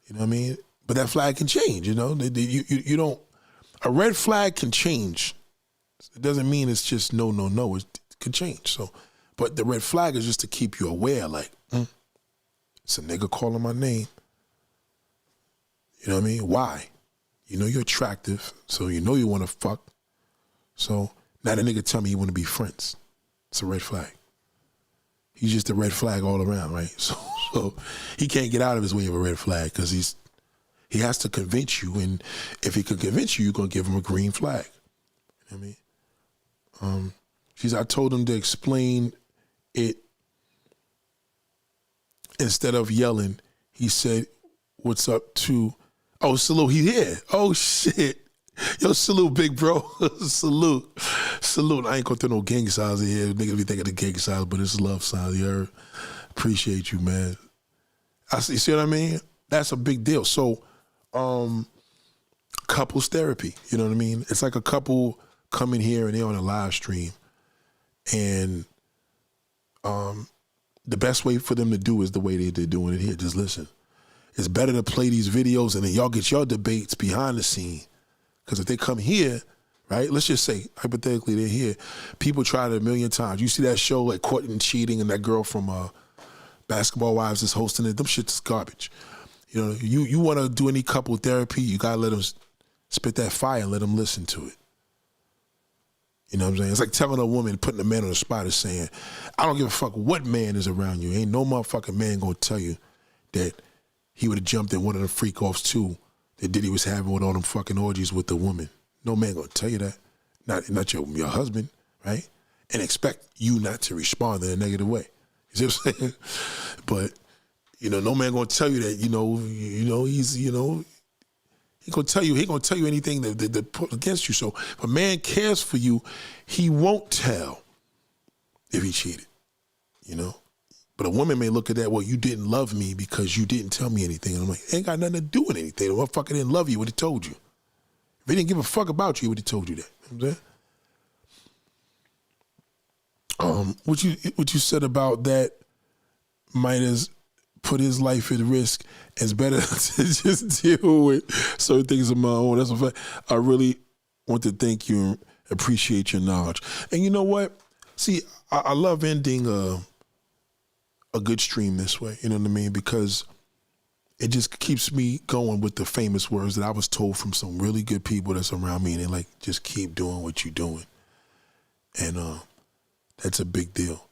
[SPEAKER 1] You know what I mean? But that flag can change, you know? You don't, a red flag can change. It doesn't mean it's just no. It can change, so. But the red flag is just to keep you aware, like, it's a nigga calling my name. You know what I mean? Why? You know you're attractive, so you know you want to fuck. So now the nigga tell me you want to be friends. It's a red flag. He's just a red flag all around, right? So he can't get out of his way of a red flag because he has to convince you, and if he could convince you, you're gonna give him a green flag. You know what I mean? I told him to explain it instead of yelling. He said, what's up to, oh, salute, he here. Oh, shit. Yo, salute, big bro. Salute. I ain't going through no gang signs in here. Niggas be thinking the gang signs, but it's love signs. You heard? Appreciate you, man. You see what I mean? That's a big deal. So, couples therapy, you know what I mean? It's like a couple coming here and they're on a live stream. And the best way for them to do is the way they're doing it here. Just listen. It's better to play these videos and then y'all get your debates behind the scene. Because if they come here, right, let's just say, hypothetically, they're here. People tried it a million times. You see that show like Caught and Cheating, and that girl from Basketball Wives is hosting it. Them shit's garbage. You know, you want to do any couple therapy, you got to let them spit that fire and let them listen to it. You know what I'm saying? It's like telling a woman, putting a man on the spot is saying, I don't give a fuck what man is around you. Ain't no motherfucking man gonna tell you that he would have jumped in one of the freak offs too that Diddy was having with all them fucking orgies with the woman. No man gonna tell you that. Not your husband, right? And expect you not to respond in a negative way. You see what I'm saying? But, you know, no man gonna tell you that, you know, he's, you know, he gonna tell you anything that put against you. So if a man cares for you, he won't tell if he cheated, you know? But a woman may look at that, well, you didn't love me because you didn't tell me anything. And I'm like, ain't got nothing to do with anything. The motherfucker didn't love you, he would have told you. If he didn't give a fuck about you, he would have told you that. You know what I'm saying? What you said about that might as put his life at risk. It's better to just deal with certain things of my own. That's a fact. I really want to thank you and appreciate your knowledge. And you know what? See, I love ending a good stream this way. You know what I mean? Because it just keeps me going with the famous words that I was told from some really good people that's around me. And they're like, just keep doing what you're doing. And that's a big deal.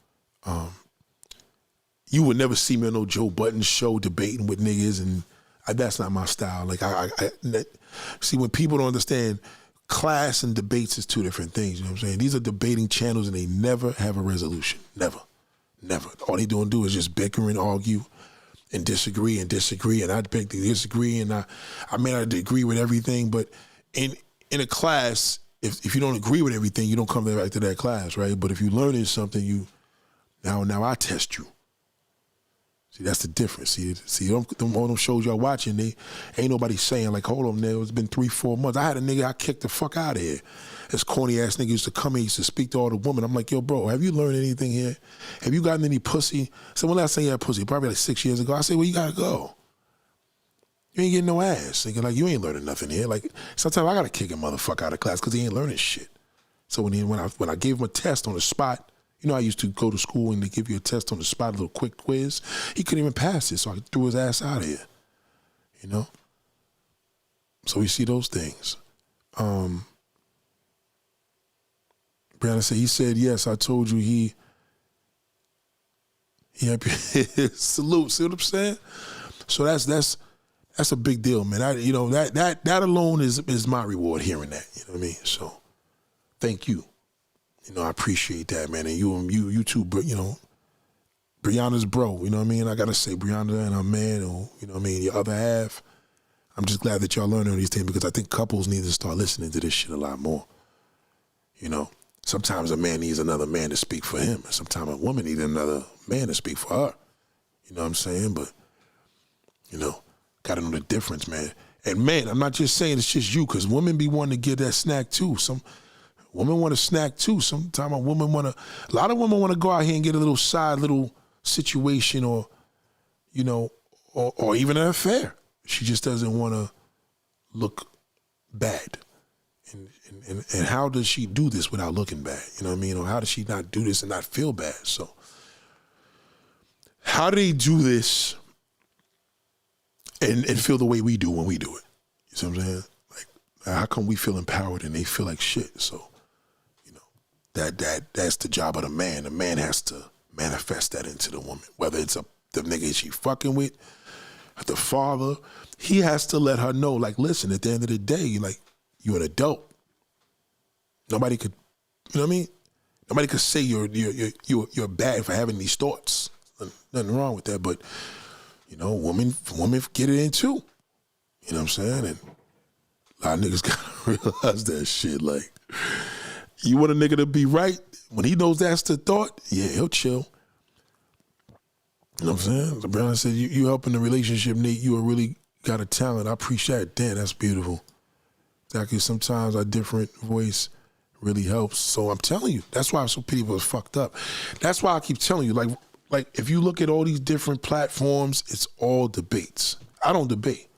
[SPEAKER 1] You would never see me on no Joe Budden show debating with niggas, and that's not my style. Like see, when people don't understand, class and debates is two different things. You know what I'm saying? These are debating channels, and they never have a resolution. Never. All they do is just bicker and argue and disagree, and I beg to disagree, and I may not agree with everything, but in a class, if you don't agree with everything, you don't come back to that class, right? But if you learn something, now I test you. See, that's the difference. See, all them shows y'all watching, they ain't nobody saying like, hold on, there. It's been 3-4 months. I had a nigga I kicked the fuck out of here. This corny ass nigga used to come here, used to speak to all the women. I'm like, yo, bro, have you learned anything here? Have you gotten any pussy? So when last time you had pussy? Probably like 6 years ago. I said, well, you gotta go. You ain't getting no ass. Thinking like, you ain't learning nothing here. Like, sometimes I gotta kick a motherfucker out of class because he ain't learning shit. So when I gave him a test on the spot, you know, I used to go to school and they give you a test on the spot, a little quick quiz. He couldn't even pass it, so I threw his ass out of here. You know? So we see those things. Brianna said, he said, yes, I told you he salute. See what I'm saying? So that's a big deal, man. That alone is my reward hearing that. You know what I mean? So thank you. You know, I appreciate that, man. And you too, you know, Brianna's bro, you know what I mean? I gotta say, Brianna and her man, or, you know what I mean, your other half, I'm just glad that y'all learning all these things, because I think couples need to start listening to this shit a lot more. You know, sometimes a man needs another man to speak for him, and sometimes a woman needs another man to speak for her. You know what I'm saying? But, you know, gotta know the difference, man. And man, I'm not just saying it's just you, because women be wanting to get that snack too. Some women want a snack too. Sometimes a lot of women want to go out here and get a little situation, or, you know, or even an affair. She just doesn't want to look bad. And how does she do this without looking bad? You know what I mean? Or how does she not do this and not feel bad? So how do they do this and feel the way we do when we do it? You see what I'm saying? Like, how come we feel empowered and they feel like shit? So, you know, that's the job of the man. The man has to manifest that into the woman, whether it's the nigga she fucking with, the father. He has to let her know, like, listen, at the end of the day, like, you're an adult. Nobody could, you know what I mean? Nobody could say you're bad for having these thoughts. Nothing wrong with that, but, you know, women get it in too. You know what I'm saying? And a lot of niggas gotta realize that shit. Like, you want a nigga to be right, when he knows that's the thought, yeah, he'll chill. You know what I'm saying? So Brown said, you helping the relationship, Nate. You really got a talent. I appreciate it. Damn, that's beautiful. Exactly. Sometimes a different voice really helps. So I'm telling you, that's why so people are fucked up. That's why I keep telling you, like if you look at all these different platforms, it's all debates. I don't debate.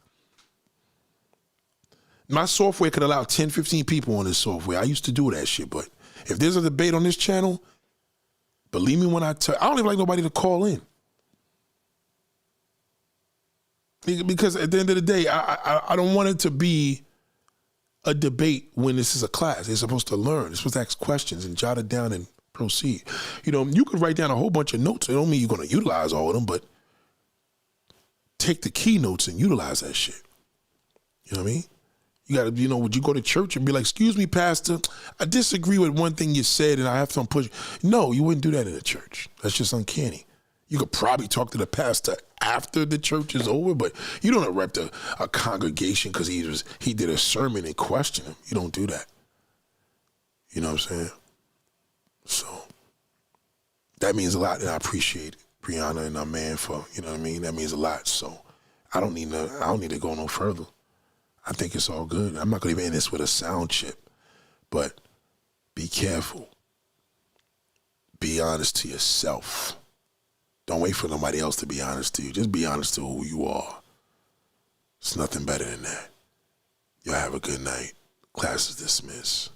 [SPEAKER 1] My software could allow 10, 15 people on this software. I used to do that shit, but if there's a debate on this channel, believe me when I tell you, I don't even like nobody to call in. Because at the end of the day, I don't want it to be a debate when this is a class. They're supposed to learn. They're supposed to ask questions and jot it down and proceed. You know, you could write down a whole bunch of notes. It don't mean you're going to utilize all of them, but take the keynotes and utilize that shit. You know what I mean? You got to, you know, would you go to church and be like, excuse me, pastor, I disagree with one thing you said and I have some push. No, you wouldn't do that in a church. That's just uncanny. You could probably talk to the pastor after the church is over, but you don't interrupt a congregation because he did a sermon and question him. You don't do that. You know what I'm saying? So that means a lot, and I appreciate Brianna and our man for, you know what I mean? That means a lot. So I don't need to go no further. I think it's all good. I'm not going to even end this with a sound chip, but be careful. Be honest to yourself. Don't wait for nobody else to be honest to you. Just be honest to who you are. It's nothing better than that. Y'all have a good night. Class is dismissed.